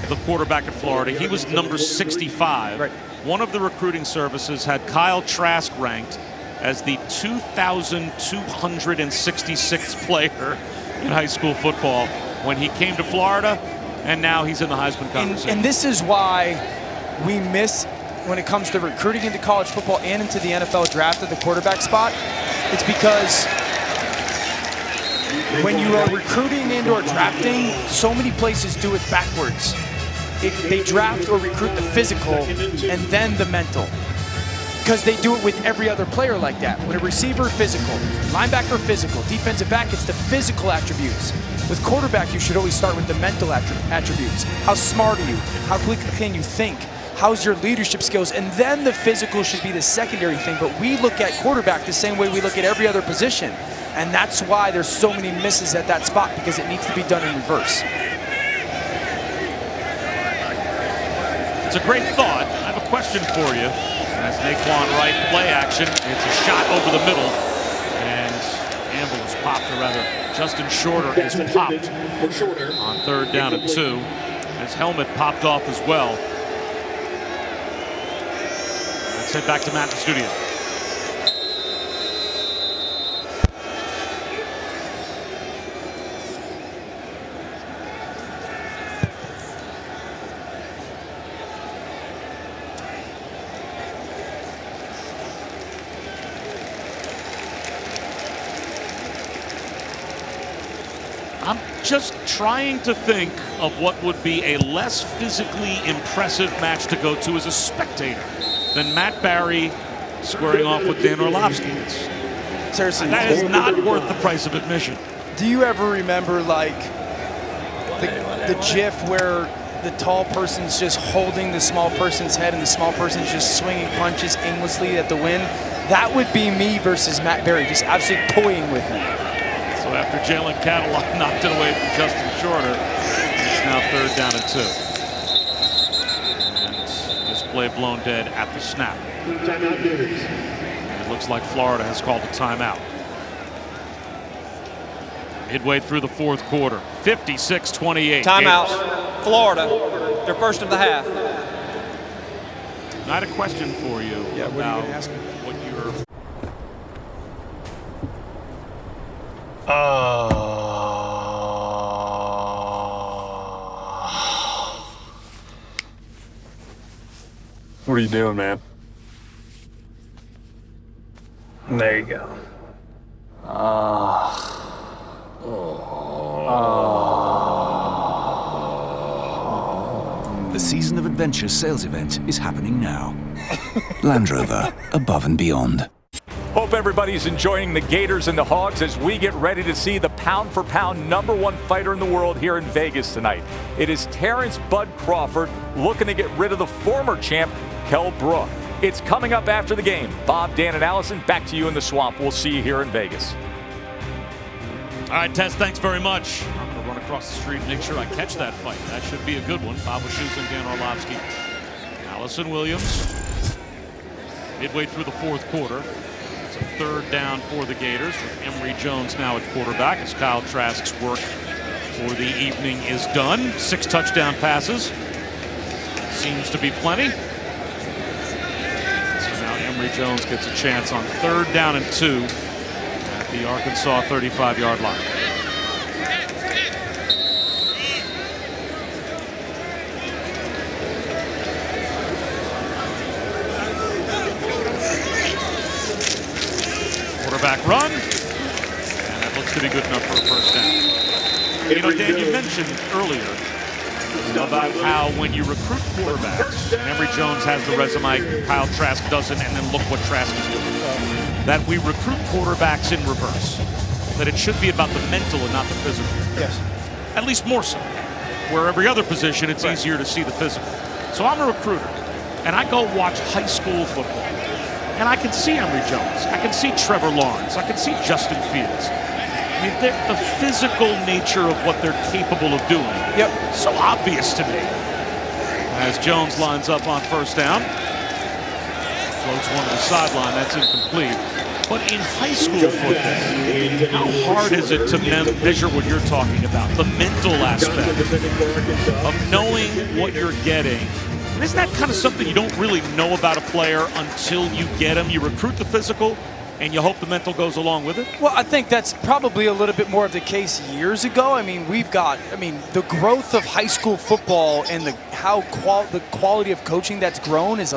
the quarterback at Florida. He was number 65. Right. One of the recruiting services had Kyle Trask ranked as the 2,266th player in high school football when he came to Florida, and now he's in the Heisman conversation. And this is why we miss when it comes to recruiting into college football and into the NFL draft at the quarterback spot, it's because when you are recruiting and or drafting, so many places do it backwards. They draft or recruit the physical and then the mental, because they do it with every other player like that. When a receiver, physical, linebacker, physical, defensive back, it's the physical attributes. With quarterback, you should always start with the mental attributes. How smart are you? How quickly can you think? How's your leadership skills? And then the physical should be the secondary thing. But we look at quarterback the same way we look at every other position. And that's why there's so many misses at that spot, because it needs to be done in reverse. It's a great thought. I have a question for you. That's Naquan Wright play action. It's a shot over the middle. And Amble is popped, or rather, Justin Shorter is popped on 3rd down and 2. His helmet popped off as well. Let's head back to Matt in the studio. I'm just trying to think of what would be a less physically impressive match to go to as a spectator than Matt Barry squaring off with Dan Orlovsky. Seriously, that is not worth the price of admission. Do you ever remember, like, the GIF where the tall person's just holding the small person's head and the small person's just swinging punches aimlessly at the wind? That would be me versus Matt Barry, just absolutely toying with him. So after Jalen Catalog knocked it away from Justin Shorter, it's now 3rd down and 2. And this play blown dead at the snap. It looks like Florida has called a timeout. Midway through the 4th quarter, 56-28. Timeout, Florida, their first of the half. I had a question for you about what are you gonna ask me? What you're... What are you doing, man? There you go. The Season of Adventure sales event is happening now. Land Rover, above and beyond. Hope everybody's enjoying the Gators and the Hogs as we get ready to see the pound-for-pound #1 fighter in the world here in Vegas tonight. It is Terrence Bud Crawford looking to get rid of the former champ, Kell Brook. It's coming up after the game. Bob, Dan, and Allison, back to you in the Swamp. We'll see you here in Vegas. All right, Tess, thanks very much. I'm going to run across the street and make sure I catch that fight. That should be a good one. Bob Wischusen, Dan Orlovsky, Allison Williams. Midway through the 4th quarter. It's a 3rd down for the Gators with Emory Jones now at quarterback as Kyle Trask's work for the evening is done. 6 touchdown passes. Seems to be plenty. So now Emory Jones gets a chance on 3rd down and 2 at the Arkansas 35-yard line. Quarterback run, and that looks to be good enough for a 1st down. You know, Dan, you mentioned earlier about how when you recruit quarterbacks, and Emory Jones has the resume, Kyle Trask doesn't, and then look what Trask is doing, that we recruit quarterbacks in reverse, that it should be about the mental and not the physical. Yes. At least more so. Where every other position, it's easier to see the physical. So I'm a recruiter, and I go watch high school football. And I can see Emory Jones. I can see Trevor Lawrence. I can see Justin Fields. I mean, the physical nature of what they're capable of doing. Yep. So obvious to me. As Jones lines up on 1st down. Floats one to the sideline. That's incomplete. But in high school football, how hard is it to measure what you're talking about? The mental aspect of knowing what you're getting. Isn't that kind of something you don't really know about a player until you get him? You recruit the physical, and you hope the mental goes along with it? Well, I think that's probably a little bit more of the case years ago. I mean, the growth of high school football and the quality of coaching that's grown is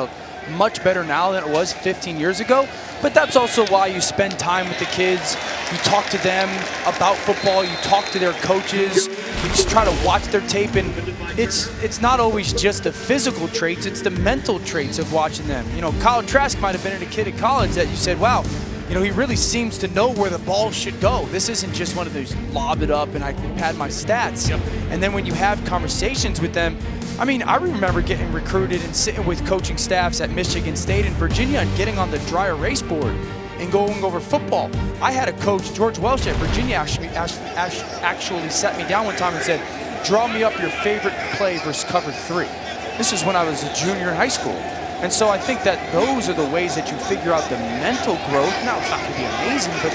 much better now than it was 15 years ago. But that's also why you spend time with the kids. You talk to them about football. You talk to their coaches. You just try to watch their tape. And it's not always just the physical traits. It's the mental traits of watching them. You know, Kyle Trask might have been a kid at college that you said, wow, you know, he really seems to know where the ball should go. This isn't just one of those lob it up and I can pad my stats. Yep. And then when you have conversations with them, I mean, I remember getting recruited and sitting with coaching staffs at Michigan State and Virginia and getting on the dry erase board and going over football. I had a coach, George Welsh at Virginia, actually sat me down one time and said, draw me up your favorite play versus cover 3. This is when I was a junior in high school. And so I think that those are the ways that you figure out the mental growth. Now, it's not going to be amazing, but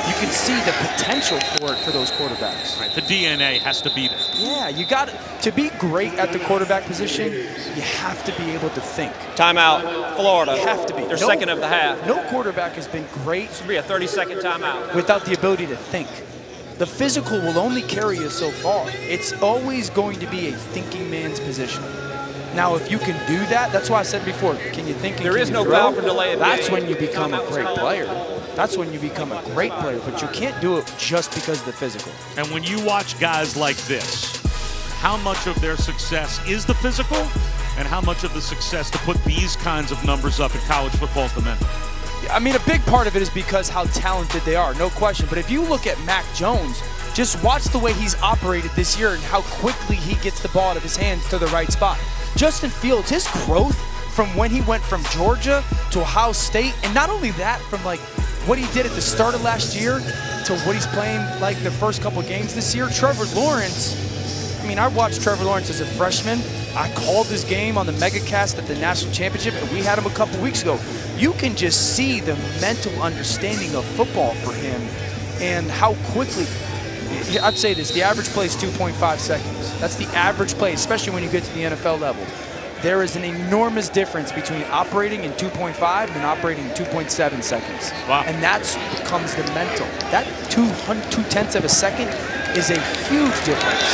you can see the potential for it for those quarterbacks. Right, the DNA has to be there. Yeah, you got to be great at the quarterback position, you have to be able to think. Timeout, Florida. You have to be. Their second of the half. No quarterback has been great. This will be a 30-second timeout. Without the ability to think. The physical will only carry you so far. It's always going to be a thinking man's position. Now, if you can do that, that's why I said before, can you think and there can is you no throw? foul for delay of That's game. when you become a great player. That's when you become a great player, but you can't do it just because of the physical. And when you watch guys like this, how much of their success is the physical and how much of the success to put these kinds of numbers up in college football is the mental? I mean, a big part of it is because how talented they are, no question. But if you look at Mac Jones, just watch the way he's operated this year and how quickly he gets the ball out of his hands to the right spot. Justin Fields, his growth from when he went from Georgia to Ohio State, and not only that, from like what he did at the start of last year to what he's playing like the first couple games this year. Trevor Lawrence, I mean, I watched Trevor Lawrence as a freshman. I called this game on the MegaCast at the National Championship, and we had him a couple weeks ago. You can just see the mental understanding of football for him and how quickly, I'd say this, the average play is 2.5 seconds. That's the average play, especially when you get to the NFL level. There is an enormous difference between operating in 2.5 and operating in 2.7 seconds. Wow. And that becomes the mental. That 2/10 of a second is a huge difference.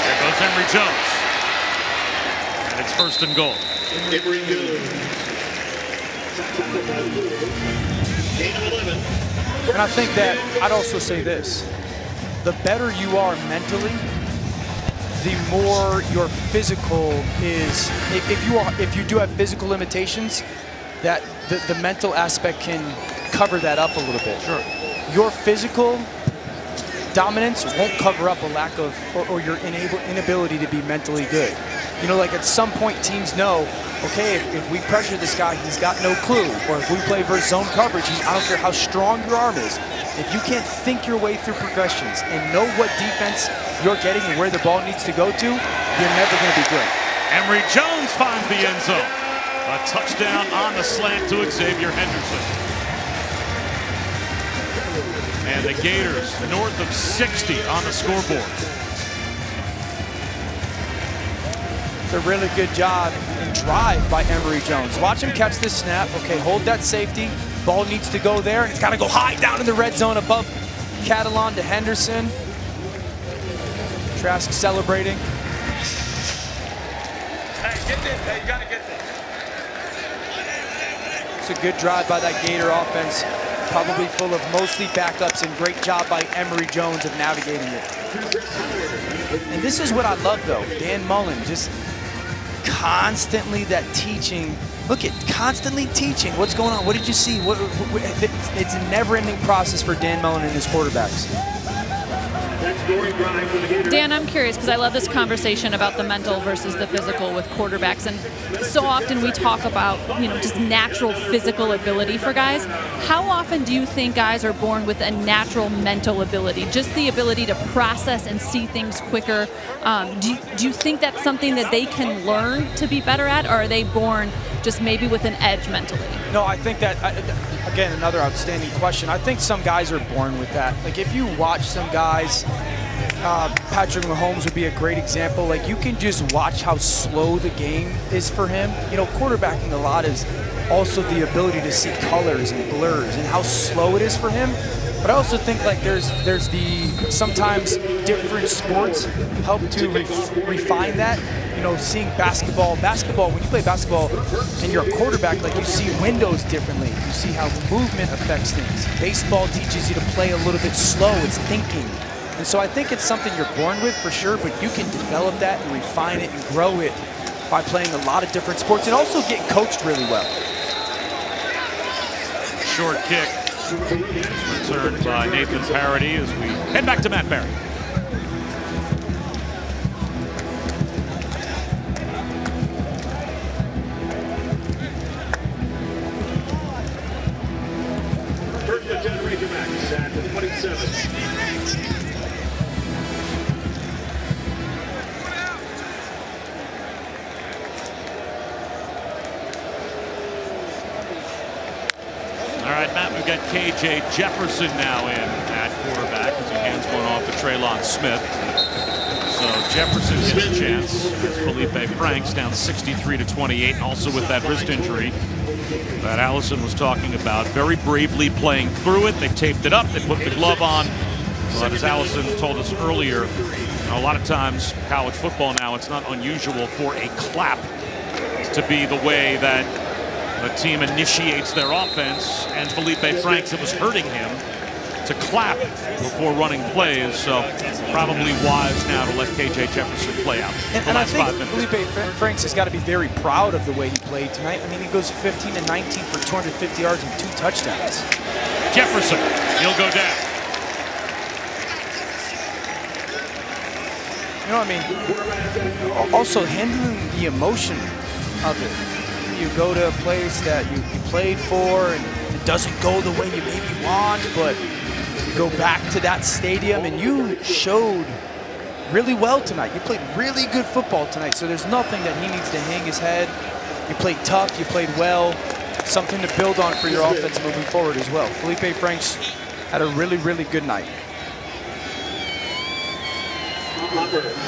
There goes Emory Jones. And it's first and goal. Emory Jones. Gain of 11. And I think that I'd also say this. The better you are mentally, the more your physical is, if you do have physical limitations, that the mental aspect can cover that up a little bit. Sure. Your physical dominance won't cover up a lack of, or your inability to be mentally good. You know, like at some point teams know, okay, if we pressure this guy, he's got no clue. Or if we play versus zone coverage, I don't care how strong your arm is. If you can't think your way through progressions and know what defense you're getting and where the ball needs to go to, you're never going to be great. Emory Jones finds the end zone. A touchdown on the slant to Xavier Henderson. And the Gators north of 60 on the scoreboard. It's a really good job and drive by Emory Jones. Watch him catch this snap. Okay, hold that safety. Ball needs to go there, and it's got to go high down in the red zone above Catalon to Henderson. Trask celebrating. Hey, get this. Hey, you got to get this. It's a good drive by that Gator offense. Probably full of mostly backups, and great job by Emory Jones of navigating it. And this is what I love, though. Dan Mullen, just constantly that teaching. Look at constantly teaching. What's going on? What did you see? It's a never-ending process for Dan Mullen and his quarterbacks. Dan, I'm curious because I love this conversation about the mental versus the physical with quarterbacks, and so often we talk about, you know, just natural physical ability for guys. How often do you think guys are born with a natural mental ability, just the ability to process and see things quicker? Do you think that's something that they can learn to be better at, or are they born just maybe with an edge mentally? No, I think that, again, another outstanding question. I think some guys are born with that. Like if you watch some guys, Patrick Mahomes would be a great example. Like you can just watch how slow the game is for him. You know, quarterbacking a lot is also the ability to see colors and blurs and how slow it is for him. But I also think like there's the sometimes different sports help to refine that. You know, seeing basketball, when you play basketball and you're a quarterback, like you see windows differently. You see how movement affects things. Baseball teaches you to play a little bit slow. It's thinking. And so I think it's something you're born with for sure, but you can develop that and refine it and grow it by playing a lot of different sports and also getting coached really well. Short kick is returned by Nathan Parody as we head back to Matt Barry. First and 10 Razorbacks at the 27. All right, Matt, we've got KJ Jefferson now in at quarterback as he hands one off to Traylon Smith. So Jefferson gets a chance. As Felipe Franks down 63-28, and also with that wrist injury that Allison was talking about. Very bravely playing through it. They taped it up. They put the glove on. But as Allison told us earlier, a lot of times college football now, it's not unusual for a clap to be the way that the team initiates their offense, and Felipe Franks, it was hurting him to clap before running plays, so probably wise now to let KJ Jefferson play out. And I think Felipe Franks has got to be very proud of the way he played tonight. I mean, he goes 15 and 19 for 250 yards and 2 touchdowns. Jefferson, he'll go down. You know what I mean? Also handling the emotion of it. You go to a place that you played for and it doesn't go the way you maybe want, but you go back to that stadium and you showed really well tonight. You played really good football tonight, so there's nothing that he needs to hang his head. You played tough, you played well, something to build on for your offense moving forward as well. Felipe Franks had a really, really good night.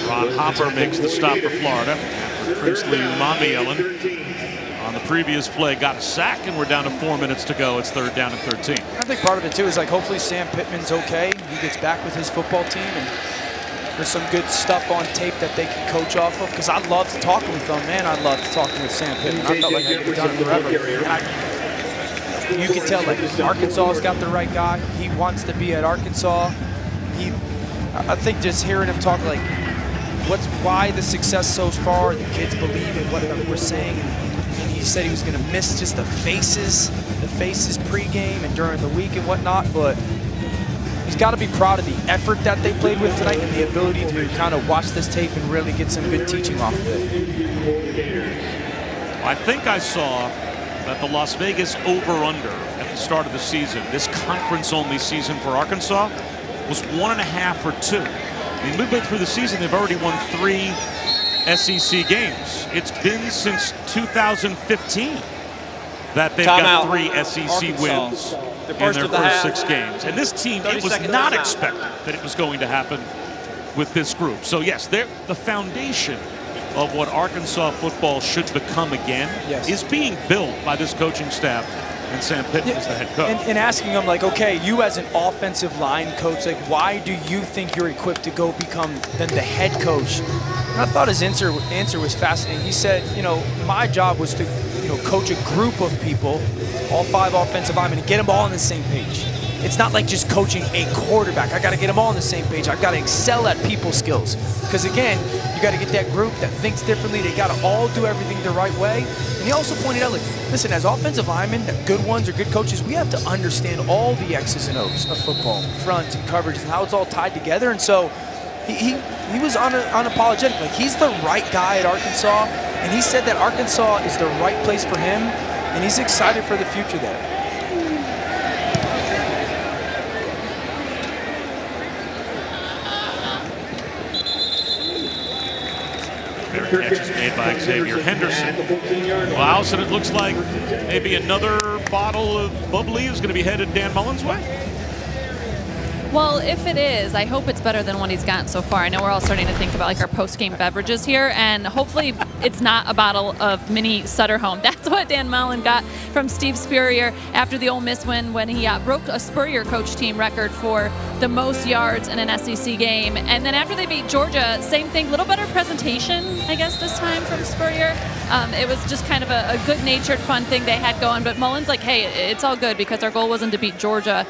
Ron Hopper makes the stop for Florida after Princely Umanmielen on the previous play got a sack, and we're down to 4 minutes to go. It's 3rd down and 13. I think part of it too is like hopefully Sam Pittman's okay. He gets back with his football team, and there's some good stuff on tape that they can coach off of. Because I loved talking with them, man. I loved talking with Sam Pittman. I felt like I could have done it forever. And you can tell like Arkansas's got the right guy. He wants to be at Arkansas. I think just hearing him talk like why the success so far, the kids believe in what we're saying. And he said he was going to miss just the faces pregame and during the week and whatnot, but he's got to be proud of the effort that they played with tonight and the ability to kind of watch this tape and really get some good teaching off of it. I think I saw that the Las Vegas over-under at the start of the season, this conference-only season for Arkansas, was 1.5 or 2. I mean, midway through the season, they've already won 3 SEC games. It's been since 2015 that they've got 3 SEC wins in their first 6 games. And this team, it was not expected that it was going to happen with this group. So yes, the foundation of what Arkansas football should become again is being built by this coaching staff. And Sam Pittman is the head coach. And asking him, like, okay, you as an offensive line coach, like, why do you think you're equipped to go become then the head coach? And I thought his answer was fascinating. He said, you know, my job was to, you know, coach a group of people, all 5 offensive linemen, and get them all on the same page. It's not like just coaching a quarterback. I got to get them all on the same page. I've got to excel at people skills. Because, again, you got to get that group that thinks differently. They got to all do everything the right way. And he also pointed out, like, listen, as offensive linemen, good ones or good coaches, we have to understand all the X's and O's of football, fronts and coverages, and how it's all tied together. And so he was unapologetic. Like, he's the right guy at Arkansas, and he said that Arkansas is the right place for him, and he's excited for the future there. Catches made by Xavier Henderson. Well, Allison, it looks like maybe another bottle of bubbly is going to be headed Dan Mullen's way. Well, if it is, I hope it's better than what he's gotten so far. I know we're all starting to think about like our post-game beverages here, and hopefully it's not a bottle of mini Sutter Home. That's what Dan Mullen got from Steve Spurrier after the Ole Miss win when he broke a Spurrier coach team record for the most yards in an SEC game. And then after they beat Georgia, same thing, little better presentation, I guess, this time from Spurrier. It was just kind of a good-natured, fun thing they had going. But Mullen's like, hey, it's all good because our goal wasn't to beat Georgia.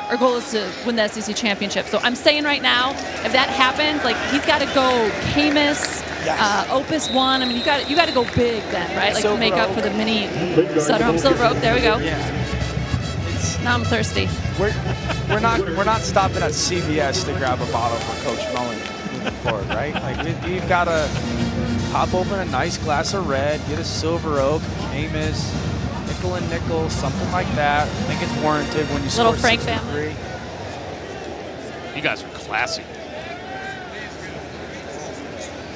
Our goal is to win the SEC championship. So I'm saying right now, if that happens, like he's got to go Camus, Opus 1. I mean, you got to go big then, right? Like to make up for the mini Sutter Home Silver Oak. There we go. Yeah. Now I'm thirsty. We're not stopping at CVS to grab a bottle for Coach Mullen moving forward, right? Like we've got to pop open a nice glass of red, get a Silver Oak, Camus, nickel and nickel, something like that. I think it's warranted when you Little score Frank 63. family. You guys are classy.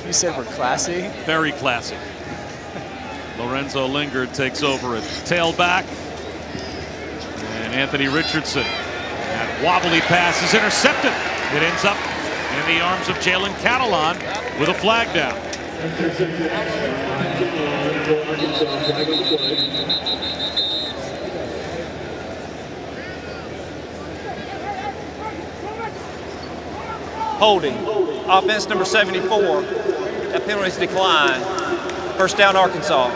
You said we're classy? Very classy. Lorenzo Lingard takes over at tailback. And Anthony Richardson. That wobbly pass is intercepted. It ends up in the arms of Jalen Catalan with a flag down. Holding. Offense number 74. That penalty's declined. First down, Arkansas.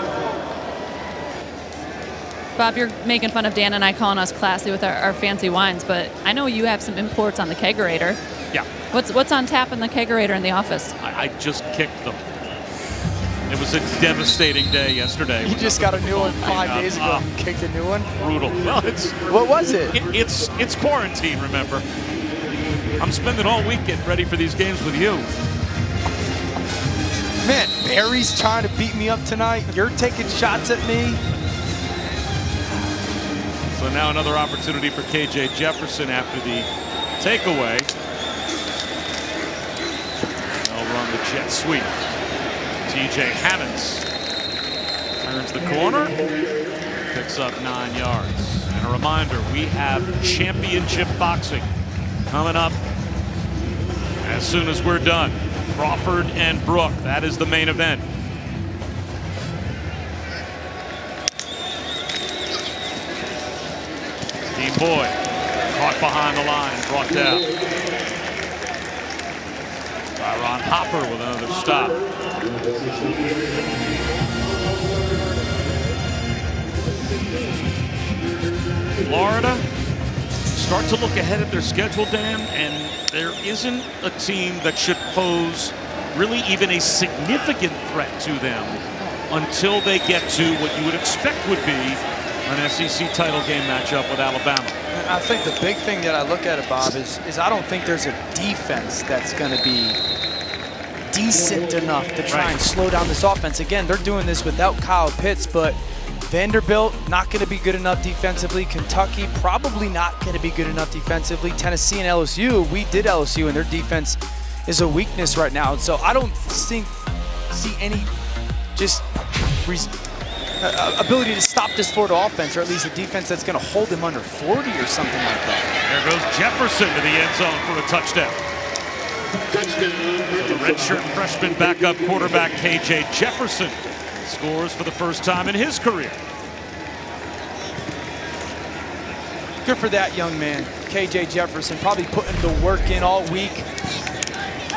Bob, you're making fun of Dan and I calling us classy with our fancy wines, but I know you have some imports on the kegerator. Yeah. What's on tap in the kegerator in the office? I just kicked them. It was a devastating day yesterday. You just got a new one 5 days ago. Kicked a new one? Brutal. Well, it's what was it? It's quarantine, remember. I'm spending all week getting ready for these games with you. Man, Barry's trying to beat me up tonight. You're taking shots at me. So now another opportunity for KJ Jefferson after the takeaway. They'll run the jet sweep. TJ Hammonds turns the corner, picks up 9 yards. And a reminder, we have championship boxing coming up as soon as we're done. Crawford and Brook, that is the main event. Dean Boyd caught behind the line, brought down. Tyron Hopper with another stop. Florida start to look ahead at their schedule, Dan, and there isn't a team that should pose really even a significant threat to them until they get to what you would expect would be an SEC title game matchup with Alabama. I think the big thing that I look at it, Bob, is I don't think there's a defense that's going to be decent enough to try and slow down this offense. Again, they're doing this without Kyle Pitts, but Vanderbilt not going to be good enough defensively. Kentucky probably not going to be good enough defensively. Tennessee and LSU, we did LSU, and their defense is a weakness right now. So I don't see any just ability to stop this Florida offense, or at least a defense that's going to hold them under 40 or something like that. There goes Jefferson to the end zone for a touchdown. So the redshirt freshman backup quarterback KJ Jefferson scores for the first time in his career. Good for that young man, KJ Jefferson, probably putting the work in all week.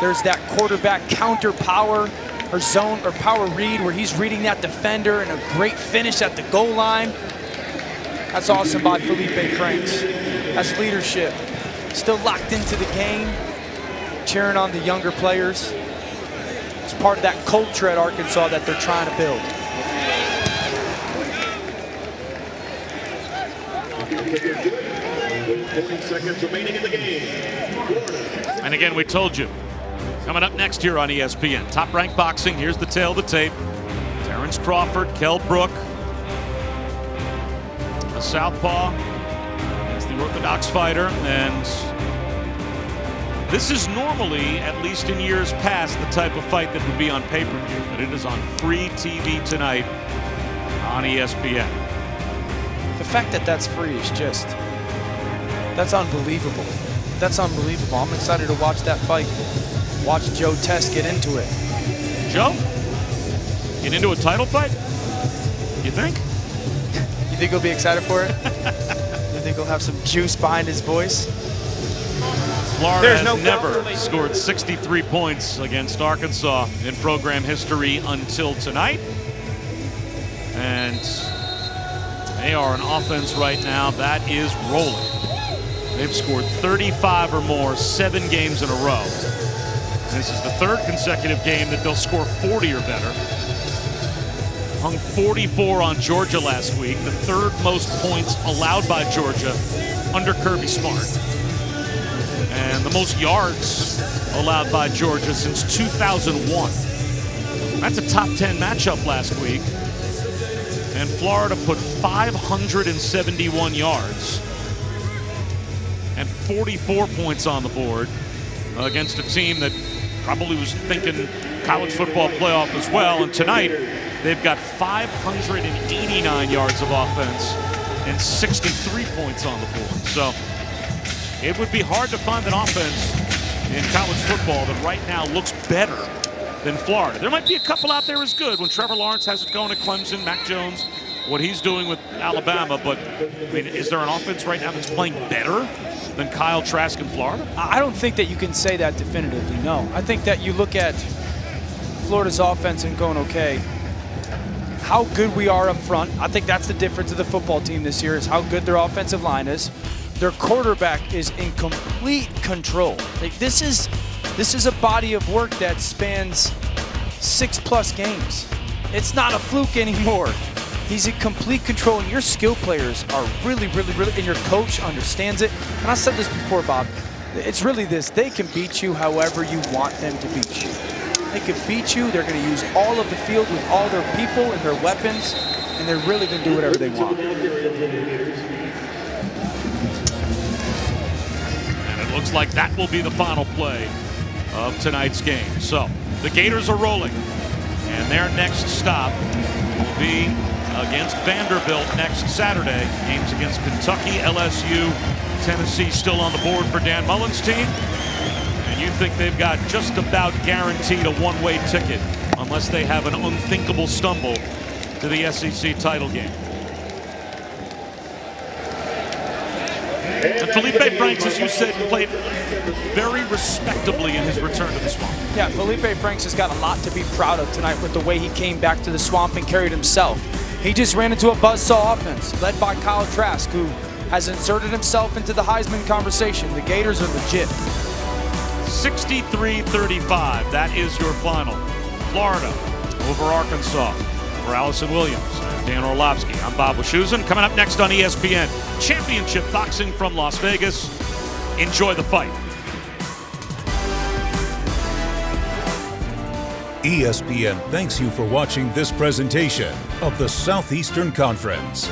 There's that quarterback counter power or zone or power read where he's reading that defender, and a great finish at the goal line. That's awesome by Felipe Franks. That's leadership. Still locked into the game, cheering on the younger players. It's part of that culture at Arkansas that they're trying to build. 50 seconds remaining in the game. And again, we told you, coming up next year on ESPN, Top Rank Boxing. Here's the tail of the tape. Terrence Crawford, Kell Brook, the southpaw, as the orthodox fighter, and this is normally, at least in years past, the type of fight that would be on pay-per-view, but it is on free TV tonight on ESPN. The fact that that's free is just, that's unbelievable. That's unbelievable. I'm excited to watch that fight. Watch Joe Test get into it. Joe? Get into a title fight? You think? You think he'll be excited for it? You think he'll have some juice behind his voice? Florida has never scored 63 points against Arkansas in program history until tonight. And they are an offense right now that is rolling. They've scored 35 or more 7 games in a row. This is the 3rd consecutive game that they'll score 40 or better. Hung 44 on Georgia last week, the 3rd most points allowed by Georgia under Kirby Smart. And the most yards allowed by Georgia since 2001. That's a top 10 matchup last week. And Florida put 571 yards and 44 points on the board against a team that probably was thinking college football playoff as well. And tonight, they've got 589 yards of offense and 63 points on the board. So it would be hard to find an offense in college football that right now looks better than Florida. There might be a couple out there as good when Trevor Lawrence has it going at Clemson, Mac Jones, what he's doing with Alabama. But I mean, is there an offense right now that's playing better than Kyle Trask in Florida? I don't think that you can say that definitively, no. I think that you look at Florida's offense and going, okay, how good we are up front. I think that's the difference of the football team this year, is how good their offensive line is. Their quarterback is in complete control. Like, this is a body of work that spans 6+ games. It's not a fluke anymore. He's in complete control, and your skill players are really, and your coach understands it. And I said this before, Bob, it's really this. They can beat you however you want them to beat you. They can beat you. They're going to use all of the field with all their people and their weapons, and they're really going to do whatever they want. And it looks like that will be the final play of tonight's game. So the Gators are rolling, and their next stop will be against Vanderbilt next Saturday. Games against Kentucky, LSU, Tennessee still on the board for Dan Mullen's team. And you think they've got just about guaranteed a one-way ticket unless they have an unthinkable stumble to the SEC title game. And Felipe Franks, as you said, played very respectably in his return to the Swamp. Yeah, Felipe Franks has got a lot to be proud of tonight with the way he came back to the Swamp and carried himself. He just ran into a buzzsaw offense led by Kyle Trask, who has inserted himself into the Heisman conversation. The Gators are legit. 63-35, that is your final. Florida over Arkansas. For Allison Williams, Dan Orlovsky, I'm Bob Wischusen. Coming up next on ESPN, championship boxing from Las Vegas. Enjoy the fight. ESPN thanks you for watching this presentation of the Southeastern Conference.